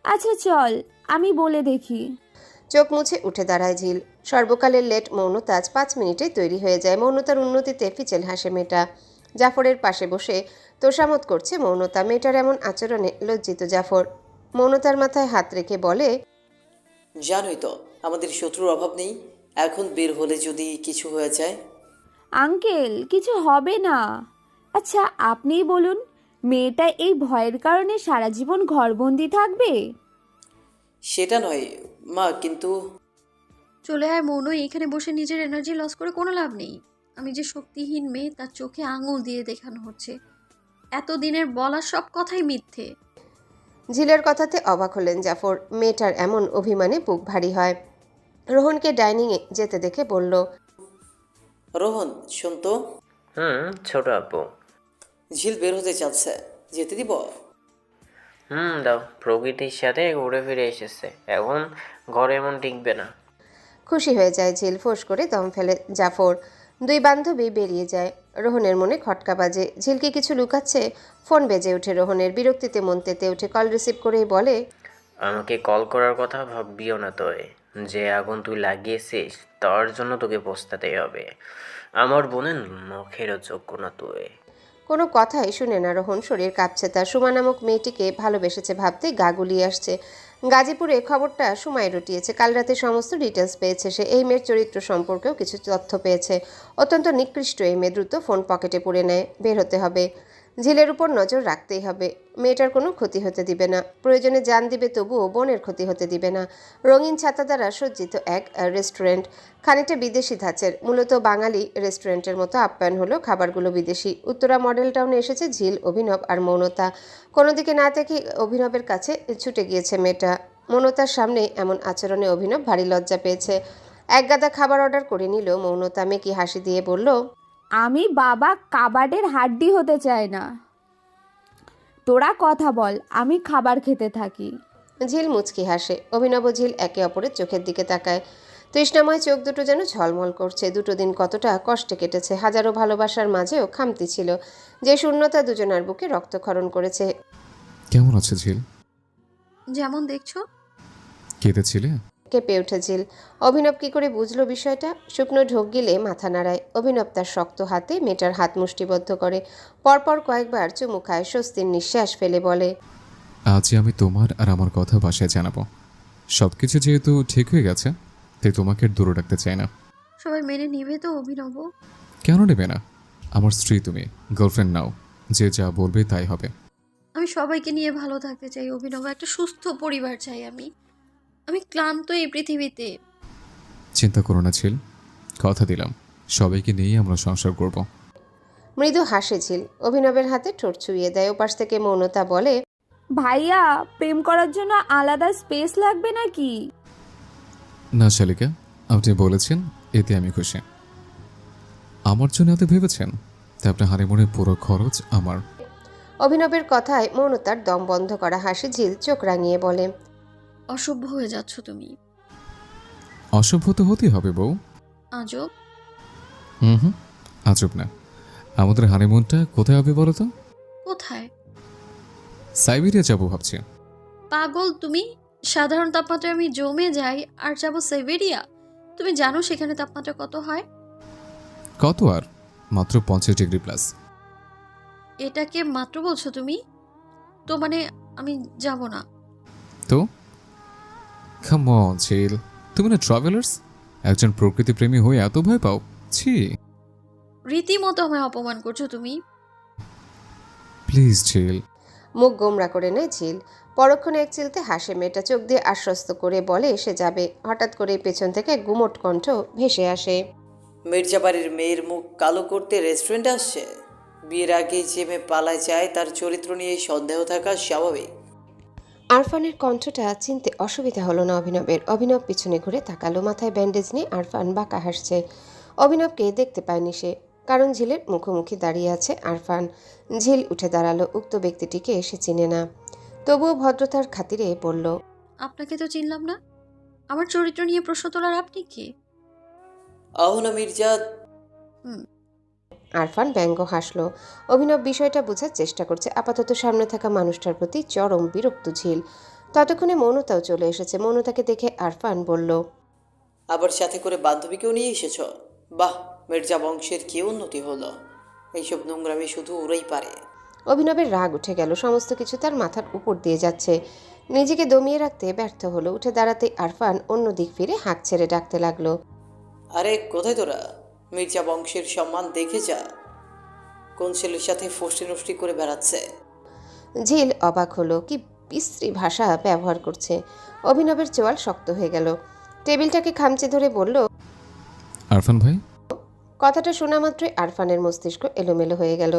S9: আচ্ছা চল, আমি বলে দেখি।
S2: চোখ মুছে উঠে দাঁড়ায় ঝিল। সর্বকালের লেট মৌনতা আজ 5 মিনিটেই তৈরি হয়ে যায়। মৌনতার উন্নতিতে ফিচেল হাসে মেয়েটা। জাফরের পাশে বসে তোষামত করছে মৌনতা। মেয়েটার এমন আচরণে লজ্জিত জাফর। মৌনতার মাথায় হাত রেখে বলে,
S5: জানোই তো আমাদের শত্রুর অভাব নেই, এখন বের হলে যদি কিছু হয়ে যায়।
S9: আঙ্কেল, কিছু হবে না। আচ্ছা আপনিই বলুন, মেয়েটা এই ভয়ের কারণে সারা জীবন ঘরবন্দি থাকবে?
S5: সেটা নয় মা, কিন্তু
S3: চলে আয় মনু, এখানে বসে নিজের এনার্জি লস করে কোনো লাভ নেই। আমি যে শক্তিহীন মেয়ে তার চোখে আঙুল দিয়ে দেখানো হচ্ছে। এতদিনের বলা সব কথাই মিথ্যে।
S2: ঝিলের কথাতে অবাক হলেন জাফর। মেয়েটার এমন অভিমানে বুক ভারী হয়। রোহনকে ডাইনিংয়ে যেতে দেখে বলল,
S5: রোহন শোন তো,
S7: ছোট আপু।
S5: ঝিল বের হতে চাচ্ছে, যেতে দিব?
S7: দাও, প্রকৃতির সাথে ঘুরে ফিরে এসেছে, এখন ঘরে এমন টিকবে না।
S2: খুশি হয়ে যায় ঝিল। ফোঁস করে দম ফেলে জাফর। দুই বান্ধবী বেরিয়ে যায়। রোহনের মনে খটকা বাজে। ঝিলকে কিছু লুকাচ্ছে। ফোন বেজে ওঠে রোহনের। বিরক্তিতে মন তেতে উঠে কল রিসিভ করেই বলে,
S7: আমাকে কল করার কথা ভাববিও না তোয়। যে আগুন তুই লাগিয়েছিস তার জন্য তোকে পস্তাতেই হবে। আমার বোনের মুখেরও যোগ্য না তুই।
S2: কোনো কথাই শুনে না রোহন। শরীর কাঁপছে তার। সুমা নামক মেয়েটিকে ভালোবেসেছে ভাবতেই গা গুলিয়ে আসছে। গাজীপুরে খবরটা সুমাই রটিয়েছে। কাল রাতে সমস্ত ডিটেলস পেয়েছে সে। এই মেয়ের চরিত্র সম্পর্কেও কিছু তথ্য পেয়েছে। অত্যন্ত নিকৃষ্ট এই মেয়ে। দ্রুত ফোন পকেটে পুরে নেয়। বের হতে হবে। ঝিলের উপর নজর রাখতেই হবে। মেয়েটার কোনো ক্ষতি হতে দিবে না, প্রয়োজনে জান দিবে, তবুও বোনের ক্ষতি হতে দিবে না। রঙিন ছাতা দ্বারা সজ্জিত এক রেস্টুরেন্ট, খানিকটা বিদেশি ধাঁচের, মূলত বাঙালি রেস্টুরেন্টের মতো আপ্যায়ন হলো, খাবারগুলো বিদেশি। উত্তরা মডেল টাউনে এসেছে ঝিল, অভিনব আর মৌনতা। কোনো দিকে না থেকে অভিনবের কাছে ছুটে গিয়েছে মেয়েটা। মৌনতার সামনে এমন আচরণে অভিনব ভারী লজ্জা পেয়েছে। এক গাদা খাবার অর্ডার করে নিল মৌনতা। মেকি হাসি দিয়ে বলল,
S9: আমি বাবা কাবাডের হাড্ডি হতে চাই না। তোরা কথা বল, আমি খাবার খেতে থাকি।
S2: ঝিল মুচকি হাসে। অভিনব ও ঝিল একে অপরের চোখের দিকে তাকায়। তৃষ্ণাময় চোখ দুটো যেন ঝলমল করছে। দুটো দিন কতটা কষ্টে কেটেছে, হাজারো ভালোবাসার মাঝেও খামতি ছিল, যে শূন্যতা দুজনার বুকে রক্তক্ষরণ করেছে।
S1: কেমন আছে ঝিল?
S3: যেমন দেখছো।
S2: কেঁপে ওঠে ঝিল। অভিনব কি করে বুঝলো বিষয়টা? শুকনো ঢোক গিলে মাথা নাড়ায়। অভিনব তার শক্ত হাতে মেয়েটার হাত মুষ্টিবদ্ধ করে, পরপর কয়েকবার চুমু খায়, স্বস্তির নিঃশ্বাস ফেলে বলে,
S1: আজই আমি তোমার আর আমার কথা বাসায় জানাবো। সবকিছু যেহেতু ঠিক হয়ে গেছে, তাই তোমাকে আর দূরে রাখতে চাই না।
S3: সবাই মেনে নিবে তো অভিনব?
S1: কেন নেবে না? আমার স্ত্রী তুমি, গার্লফ্রেন্ড নাও, যে যা বলবে তাই হবে।
S3: আমি সবাইকে নিয়ে ভালো থাকতে চাই অভিনব, একটা সুস্থ পরিবার চাই। আমি ক্লান্ত এই পৃথিবীতে।
S1: চিন্তা করো না ঝিল, কথা দিলাম সবাইকে নিয়েই আমরা সংসার করব।
S2: মৃদু হাসে ঝিল। অভিনবের হাতে ঠোঁট ছুঁয়ে দেয়। ওপাশ থেকে মৌনতা বলে,
S9: ভাইয়া, প্রেম করার জন্য আলাদা স্পেস লাগবে নাকি?
S1: না শালিকা, আপনি বলেছেন, এতে আমি খুশি। আমার জন্য এত ভেবেছেন, তাই আপনার হানিমুনের পুরো খরচ আমার।
S2: অভিনবের কথায় মৌনতার দম বন্ধ করা হাসি। ঝিল চোখ রাঙিয়ে বলে,
S3: অসভ্য হয়ে যাচ্ছ তুমি।
S1: অসভ্য তো হতেই হবে বউ।
S3: আজব।
S1: হুম, আজব না। আমাদের হানিমুনটা কোথায় হবে বলো তো?
S3: কোথায়?
S1: সাইবেরিয়া যাবো ভাবছি।
S3: পাগল তুমি? সাধারণ তাপমাত্রায় আমি জমে যাই আর যাবো সাইবেরিয়া? তুমি জানো সেখানে তাপমাত্রা কত হয়?
S1: কত আর? মাত্র 50°+।
S3: এটাকে মাত্র বলছো তুমি? তো মানে আমি যাব না।
S1: তো কাম অন ঝিল, তুমি না ট্রাভেলার্স? একজন প্রকৃতিপ্রেমী হয়ে এত ভয় পাও? ছি,
S3: রীতিমতো আমায় অপমান করছো তুমি।
S1: প্লিজ ঝিল।
S2: মুখ গোমরা করে নেয় ঝিল। পরক্ষণে এক চিলতে হাসে মেয়েটা, চোখ দিয়ে আশ্বস্ত করে বলে এসে যাবে। হঠাৎ করে পেছন থেকে গুমোট কণ্ঠ ভেসে আসে,
S5: মির্জাবাড়ির মেয়ের মুখ কালো করতে রেস্টুরেন্টে আসছে? বিয়ের আগে যে মেয়ে পালায় যায় তার চরিত্র নিয়ে সন্দেহ থাকা স্বাভাবিক।
S2: আরফানের কণ্ঠটা চিনতে অসুবিধা হলো না অভিনবের। অভিনব পিছনে ঘুরে তাকালো। মাথায় ব্যান্ডেজ নিয়ে আরফান বাঁকা হাসছে। অভিনবকে দেখতে পায়নি সে, কারণ ঝিলের মুখোমুখি দাঁড়িয়ে আছে আরফান। ঝিল উঠে দাঁড়ালো। উক্ত ব্যক্তিটিকে এসে চিনে না, তবুও ভদ্রতার খাতিরে বলল,
S3: আপনাকে তো চিনলাম না। আমার চরিত্র নিয়ে প্রশ্ন তোলার আপনি কে?
S5: আহনা মির্জা।
S2: আরফান ব্যঙ্গ হাসল। অভিনব বিষয়টা বোঝার চেষ্টা করছে। আপাতত সামনে থাকা মানুষটার প্রতি চরম বিরক্ত ঝিল। ততক্ষণে মৌনতাও চলে এসেছে। মৌনতাকে দেখে আরফান বলল,
S5: আবার সাথে করে বান্ধবীকেও নিয়ে এসেছ? বাহ, মির্জা বংশের কি উন্নতি হলো! এইসব নোংরামি শুধু ওরাই পারে।
S2: অভিনবের রাগ উঠে গেল। সমস্ত কিছু তার মাথার উপর দিয়ে যাচ্ছে। নিজেকে দমিয়ে রাখতে ব্যর্থ হলো। উঠে দাঁড়াতে আরফান অন্য দিক ফিরে হাঁক ছেড়ে ডাকতে লাগলো,
S5: আরে কোথায় তোরা? মির্জা বংশের সম্মান দেখে যা। কোন ছেলের সাথে ফষ্টি নষ্টি করে বেড়াচ্ছে?
S2: ঝিল অবাক হলো। কি বিশ্রী ভাষা ব্যবহার করছে। অভিনবের চোয়াল শক্ত হয়ে গেল। টেবিলটাকে খামচে ধরে বলল,
S1: আরফান ভাই।
S2: কথাটা শোনা মাত্রই আরফানের মস্তিষ্ক এলোমেলো হয়ে গেল।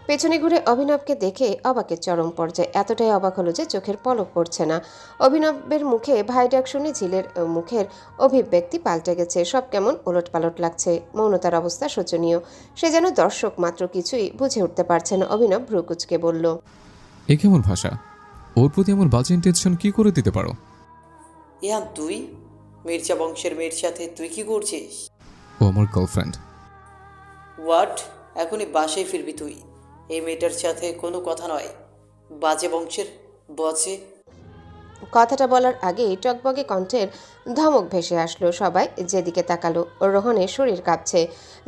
S2: পেছনে ঘুরে অভিনবকে দেখে অবাকের চরম পর্যায়ে। এতটাই অবাক হলো যে চোখের পলক পড়ছে না। অভিনবের মুখে ভাই ডাক শুনে ঝিলের মুখের অভিব্যক্তি পাল্টে গেছে। সব কেমন ওলটপালট লাগছে। মৌনতার অবস্থা শোচনীয়। সে যেন দর্শক মাত্র, কিছুই বুঝে উঠতে পারছে না। অভিনব ভ্রুকুচকে বলল,
S1: এ কেমন ভাষা? ওর প্রতি এমন বাজে ইন্টেনশন কি করে দিতে পারো?
S5: ইহান তুই মির্জা বংশের মেয়ের সাথে তুই কি করছিস?
S1: ও আমার গার্লফ্রেন্ড।
S5: হোয়াট? এখনই বাসায় ফিরবি তুই। এই মেয়েটার সাথে কোনো কথা নয়। বাজে বংশের বচে।
S2: কথাটা বলার আগেই টকবগে কণ্ঠের ধমক ভেসে আসলো। সবাই যেদিকে তাকালো। রোহনের শরীর কাঁপছে।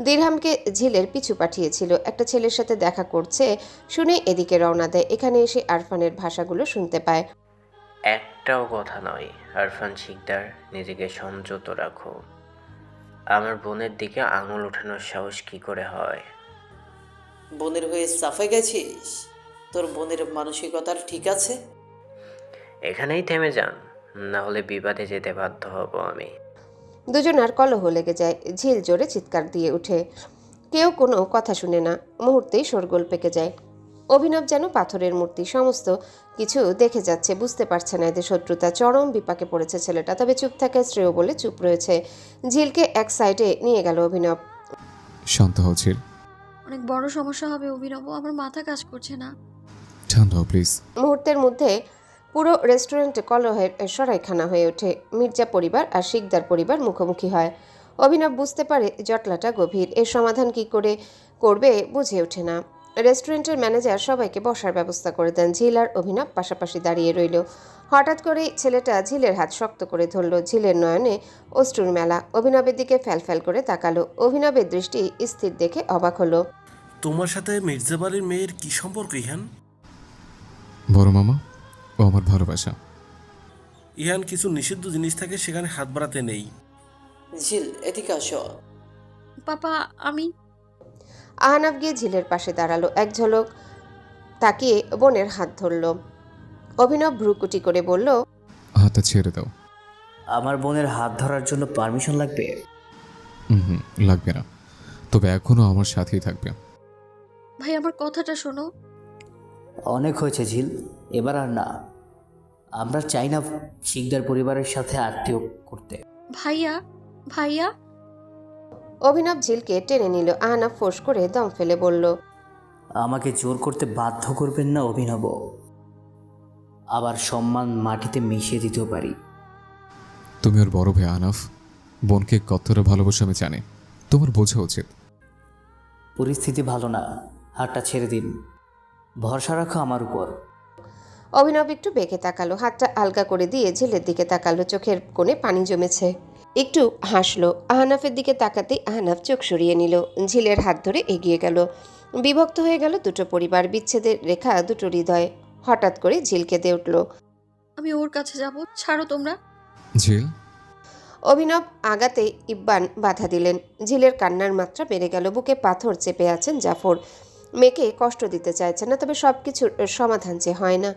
S2: দিরহামকে ঝিলের পিছু পাঠিয়েছিল। একটা ছেলের সাথে দেখা করছে শুনে এদিকে রওনা দেয়। এখানে এসে আরফানের ভাষাগুলো শুনতে পায়।
S7: একটাও কথা নয় আরফান শিকদার, নিজেকে সংযত রাখো। আমার বোনের দিকে আঙুল ওঠানোর সাহস কি করে হয়?
S5: বোনের হয়ে সাফাই গেছিস? তোর বোনের মানসিকতার ঠিক আছে?
S7: এখানেই থেমে যান, না হলে বিবাদে যেতে বাধ্য হব আমি।
S2: দুজনার কলহ লেগে যায়। ঝিল জোরে চিৎকার দিয়ে ওঠে। কেউ কোনো কথা শুনে না। মুহূর্তেই শোরগোল পেকে যায়। অভিনব যেন পাথরের মূর্তি, সমস্ত কিছু দেখে যাচ্ছে, বুঝতে পারছে না এদের শত্রুতা। চরম বিপাকে পড়েছে ছেলেটা, তবে চুপ থাকা শ্রেয় বলে চুপ রয়েছে। ঝিলকে এক সাইডে নিয়ে গেল অভিনব।
S1: শান্ত হও ঝিল,
S3: অনেক বড় সমস্যা হবে অভিনব, আমার মাথা কাজ করছে না।
S1: ঠান্ডা হও প্লিজ।
S2: মুহূর্তের মধ্যে পুরো রেস্টুরেন্টে কলহের সরাইখানা হয়ে ওঠে। মির্জা পরিবার আর শিকদার পরিবার মুখোমুখি হয়। অভিনব বুঝতে পারে জটলাটা গভীর। এর সমাধান কি করে করবে বুঝে ওঠে না। রেস্টুরেন্টের ম্যানেজার সবাইকে বসার ব্যবস্থা করে দেন। ঝিল আর অভিনব পাশাপাশি দাঁড়িয়ে রইল। হঠাৎ করেই ছেলেটা ঝিলের হাত শক্ত করে ধরল। ঝিলের নয়নে অশ্রুর মেলা। অভিনবের দিকে ফ্যালফ্যাল করে তাকালো। অভিনবের দৃষ্টি স্থির দেখে অবাক হলো।
S8: তোমার সাথে মির্জা বাড়ির মেয়ের কি সম্পর্ক ইহান?
S1: বড় মামা, ও আমার ভালোবাসা।
S8: ইহান কিছু নিষিদ্ধ জিনিস থাকে সেখানে হাত বাড়াতে নেই।
S5: ঝিল, এদিকে আসো।
S3: পাপা, আমি
S2: আহনাফ গিয়ে ঝিলের পাশে দাঁড়ালো। এক ঝলক তাকিয়ে বোনের হাত ধরল। অভিনব ভ্রুকুটি করে বলল,
S1: হাতটা ছেড়ে দাও।
S4: আমার বোনের হাত ধরার জন্য পারমিশন লাগবে?
S1: হুম, লাগবে না, তবে এখনো আমার সাথেই থাকবে।
S3: ভাই আমার কথাটা শোনো।
S4: অনেক হয়েছে ঝিল, এবার আর না। আমরা চাই না শিকদার পরিবারের সাথে আত্মীয় করতে।
S3: ভাইয়া, ভাইয়া।
S2: অভিনব ঝিলকে টেনে নিল। আহনাফ ফোঁস করে দম ফেলে বলল,
S4: আমাকে জোর করতে বাধ্য করবেন না অভিনব। আবার সম্মান মাটিতে মিশিয়ে দিতেও পারি।
S1: তুমি ওর বড় ভাই আনাফ, বোনকে কতটা ভালোবাসা আমি জানি, তোমার বোঝা উচিত।
S4: পরিস্থিতি ভালো না, হাতটা ছেড়ে দিন। ভরসা রাখো আমার উপর।
S2: অভিনব একটু বেঁকে তাকালো। হাতটা আলগা করে দিয়ে ঝিলের দিকে তাকালো। চোখের কোণে পানি জমেছে। একটু হাসলো। আহনাফের দিকে তাকাতেই আহনাফ চোখ সরিয়ে নিল। ঝিলের হাত ধরে এগিয়ে গেল। বিভক্ত হয়ে গেল দুটো পরিবার, বিচ্ছেদের রেখা দুটো হৃদয়। হঠাৎ করে ঝিল কেঁদে উঠল।
S3: আমি ওর কাছে যাব, ছাড়ো তোমরা।
S1: ঝিল,
S2: অভিনব আগাতে ইব্বান বাধা দিলেন। ঝিলের কান্নার মাত্রা বেড়ে গেল। বুকে পাথর চেপে আছেন জাফর। মেয়েকে কষ্ট দিতে চাইছে না, তবে সবকিছুর সমাধান যে হয় না।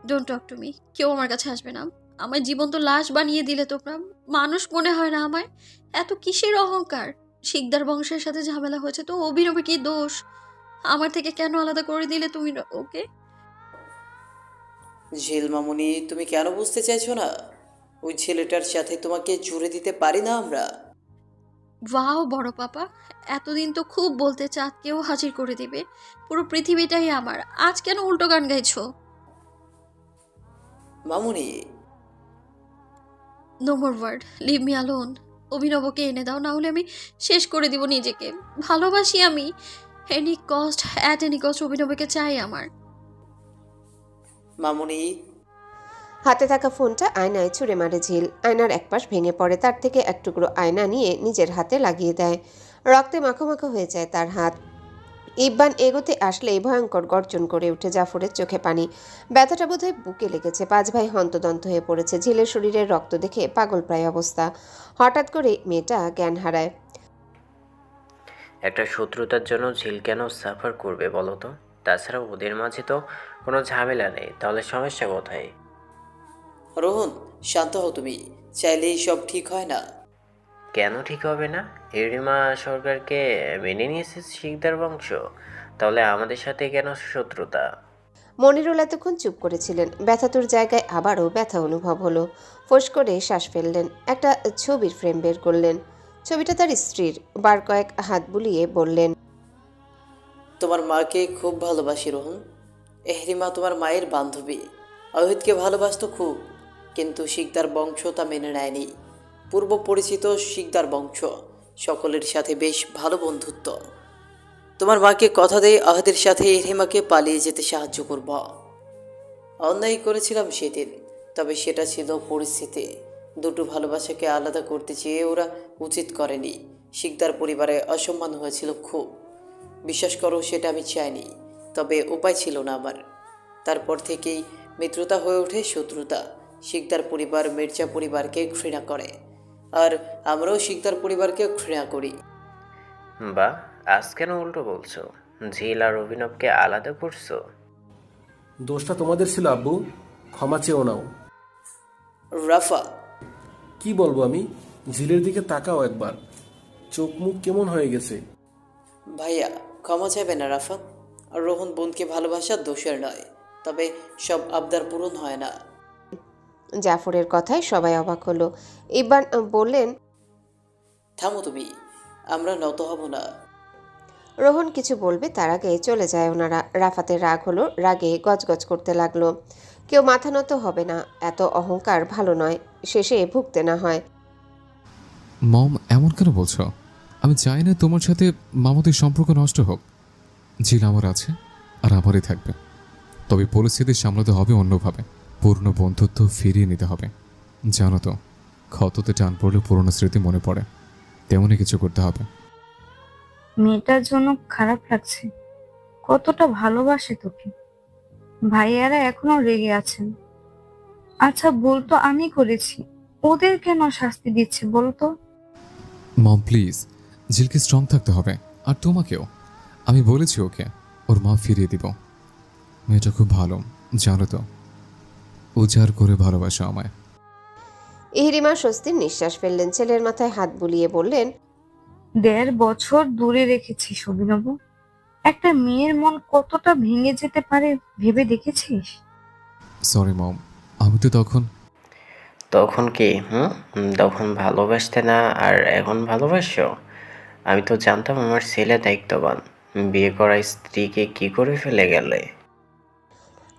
S3: Don't talk to me. কেউ আমার কাছে আসবে না। আমার জীবন্ত লাশ বানিয়ে দিলে তোমরা। মানুষ মনে হয় না আমায়। এত কিসের অহংকার? শিকদার বংশের সাথে ঝামেলা হয়েছে তো অভিনবের কি দোষ? আমার থেকে কেন আলাদা করে দিলে তুমি ওকে?
S5: ঝিল মামুনি, তুমি কেন বুঝতে চাইছো না? ওই ছেলেটার সাথে তোমাকে জুড়ে দিতে পারি না আমরা।
S3: ওয়াও বড় পাপা, এতদিন তো খুব বলতে চাঁদকেও হাজির করে দিবে, পুরো পৃথিবীটাই আমার। আজ কেন উল্টো গান গাইছো?
S5: মামুনি,
S3: no more word, leave me alone. অভিনবকে এনে দাও, না হলে আমি শেষ করে দিব নিজেকে। ভালোবাসি আমি। Any cost, at any cost অভিনবকে চাই আমার।
S5: মামুনি।
S2: হাতে থাকা ফোনটা আয়নায় ছুঁড়ে মারে ঝিল। আয়নার একপাশ ভেঙে পড়ে। তার থেকে এক টুকরো আয়না নিয়ে নিজের হাতে লাগিয়ে দেয়। রক্তে মাখো হয়ে যায় তার হাত। ইব্বান এগোতে আসলেই ভয়ঙ্কর গর্জন করে উঠে। জাফরের চোখে পানি। ব্যথাটা বোধহয় বুকে লেগেছে। পাঁচ ভাই হন্তদন্ত হয়ে পড়েছে। ঝিলের শরীরের রক্ত দেখে পাগল প্রায় অবস্থা। হঠাৎ করে মেয়েটা জ্ঞান হারায়।
S7: একটা শত্রুতার জন্য ঝিল কেন সাফার করবে বলো তো? তাছাড়া ওদের মাঝে তো কোনো ঝামেলা নেই, তাহলে সমস্যা কোথায়?
S5: রোহন, শান্ত হও তুমি। চাইলেই সব ঠিক হয় না।
S7: কেন ঠিক হবে না? এরিমা সরকারকে মেনে নিয়েছে শিকদার বংশ, তাহলে আমাদের সাথে কেন শত্রুতা?
S2: মনিরুল এতক্ষণ চুপ করেছিলেন। ব্যথাতুর জায়গায় আবারও ব্যথা অনুভব হলো। ফোঁস করে শ্বাস ফেললেন। একটা ছবির ফ্রেম বের করলেন। ছবিটা তার স্ত্রীর। বার কয়েক হাত বুলিয়ে বললেন,
S5: তোমার মাকে খুব ভালোবাসি রোহন। এহরিমা তোমার মায়ের বান্ধবী। অহিতকে ভালোবাসতো খুব, কিন্তু শিকদার বংশ তা মেনে নেয়নি। পূর্ব পরিচিত শিকদার বংশ, সকলের সাথে বেশ ভালো বন্ধুত্ব। তোমার মাকে কথা দেয় আহদের সাথে এহরিমাকে পালিয়ে যেতে সাহায্য করব। অন্যায় করেছিলাম সেদিন, তবে সেটা ছিল পরিস্থিতি। দুটো ভালোবাসাকে আলাদা করতে চেয়ে ওরা উচিত করেনি। শিকদার পরিবারে অসম্মান হয়েছিল খুব। বিশ্বাস করো, সেটা আমি চাইনি, তবে উপায় ছিল না আমার। তারপর থেকেই মিত্রতা হয়ে ওঠে শত্রুতা। শিকদার পরিবার মির্জা পরিবারকে ঘৃণা করে, আর আমরাও শিকদার পরিবারকে ঘৃণা করি।
S7: বা আজ কেন উল্টো বলছো? ঝিল আর অভিনবকে আলাদা করছো?
S8: দোষটা তোমাদের ছিল আব্বু, ক্ষমা চেয়েও নাও।
S5: রাফা,
S8: কি বলবো আমি? ঝিলের দিকে তাকাও একবার, চোখ মুখ কেমন হয়ে গেছে।
S5: ভাইয়া ক্ষমা চাইবে না রাফাত। আর রোহন বোনকে ভালোবাসার দোষের নয়, তবে সব আবদার পূরণ হয় না।
S2: জাফরের কথায় সবাই অবাক হলো। ইবান বললেন,
S5: থামো তুমি, আমরা নত হব না।
S2: রোহন কিছু বলবে তার আগে চলে যায় ওনারা। রাফাতের রাগ হলো, রাগে গজগজ করতে লাগলো। কেউ মাথা নত হবে না, এত অহংকার ভালো নয়, শেষে ভুগতে না হয়।
S1: মম এমন কেন বলছো? আমি চাই না তোমার সাথে মামাদের সম্পর্ক নষ্ট হোক। ঝিল আমার আছে আর আমারই থাকবে, তবে পরিস্থিতি সামলাতে হবে অন্যভাবে। পুরনো বন্ধুত্ব ফিরিয়ে নিতে হবে। জানো তো, ক্ষততে টান পড়লে পুরনো স্মৃতি মনে পড়ে, তেমনই কিছু করতে হবে।
S10: মেয়েটার জন্য খারাপ লাগছে, কতটা ভালোবাসে তোকে। ভাইয়ারা এখনো রেগে আছেন। আচ্ছা বলতো, আমি করেছি, ওদের কেন শাস্তি দিচ্ছে বলতো?
S1: মম প্লিজ, ঝিলকে স্ট্রং থাকতে হবে, আর তোমাকেও। আমি বলেছি ওকে ওর মা ফিরিয়ে দিব। মেয়েটা খুব ভালো, জানো তো, উজাড় করে ভালোবাসো আমায়।
S2: ইহরিমা স্বস্তির নিঃশ্বাস ফেললেন, ছেলের মাথায় হাত বুলিয়ে বললেন,
S10: 1.5 বছর দূরে রেখেছিস অভিনব। একটা মেয়ের মন কতটা ভেঙে যেতে পারে ভেবে দেখেছিস?
S1: সরি মম, আমি তো তখন।
S7: তখন কি? তখন ভালোবাসতে না আর এখন ভালোবাসো? আমি তো জানতাম আমার ছেলে দায়িত্ববান। বিয়ে করা স্ত্রীকে কি করে ফেলে গেলে?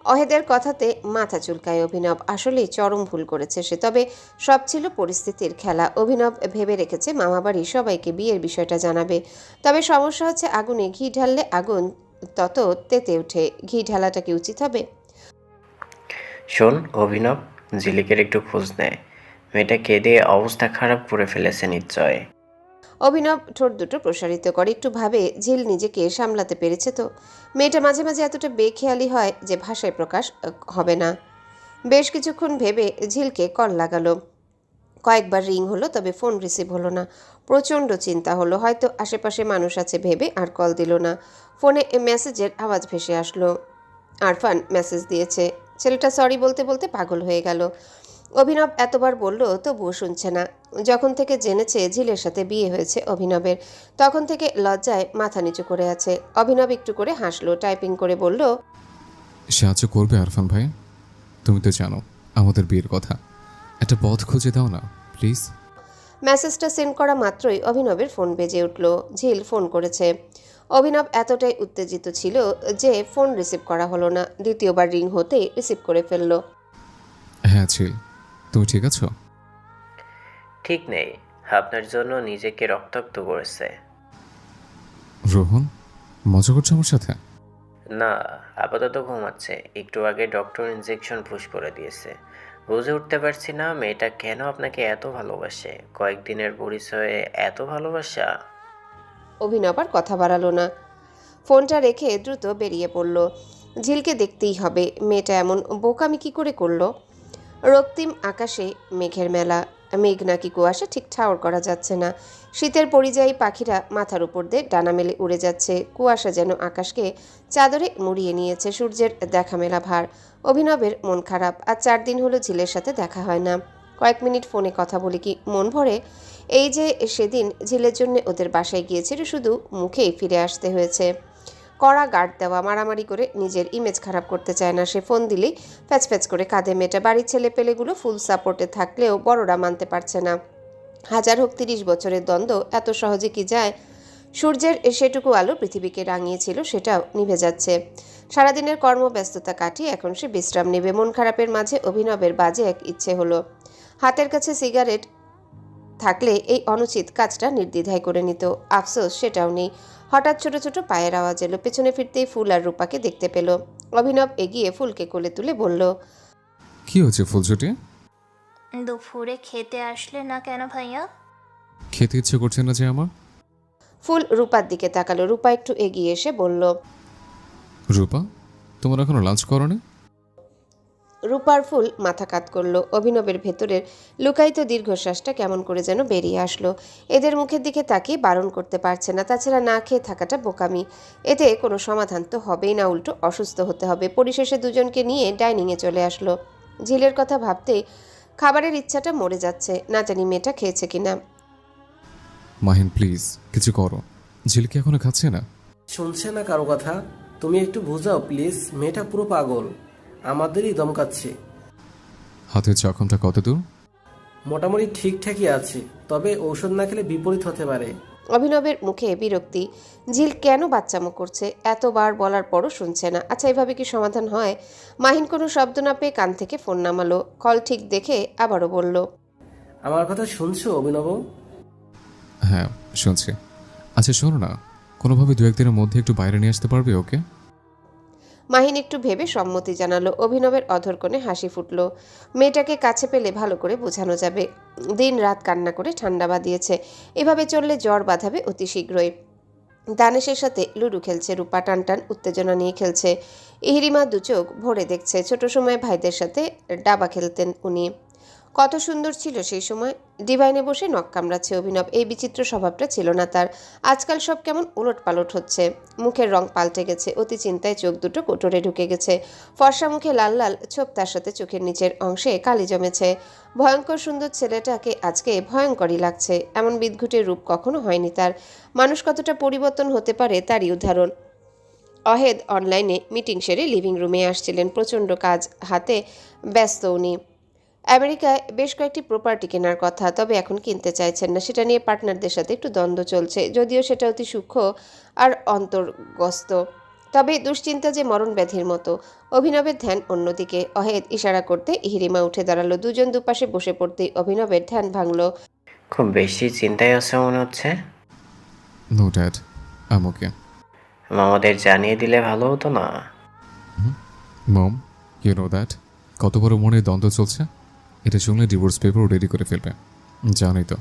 S2: অহেদের কথাতে মাথা চুলকায় অভিনব। আসলেই চরম ভুল করেছে সে, তবে সব ছিল পরিস্থিতির খেলা। অভিনব ভেবে রেখেছে মামাবাড়ি সবাইকে বিয়ের বিষয়টা জানাবে, তবে সমস্যা হচ্ছে আগুনে ঘি ঢাললে আগুন তত তেতে ওঠে। ঘি ঢালাটা কি উচিত হবে?
S7: শোন অভিনব, ঝিলিকের একটু খোঁজ নেয়। মেয়েটা কেঁদে অবস্থা খারাপ করে ফেলেছে নিশ্চয়।
S2: অভিনব ঠোঁট দুটো প্রসারিত করে, একটু ভাবে ঝিল নিজেকে সামলাতে পেরেছে তো? মেয়েটা মাঝে মাঝে এতটা বেখেয়ালি হয় যে ভাষায় প্রকাশ হবে না। বেশ কিছুক্ষণ ভেবে ঝিলকে কল লাগালো। কয়েকবার রিং হলো, তবে ফোন রিসিভ হলো না। প্রচণ্ড চিন্তা হলো, হয়তো আশেপাশে মানুষ আছে ভেবে আর কল দিল না। ফোনে মেসেজের আওয়াজ ভেসে আসলো। আরফান মেসেজ দিয়েছে। ছেলেটা সরি বলতে বলতে পাগল হয়ে গেল। অভিনব এতবার বলল তবুও শুনছে না। যখন থেকে জেনেছে ঝিলের সাথে বিয়ে হয়েছে অভিনবের, তখন থেকে লজ্জায় মাথা নিচু করে আছে। অভিনব একটু করে হাসলো, টাইপিং করে বলল,
S1: সাহায্য করবে আরফান ভাই? তুমি তো জানো আমাদের বিয়ের কথা, একটা পথ খুঁজে দাও না প্লিজ।
S2: মেসেজটা সেন্ড করা মাত্রই অভিনবের ফোন বেজে উঠল। ঝিল ফোন করেছে। অভিনব এতটাই উত্তেজিত ছিল যে ফোন রিসিভ করা হলো না। দ্বিতীয়বার রিং হতেই রিসিভ করে ফেলল।
S1: হ্যাঁ ঝিল, তুমি ঠিক আছো?
S7: ঠিক নেই, আপনার জন্য নিজেকে রক্তাক্ত করেছে।
S1: রোহন মজা করছো আমার সাথে?
S7: না, আপাতত ঘুমাচ্ছে। একটু আগে ডক্টর ইনজেকশন পুশ করে দিয়েছে। বুঝে উঠতে পারছি না মেয়েটা কেন আপনাকে এত ভালোবাসে। কয়েকদিনের পরিচয়ে এত ভালোবাসা?
S2: অভিনব আর কথা বাড়ালো না, ফোনটা রেখে দ্রুত বেরিয়ে পড়ল। ঝিলকে দেখতেই হবে, মেয়েটা এমন বোকামি কি করে করলো। রক্তিম আকাশে মেঘের মেলা, মেঘ নাকি কুয়াশা ঠিক ঠাউর করা যাচ্ছে না। শীতের পরিযায়ী পাখিরা মাথার উপর দিয়ে ডানা মেলে উড়ে যাচ্ছে। কুয়াশা যেন আকাশকে চাদরে মুড়িয়ে নিয়েছে। সূর্যের দেখা মেলা ভার। অভিনবের মন খারাপ। আর 4 দিন হলো ঝিলের সাথে দেখা হয় না। কয়েক মিনিট ফোনে কথা বলে কি মন ভরে? এই যে সেদিন ঝিলের জন্য ওদের বাসায় গিয়েছিল, শুধু মুখেই ফিরে আসতে হয়েছে। কড়া গার্ড দেওয়া, মারামারি করে নিজের ইমেজ খারাপ করতে চায় না সে। ফোন দিলেই প্যাচ প্যাচ করে কাঁদে মেয়েটা। বাড়ির ছেলে পেলেগুলো ফুল সাপোর্টে থাকলেও বড়রা মানতে পারছে না। হাজার হোক 30 বছরের দ্বন্দ্ব এত সহজে কি যায়? সূর্যের সেটুকু আলো পৃথিবীকে রাঙিয়েছিল, সেটাও নিভে যাচ্ছে। সারাদিনের কর্মব্যস্ততা কাটিয়ে এখন সে বিশ্রাম নেবে। মন খারাপের মাঝে অভিনবের বাজে এক ইচ্ছে হলো। হাতের কাছে সিগারেট থাকলে এই অনুচিত কাজটা নির্দ্বিধায় করে নিত। আফসোস সেটাও নেই। হঠাৎ ছোট ছোট পায়ের আওয়াজ এলো। পেছনে ফিরতেই ফুল আর রূপাকে দেখতে পেল। অভিনব এগিয়ে ফুলকে কোলে তুলে বলল,
S1: কি হচ্ছে ফুলছুটি?
S11: দুপুরে খেতে আসলে না কেন ভাইয়া?
S1: খেতে ইচ্ছে করছে না যে আমার?
S2: ফুল রূপার দিকে তাকালো। রূপা একটু এগিয়ে এসে বলল,
S1: রূপা, তোমার এখনো লাঞ্চ করোনি?
S2: রূপার ফুল মাথা কাত করলো। অভিনবের ভেতরের লুকায়িত দীর্ঘশ্বাসটা কেমন করে যেন বেরিয়ে আসলো। এদের মুখের দিকে তাকিয়ে বারণ করতে পারছে না, তাছাড়া না খেয়ে থাকাটা বোকামি। এতে কোনো সমাধান তো হবেই না, উল্টো অসুস্থ হতে হবে। পরিশেষে দুজনকে নিয়ে ডাইনিংয়ে চলে আসলো। ঝিলের কথা ভাবতেই খাবারের ইচ্ছাটা মরে যাচ্ছে, না জানি মেয়েটা খেয়েছে কিনা।
S1: মাহিন প্লিজ কিছু করো, ঝিল কি এখনো খাচ্ছে না?
S8: শুনছে না কারো কথা, তুমি একটু বোঝাও প্লিজ। মেয়েটা পুরো পাগল, আমাদেরই দমকাচ্ছে।
S1: হাতের জখমটা কত দূর?
S8: মোটামুটি ঠিকঠাকই আছে, তবে ঔষধ না খেলে বিপরীত হতে পারে।
S2: অভিনবের মুখে বিরক্তি। ঝিল কেন বাচ্চামো করছে? এতবার বলার পরও শুনছে না। আচ্ছা, এভাবে কি সমাধান হয়? মাহিন কোনো শব্দ না পেয়ে কান থেকে ফোন নামালো। কল ঠিক দেখে আবারও বলল,
S8: আমার কথা শুনছো অভিনব?
S1: হ্যাঁ শুনছি। আচ্ছা শোনো না, কোনোভাবে 2-1 দিনের মধ্যে একটু বাইরে নিয়ে আসতে পারবে ওকে?
S2: মাহিন একটু ভেবে সম্মতি জানালো। অভিনবের অধর কোণে হাসি ফুটল। মেয়েটাকে কাছে পেলে ভালো করে বোঝানো যাবে। দিন রাত কান্না করে ঠান্ডা বাঁধিয়েছে, এভাবে চললে জ্বর বাঁধাবে অতি শীঘ্রই। দানেশের সাথে লুডু খেলছে, রূপা টানটান উত্তেজনা নিয়ে খেলছে। ইহরিমা দু চোখ ভরে দেখছে। ছোট সময় ভাইদের সাথে ডাবা খেলতেন উনি। কত সুন্দর ছিল সেই সময়। ডিভাইনে বসে নখ কামড়াচ্ছে অভিনব। এই বিচিত্র স্বভাবটা ছিল না তার। আজকাল সব কেমন উলট পালট হচ্ছে। মুখের রং পাল্টে গেছে, অতি চিন্তায় চোখ দুটো কোটরে ঢুকে গেছে। ফর্সা মুখে লাল লাল ছোপ, তার সাথে চোখের নিচের অংশে কালি জমেছে। ভয়ঙ্কর সুন্দর ছেলেটাকে আজকে ভয়ঙ্করই লাগছে। এমন বিদঘুটে রূপ কখনো হয়নি তার। মানুষ কতটা পরিবর্তন হতে পারে তারই উদাহরণ। অহেদ অনলাইনে মিটিং সেরে লিভিং রুমে আসছিলেন। প্রচণ্ড কাজ হাতে ব্যস্ত উনি। আমেরিকায় বেশ কয়েকটি প্রপার্টি কেনার কথা, তবে এখন কিনতে চাইছেন না। সেটা নিয়ে পার্টনারদের সাথে একটু দ্বন্দ্ব চলছে, যদিও সেটা অতি সূক্ষ্ম আর অন্তর্গস্ত। তবে দুশ্চিন্তা যে মরণ ব্যাধির মতো। অভিনবের ধ্যান অন্যদিকে। অহেদ ইশারা করতে ইহরিমা উঠে দাঁড়ালো। দুজন দুপাশে বসে পড়তেই অভিনবের ধ্যান ভাঙল।
S7: খুব বেশি চিন্তায় আছে মনে হচ্ছে।
S1: নো ড্যাড, আম ওকে।
S7: মামাদের জানিয়ে দিলে ভালো হতো না?
S1: মম, ইউ নো দ্যাট কত বড় মনের দ্বন্দ্ব চলছে। এটা শুনলে ডিভোর্স পেপার রেডি করে ফেলবে। জানোই তো,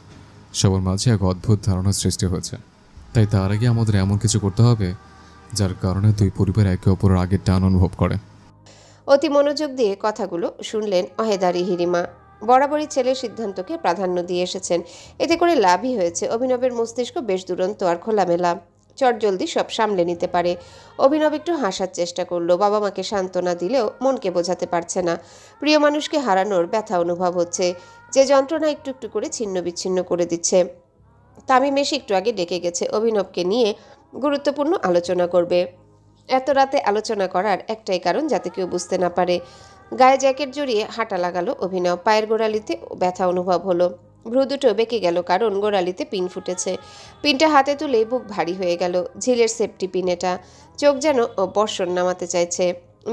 S1: সবার মাঝে এক অদ্ভুত ধারণার সৃষ্টি হয়েছে। তাই তার আগে আমাদের এমন কিছু করতে হবে যার কারণে 2 পরিবার একে অপরের আগের টান অনুভব করে।
S2: অতি মনোযোগ দিয়ে কথাগুলো শুনলেন অহেদ আর ইহরিমা। বরাবরই ছেলের সিদ্ধান্তকে প্রাধান্য দিয়ে এসেছেন। এতে করে লাভই হয়েছে। অভিনবের মস্তিষ্ক বেশ দুরন্ত আর খোলামেলা, চটজলদি সব সামলে নিতে পারে। অভিনব একটু হাসার চেষ্টা করলো। বাবা মাকে সান্ত্বনা দিলেও মনকে বোঝাতে পারছে না। প্রিয় মানুষকে হারানোর ব্যথা অনুভব হচ্ছে, যে যন্ত্রণা একটু একটু করে ছিন্ন বিচ্ছিন্ন করে দিচ্ছে। তামিম এসে একটু আগে ডেকে গেছে, অভিনবকে নিয়ে গুরুত্বপূর্ণ আলোচনা করবে। এত রাতে আলোচনা করার একটাই কারণ, যাতে কেউ বুঝতে না পারে। গায়ে জ্যাকেট জড়িয়ে হাঁটা লাগালো অভিনব। পায়ের গোড়ালিতে ব্যথা অনুভব হলো। ভ্রু দুটো বেঁকে গেল, কারণ গোড়ালিতে পিন ফুটেছে। পিনটা হাতে তুলে বুক ভারী হয়ে গেল। ঝিলের সেফটি পিন এটা। চোখ যেন বর্ষণ নামাতে চাইছে।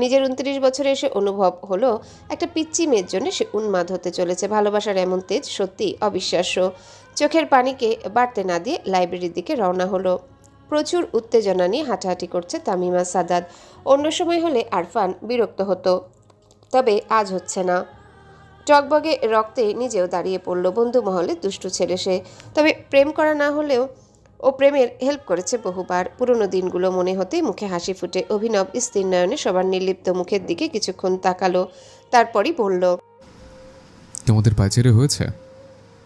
S2: নিজের 29 বছরে এসে অনুভব হলো একটা পিচ্চি মেয়ের জন্য সে উন্মাদ হতে চলেছে। ভালোবাসার এমন তেজ সত্যি অবিশ্বাস্য। চোখের পানিকে বাড়তে না দিয়ে লাইব্রেরির দিকে রওনা হলো। প্রচুর উত্তেজনা নিয়ে হাঁটাহাঁটি করছে তামিমা সাদাত। অন্য সময় হলে আরফান বিরক্ত হতো, তবে আজ হচ্ছে না। টকবগে রক্তে নিজেও দাঁড়িয়ে পড়ল। বন্ধু মহলে দুষ্টু ছেলে সে, তবে প্রেম করা না হলেও ও প্রেমের হেল্প করেছে বহুবার। পুরনো দিনগুলো মনে হতেই মুখে হাসি ফুটে। অভিনব স্থির নয়নে সবার নির্লিপ্ত মুখের দিকে কিছুক্ষণ তাকালো, তারপরই বলল,
S1: তোমাদের পায়চারি হয়েছে?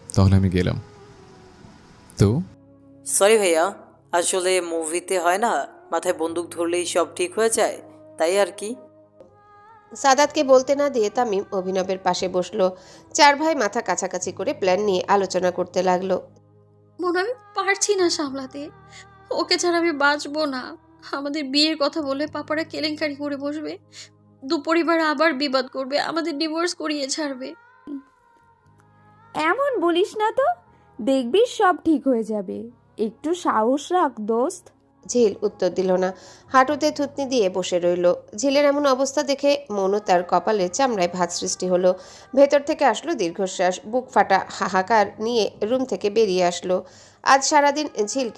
S1: তাহলে আমি গেলাম তো।
S5: সরি ভাইয়া, আসলে মুভিতে হয় না, মাথায় বন্দুক ধরলেই সব ঠিক হয়ে যায়, তাই আর কি।
S2: সাদাতকে বলতে না দিয়ে তামিম অভিনবের পাশে বসলো। 4 ভাই মাথা কাছাকাছি করে প্ল্যান নিয়ে আলোচনা করতে লাগলো।
S3: মনে আমি পারছি না সামলাতে। ওকে ছাড়া আমি বাঁচবো না। আমাদের বিয়ের কথা বলে পাপারা কেলেঙ্কারি করে বসবে, দুপরিবার আবার বিবাদ করবে, আমাদের ডিভোর্স করিয়ে ছাড়বে।
S9: এমন বলিস না তো, দেখবি সব ঠিক হয়ে যাবে। একটু সাহস রাখ দোস্ত।
S2: ঝিল উত্তর দিল না, হাঁটুতে থুতনি দিয়ে বসে রইল। ঝিলের এমন অবস্থা দেখে মৌনতার কপালে চামড়ায় ভাঁজ সৃষ্টি হলো। ভেতর থেকে আসলো দীর্ঘশ্বাস। বুক ফাটা হাহাকার নিয়ে রুম থেকে বেরিয়ে আসলো। আজ সারাদিন ঝিল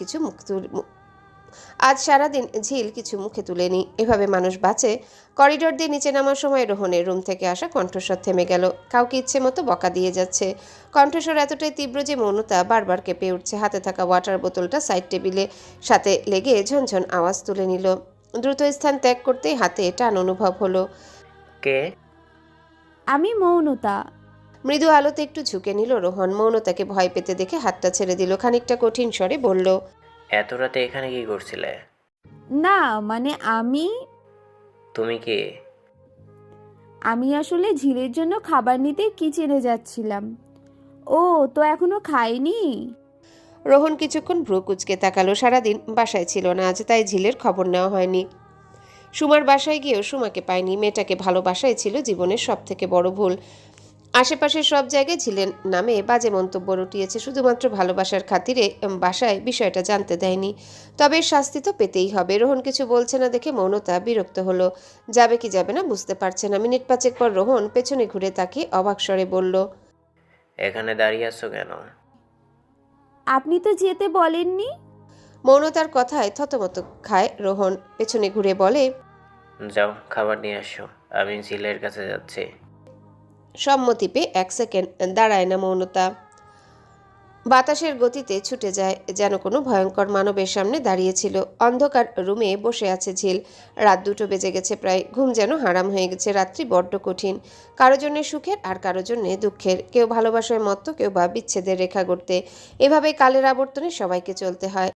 S2: কিছু মুখে তুলেনি। এভাবে মানুষ বাঁচে? করিডোর দিয়ে নিচে নামার সময় রোহনের রুম থেকে আসা কণ্ঠস্বর থেমে গেল। কাউকে ইচ্ছে মতো বকা দিয়ে যাচ্ছে। কণ্ঠস্বর এতটাই তীব্র যে মৌনতা বারবার কেঁপে উঠছে। হাতে থাকা ওয়াটার বোতলটা সাইড টেবিলে সাথে লেগে ঝনঝন আওয়াজ তুলে নিল। দ্রুত স্থান ত্যাগ করতেই হাতে টান অনুভব হলো।
S7: কে?
S9: আমি মৌনতা।
S2: মৃদু আলোতে একটু ঝুঁকে নিল রোহন। মৌনতাকে ভয় পেতে দেখে হাতটা ছেড়ে দিল। খানিকটা কঠিন স্বরে বলল,
S7: এত রাতে এখানে কি করছিলে?
S9: না মানে
S7: তুমি কে?
S9: আমি আসলে ঝিলের জন্য খাবার নিতে কিচেনে যাচ্ছিলাম। ও তো এখনো খাইনি?
S2: রোহন কিছুক্ষণ ভ্রু কুঁচকে তাকালো। সারাদিন বাসায় ছিল না আজ, তাই ঝিলের খবর নেওয়া হয়নি। সুমার বাসায় গিয়েও সুমাকে পায়নি। মেয়েটাকে ভালোবাসাই ছিল জীবনের সব থেকে বড় ভুল। আশেপাশের সব জায়গায় ঝিলের নামে বাজে মন্তব্য রটিয়েছে, শুধুমাত্র ভালোবাসার খাতিরে বাসায় বিষয়টা জানতে দেয়নি। তবে এর শাস্তি তো পেতেই হবে। রোহন কিছু বলছে না দেখে মৌনতা বিরক্ত হলো। যাবে কি যাবে না বুঝতে পারছে না। মিনিট পাঁচেক পর রোহন পেছনে ঘুরে তাকিয়ে অবাক স্বরে বলল,
S7: এখানে দাঁড়িয়ে আছো কেন?
S9: আপনি তো যেতে বলেননি।
S2: মৌনতার কথায় থতমত খায় রোহন। পেছনে ঘুরে বলে,
S7: যাও খাবার নিয়ে আসো, আমি ঝিলের কাছে যাচ্ছি।
S2: সম্মতি পেয়ে 1 সেকেন্ড দাঁড়ায় না মৌনতা। বাতাসের গতিতে ছুটে যায়, যেন কোনো ভয়ঙ্কর মানবের সামনে দাঁড়িয়েছিল। অন্ধকার রুমে বসে আছে ঝিল। রাত 2টো বেজে গেছে প্রায়। ঘুম যেন হারাম হয়ে গেছে। রাত্রি বড্ড কঠিন, কারো জন্যে সুখের আর কারো জন্যে দুঃখের। কেউ ভালোবাসায় মত্ত, কেউ বা বিচ্ছেদের রেখা গড়তে। এভাবেই কালের আবর্তনে সবাইকে চলতে হয়।